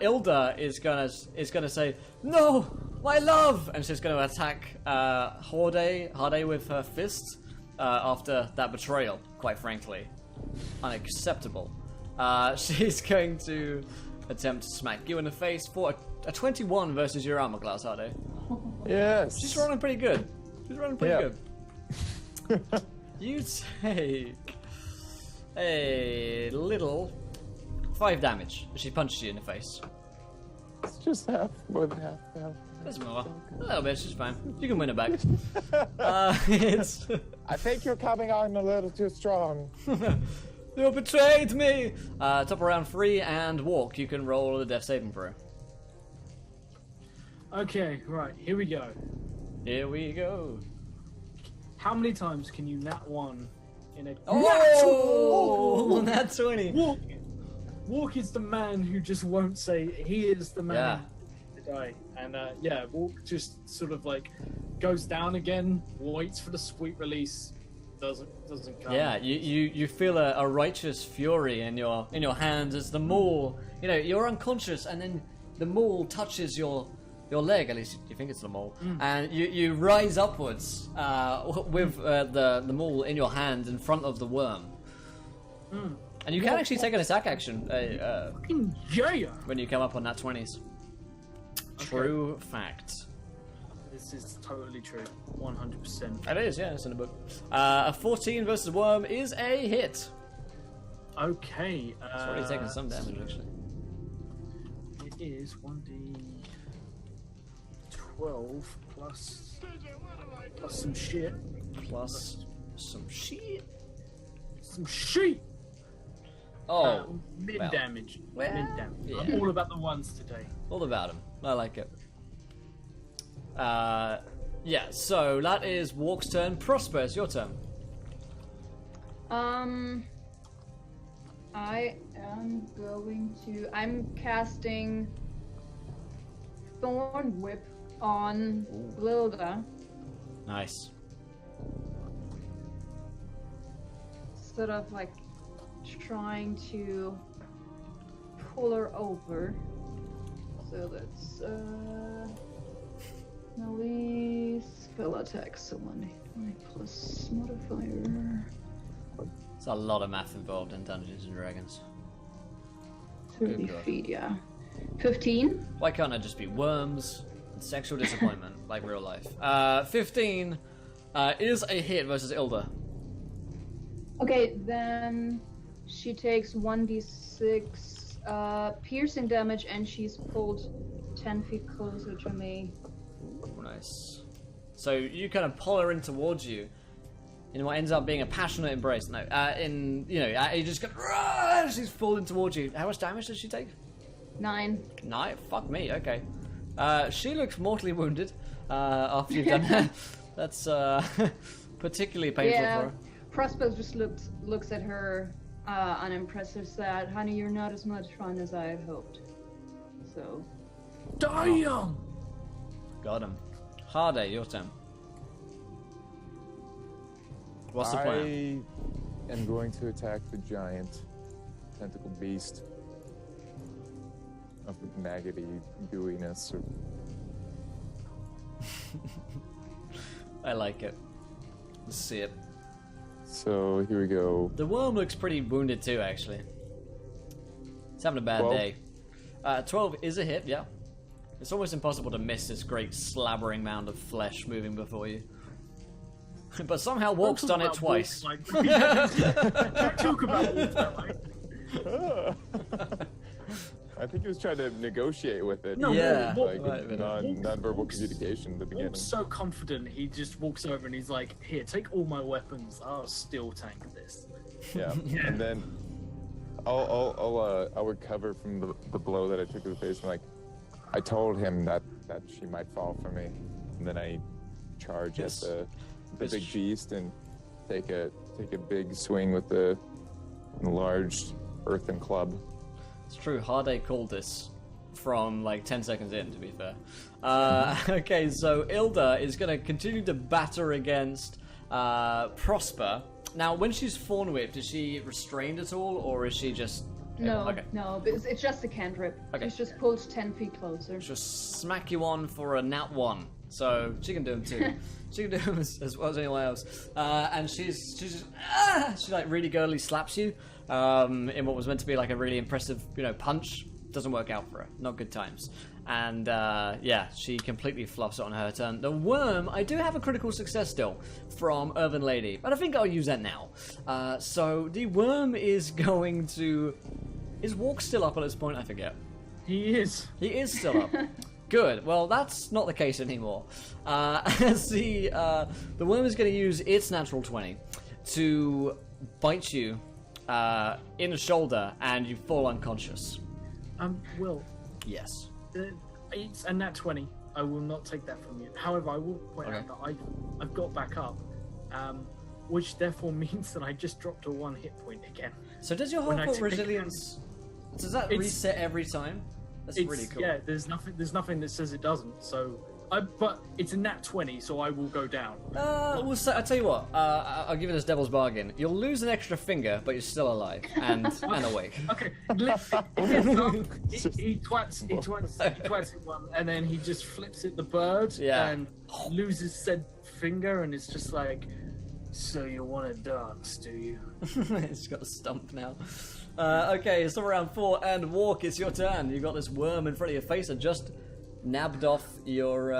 Ilda is gonna say, "No, my love!" and she's gonna attack Horde with her fist after that betrayal, quite frankly. Unacceptable. She's going to attempt to smack you in the face for a 21 versus your armor class, Hardy. Yes. She's running pretty good. Yeah. Good. You take a little 5 damage as she punches you in the face. It's just half, more than half. Doesn't matter. A little bit, she's fine. You can win it back. It's... I think you're coming on a little too strong. You betrayed me! Top of round 3 and Walk. You can roll the death saving throw. Okay, right, here we go. Here we go. How many times can you nat 1 in a Oh! Nat 20. Walk is the man who just won't say he is the man Yeah. to die. And Walk just sort of like goes down again, waits for the sweet release, doesn't come. Yeah, you feel a righteous fury in your hands as the maul, you're unconscious and then the maul touches your leg, at least you think it's the maul, and you rise upwards with the maul in your hand in front of the worm. And you can actually take an attack action Fucking yeah! when you come up on that 20s. True fact. This is totally true. 100%. It is, yeah, it's in the book. A 14 versus worm is a hit. Okay. It's already taken some damage, actually. It is 1d12 plus some shit. Plus some shit. Some shit! Oh, mid well. damage. Well, Mid damage. yeah. I'm all about the ones today. All about him. I like it. Yeah, so that is Walk's turn. Prosper, it's your turn. I'm casting Thorn Whip on Glilda. Nice. Sort of like trying to pull her over. So that's melee spell attack. So my plus modifier. There's a lot of math involved in Dungeons and Dragons. 30 Good God. feet, yeah. 15. Why can't it just be worms and sexual disappointment like real life? 15 is a hit versus Ilda. Okay, then she takes 1d6 piercing damage, and she's pulled 10 feet closer to me. Ooh, nice. So you kind of pull her in towards you in what ends up being a passionate embrace. No, you just go, "Rah!" She's falling towards you. How much damage does she take? 9. 9? Fuck me, okay. She looks mortally wounded after you've done that. That's particularly painful for her. Prosper just looks at her unimpressed, said, "Honey, you're not as much fun as I had hoped." So. Damn! Got him. Harday, your turn. What's the plan? am going to attack the giant tentacle beast of maggoty gooiness. I like it. Let's see it. So here we go. The worm looks pretty wounded too, actually. It's having a bad 12. day. 12 is a hit, yeah. It's almost impossible to miss this great slabbering mound of flesh moving before you. But somehow Walk's done it twice. Like, don't talk about Wolf that way. I think he was trying to negotiate with it. No, Yeah. Wolf, Right, but, non-verbal communication at the beginning. Wolf's so confident, he just walks over and he's like, "Here, take all my weapons. I'll still tank this." Yeah. And then I'll recover from the blow that I took to the face. And like, I told him that she might fall for me, and then I charge Yes. at the big beast and take a big swing with the large earthen club. It's true, Harday called this from like 10 seconds in, to be fair. Okay, so Ilda is going to continue to batter against Prosper. Now, when she's fawn whipped, is she restrained at all, or is she just... No, Okay. no, it's just a cantrip. Okay. She's just pulled 10 feet closer. She'll smack you on for a nat 1. So she can do them too. She can do them as well as anyone else. And she's just she like really girly slaps you in what was meant to be like a really impressive punch. Doesn't work out for her. Not good times. And yeah, she completely fluffs it on her turn. The worm, I do have a critical success still from Urban Lady, but I think I'll use that now. So the worm is going to. Is Walk still up at this point? I forget. He is. He is still up. Good. Well, that's not the case anymore. As the worm is going to use its natural 20 to bite you in the shoulder, and you fall unconscious. Will, Yes. it's a nat 20. I will not take that from you. However, I will point out that I've got back up, which therefore means that I just dropped a 1 hit point again. So does your When I whole take resilience? Does that reset every time? That's really cool. Yeah, there's nothing that says it doesn't. So, but it's a nat 20, so I will go down. I'll tell you what. I'll give you this devil's bargain. You'll lose an extra finger, but you're still alive and awake. Okay, he twats it one, and then he just flips it the bird and loses said finger, and it's just like, so you want to dance, do you? It's got a stump now. Okay, it's around 4, and Walk, it's your turn. You got this worm in front of your face and just nabbed off your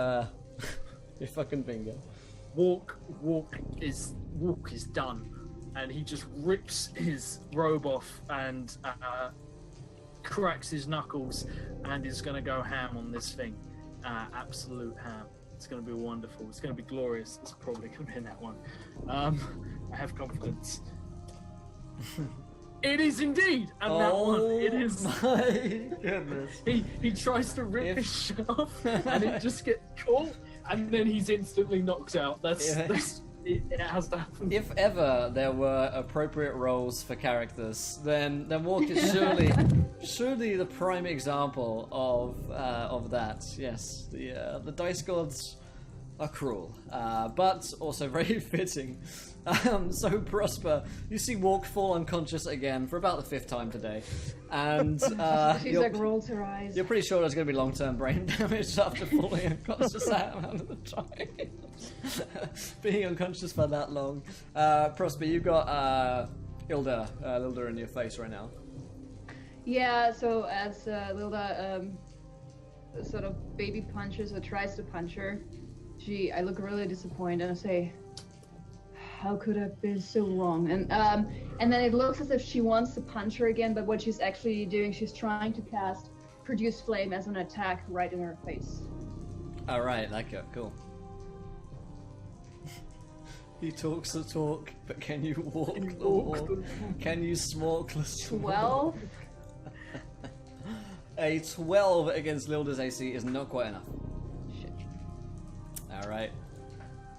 your fucking finger. Walk is done, and he just rips his robe off and cracks his knuckles, and is gonna go ham on this thing. Absolute ham. It's gonna be wonderful. It's gonna be glorious. It's probably gonna be in that one. I have confidence. It is indeed, and that one. It is. My goodness. He tries to rip his shirt off, and it just gets caught, and then he's instantly knocked out. It has to happen. If ever there were appropriate roles for characters, then Walk is surely the prime example of that. Yes, the dice gods are cruel, but also very fitting. So Prosper, you see Walk fall unconscious again for about the 5th time today, and She's like rolls her eyes. you're pretty sure there's going to be long-term brain damage after falling unconscious that amount of the time. Being unconscious for that long. Prosper, you've got Ilda in your face right now. Yeah, so as Lilda sort of baby punches or tries to punch her, I look really disappointed and I say, how could I have been so wrong? And then it looks as if she wants to punch her again, but what she's actually doing, she's trying to cast Produce Flame as an attack right in her face. Alright, like it, cool. He talks the talk, but can you walk the walk? Can you smoke the smoke? 12? A 12 against Lilda's AC is not quite enough. Shit. Alright.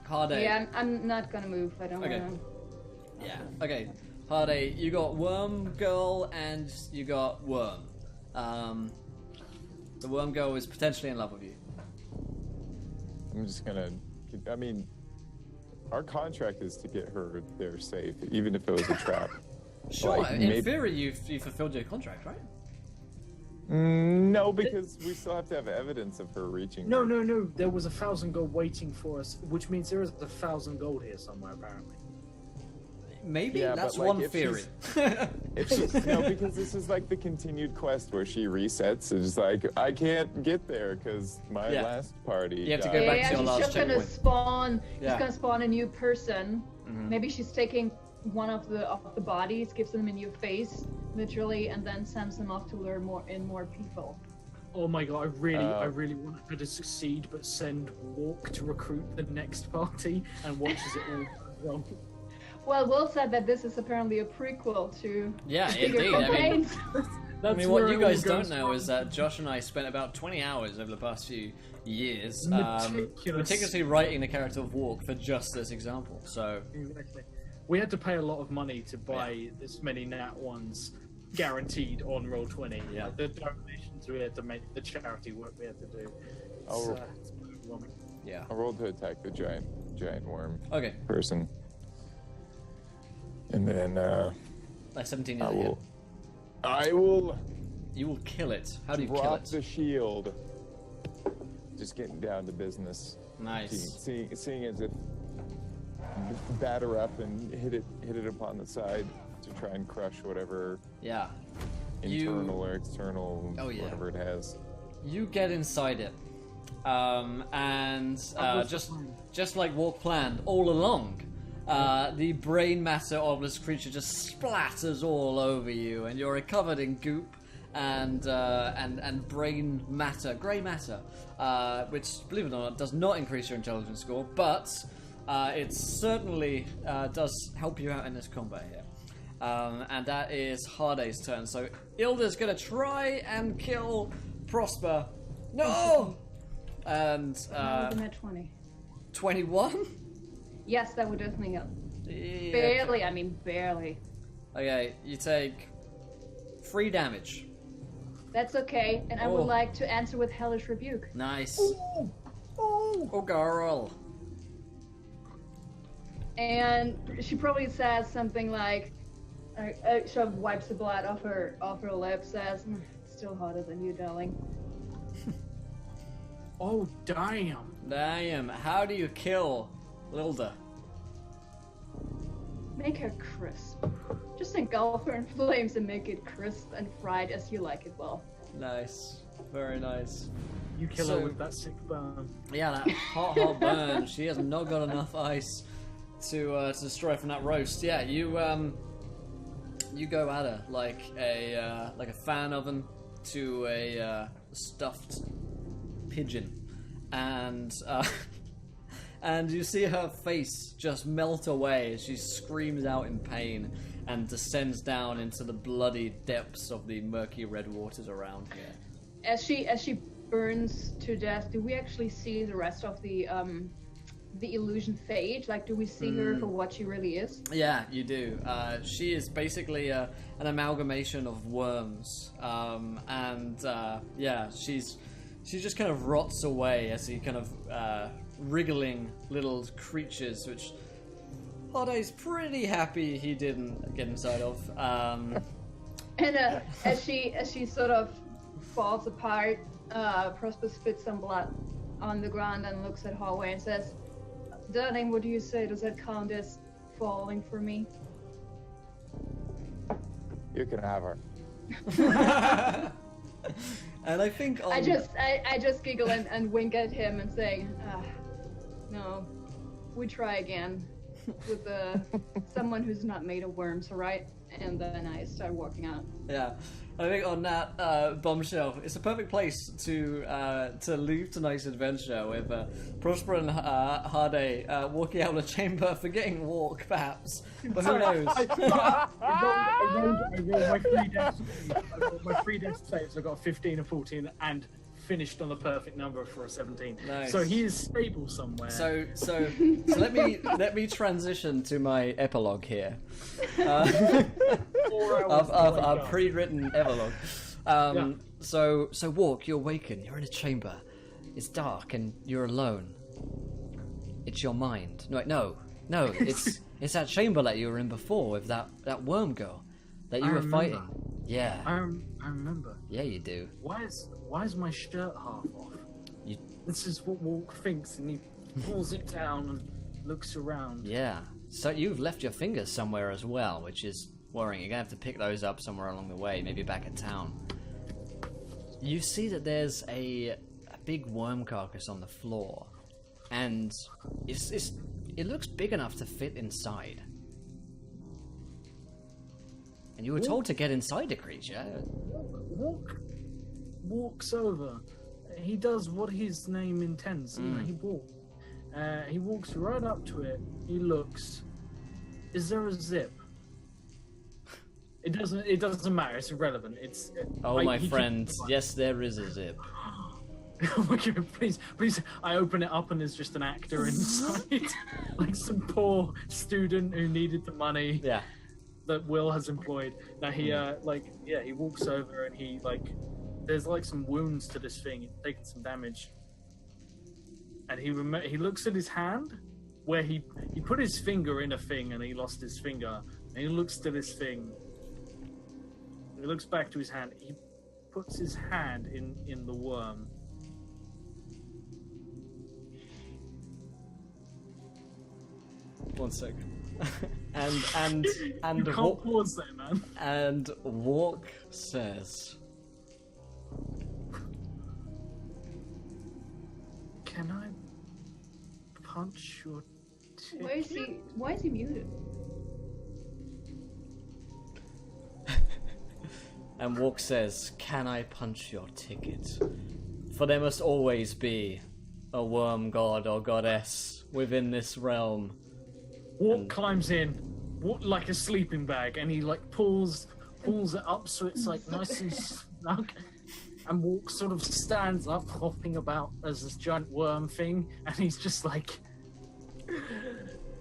Harday. Yeah, I'm not gonna move. I don't Okay. wanna... Yeah. Okay. Harday, you got Worm Girl and you got Worm. The Worm Girl is potentially in love with you. I'm just gonna. I mean, our contract is to get her there safe, even if it was a trap. Sure, Like, in maybe- theory, you fulfilled your contract, right? No, because we still have to have evidence of her reaching. No, her. no. There was 1,000 gold waiting for us, which means there is 1,000 gold here somewhere, apparently. Maybe Yeah, that's but, like, one if theory. If she, no, because this is like the continued quest where she resets. It's like I can't get there because my Yeah. last party. You have to died. go back Yeah, to your she's last just gonna checkpoint. spawn. Yeah. She's gonna spawn a new person. Mhm. Maybe she's taking one of the bodies, gives them a new face, literally, and then sends them off to lure more people. Oh my god, I really want her to succeed, but send Walk to recruit the next party and watches it all go wrong. Well, Will said that this is apparently a prequel to Yeah, bigger indeed. I mean, campaigns. I mean, what where you it all guys don't goes know wrong. is that Josh and I spent about 20 hours over the past few years Meticulous. meticulously writing the character of Walk for just this example. So, Exactly. We had to pay a lot of money to buy this many Nat 1s guaranteed on Roll20. Yeah. Like, the donations we had to make, the charity work we had to do. Oh. It's overwhelming. yeah. I rolled to attack the giant worm Okay, person, and then like 17 I years ago. will You will kill it. How do you kill drop it? the shield. Just getting down to business. Nice. Seeing as if batter up and hit it upon the side to try and crush whatever Yeah. internal or external Oh, yeah. whatever it has. You get inside it, and was the plan? just like Walk planned all along, the brain matter of this creature just splatters all over you, and you're covered in goop and brain matter, grey matter, which, believe it or not, does not increase your intelligence score, but it certainly does help you out in this combat here. And that is Harday's turn. So Ilda's gonna try and kill Prosper. No! And That was a net 20. 21? Yes, that would definitely help. Yeah. Barely, I mean barely. Okay, you take 3 damage. That's okay, and I Oh. would like to answer with Hellish Rebuke. Nice. Oh, girl. And she probably says something like, she wipes the blood off her lips, says, "Still hotter than you, darling." Oh, damn. Damn, how do you kill Lilda? Make her crisp. Just engulf her in flames and make it crisp and fried as you like it, well. Nice. Very nice. You kill So- her with that sick burn. Yeah, that hot burn. She has not got enough ice to destroy from that roast. Yeah, you go at her like a fan oven to a stuffed pigeon, and and you see her face just melt away as she screams out in pain and descends down into the bloody depths of the murky red waters around here. As she burns to death, do we actually see the rest of the illusion fade? Like, do we see her for what she really is? Yeah, you do. She is basically an amalgamation of worms, and yeah, she just kind of rots away as he kind of wriggling little creatures, which Harday's pretty happy he didn't get inside of. And as she sort of falls apart, Prosper spits some blood on the ground and looks at Hallway and says, "Darling, what do you say? Does that count as falling for me?" You can have her. And I think I just giggle and wink at him and say, "No, we try again with someone who's not made of worms, all right?" And then I start walking out. Yeah, I think on that bombshell, it's a perfect place to leave tonight's adventure with Prosper and Harday walking out of the chamber, forgetting Walk, perhaps. But who knows? I rolled my 3 death saves. I got a 15, a 14, and finished on a perfect number for a 17. Nice. So he is stable somewhere. So let me transition to my epilogue here. 4 hours to wake I've up. pre-written epilogue. Yeah. So Walk, you awaken. You're in a chamber. It's dark and you're alone. It's your mind. No, No, it's that chamber that you were in before with that worm girl that you were fighting. Yeah. I remember. Yeah, you do. Why is my shirt half off? You... This is what Walk thinks, and he pulls it down and looks around. Yeah. So you've left your fingers somewhere as well, which is worrying. You're gonna have to pick those up somewhere along the way, maybe back in town. You see that there's a big worm carcass on the floor, and it looks big enough to fit inside. And you were told to get inside the creature. Walks over. He does what his name intends. You know, he walks right up to it. He looks. Is there a zip? It doesn't matter. It's irrelevant. My friend. Yes, there is a zip. Oh my God, please. I open it up and there's just an actor inside, like some poor student who needed the money. Yeah. That Will has employed. Now he he walks over and he there's like some wounds to this thing. It's taken some damage, and he looks at his hand where he put his finger in a thing and he lost his finger. And he looks to this thing. He looks back to his hand. He puts his hand in the worm. One second. and you can't pause there, man. And Walk says, "Can I punch your ticket?" Why is he muted? And Walk says, "Can I punch your ticket? For there must always be a worm god or goddess within this realm." Walk climbs in, like a sleeping bag, and he pulls it up so it's nice and snug. And Walk sort of stands up, hopping about as this giant worm thing, and he's just like,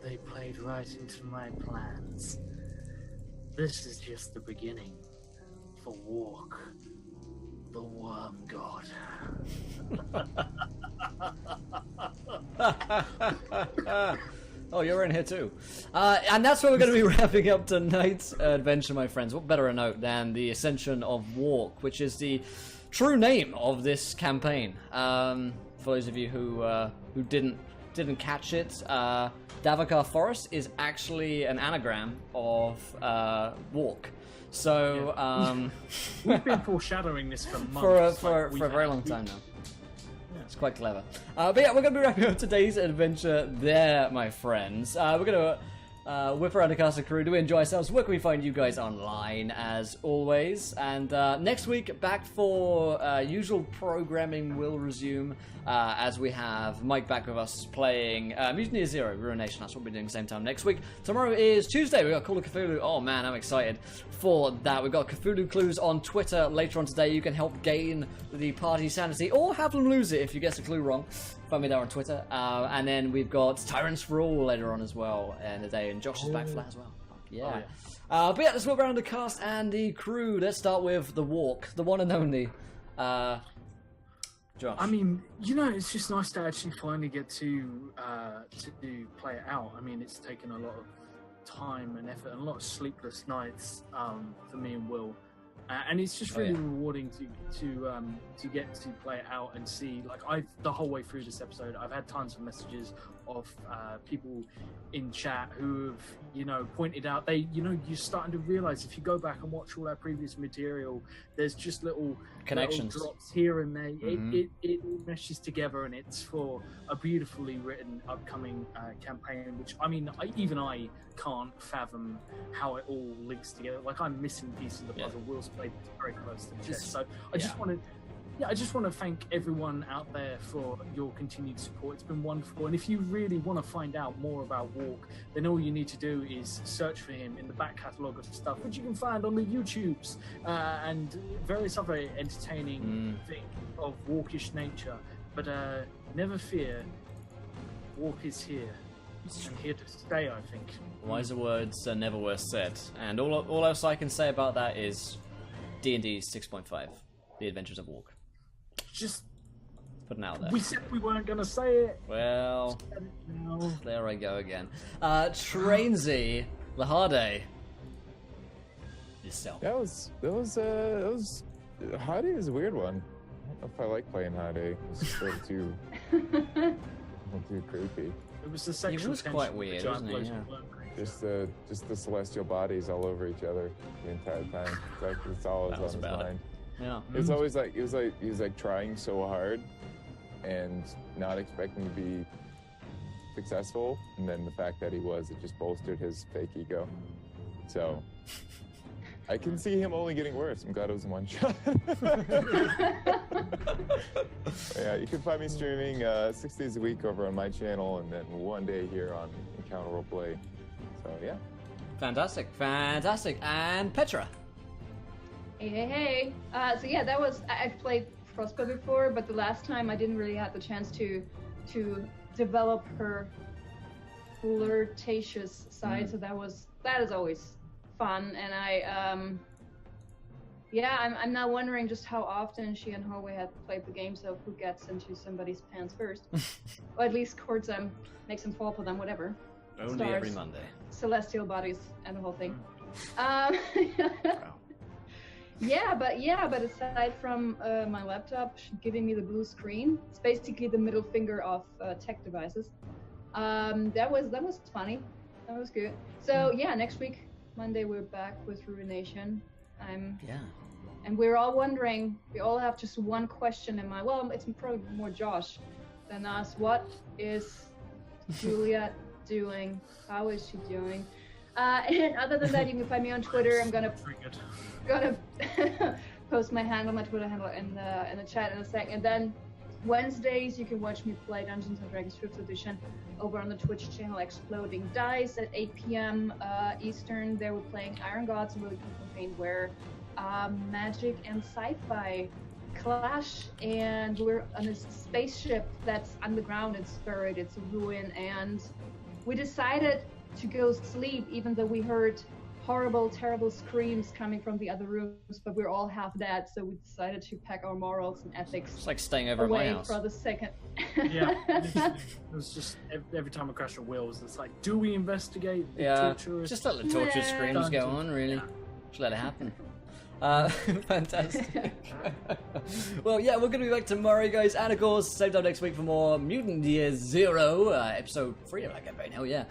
"They played right into my plans. This is just the beginning for Walk, the worm god." Oh, you're in here too. And that's where we're going to be wrapping up tonight's adventure, my friends. What better a note than the Ascension of Walk, which is the true name of this campaign. For those of you who didn't catch it, Davokar Forest is actually an anagram of Walk. So we've been foreshadowing this for months. For a very long time now. It's quite clever. But yeah, we're going to be wrapping up today's adventure there, my friends. We're going to whip around the castle crew. Do we enjoy ourselves? Where can we find you guys online, as always? And next week, back for usual programming will resume as we have Mike back with us playing Mutiny Zero, Ruination. That's what we're doing same time next week. Tomorrow is Tuesday. We've got Call of Cthulhu. Oh man, I'm excited for that. We've got Cthulhu Clues on Twitter later on today. You can help gain the party sanity or have them lose it if you guess a clue wrong. Find me there on Twitter. And then we've got Tyrants for All later on as well in the day. And Josh is back for that as well. Yeah. But yeah, let's look around the cast and the crew. Let's start with the Walk, the one and only Josh. I mean, it's just nice to actually finally get to play it out. I mean, it's taken a lot of time and effort and a lot of sleepless nights for me and Will. And it's just really rewarding to get to play it out and see. The whole way through this episode, I've had tons of messages of people in chat who have, pointed out you're starting to realize if you go back and watch all our previous material, there's just little connections, little drops here and there. Mm-hmm. It all meshes together, and it's for a beautifully written upcoming campaign. Which I can't fathom how it all links together. I'm missing pieces of the puzzle. Will's played very close to the chest, so I just want to thank everyone out there for your continued support. It's been wonderful. And if you really want to find out more about Walk, then all you need to do is search for him in the back catalogue of stuff, which you can find on the YouTubes and various other entertaining things of walkish nature. But never fear, Walk is here. And here to stay, I think. Wiser words are never worth said. And all else I can say about that is D&D 6.5, The Adventures of Walk. Just Putting out there. We said we weren't gonna say it. Well, No. there I go again. Trainsy, Lahade. Yourself. That was Hade is a weird one. I don't know if I like playing Hade. It's just a little too creepy. It was the sexual was tension quite with the weird, giant wasn't he? blows Yeah. of work. Just the celestial bodies all over each other the entire time. That's all That was was on his about it. mind. Yeah. It was always like he was like trying so hard and not expecting to be successful, and then the fact that he was, it just bolstered his fake ego. So I can see him only getting worse. I'm glad it was in one shot. Yeah, you can find me streaming 6 days a week over on my channel, and then one day here on Encounter Roleplay. So yeah. Fantastic. And Petra. Hey. So yeah, that was I've played Frostbow before, but the last time I didn't really have the chance to develop her flirtatious side. So that is always fun, and I'm now wondering just how often she and Howe have played the games of who gets into somebody's pants first, or at least courts them, makes them fall for them, whatever. Only Stars, every Monday. celestial bodies, and the whole thing. Wow. Yeah, but aside from my laptop giving me the blue screen, it's basically the middle finger of tech devices. That was funny. That was good. So yeah, next week, Monday, we're back with Ruination. And we're all wondering. We all have just one question in mind. Well, it's probably more Josh than us. What is Juliet doing? How is she doing? And other than that, you can find me on Twitter. I'm gonna post my handle, my Twitter handle in the chat in a sec. And then Wednesdays you can watch me play Dungeons and Dragons 5th edition over on the Twitch channel Exploding Dice at 8 p.m. Eastern. There we're playing Iron Gods, a really cool campaign where magic and sci-fi clash, and we're on a spaceship that's underground. It's buried, it's a ruin, and we decided to go sleep even though we heard horrible, terrible screams coming from the other rooms, but we're all half dead, so we decided to pack our morals and ethics It's like staying over at my away house. for the second. Yeah, literally. It was just every time I crash the wheels, it's like, do we investigate the Yeah, torturous? just let the torture Yeah. screams go on, really. Just let it happen. Fantastic. Well, yeah, we're going to be back tomorrow, guys. And of course, same time next week for more Mutant Year Zero, episode 3 of that campaign. Hell yeah.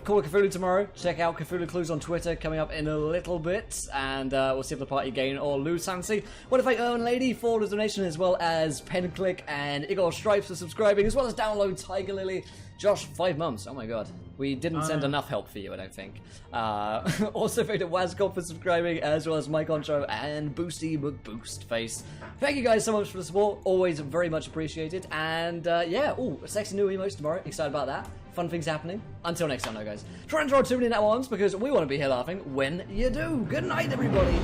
Call of Cthulhu tomorrow. Check out Cthulhu Clues on Twitter coming up in a little bit. And we'll see if the party gain or lose Sansi. Want to thank Owen Lady for the donation, as well as Penclick and Igor Stripes for subscribing, as well as Download Tiger Lily. Josh, 5 months. Oh my god. We didn't send enough help for you, I don't think. Also thank to Wazcop for subscribing, as well as Mike Oncho and Boosty McBoostface. Thank you guys so much for the support. Always very much appreciated. And yeah, a sexy new emotes tomorrow. Excited about that. Fun things happening. Until next time, though, guys. Try and draw 2 minutes at once, because we want to be here laughing when you do. Good night, everybody.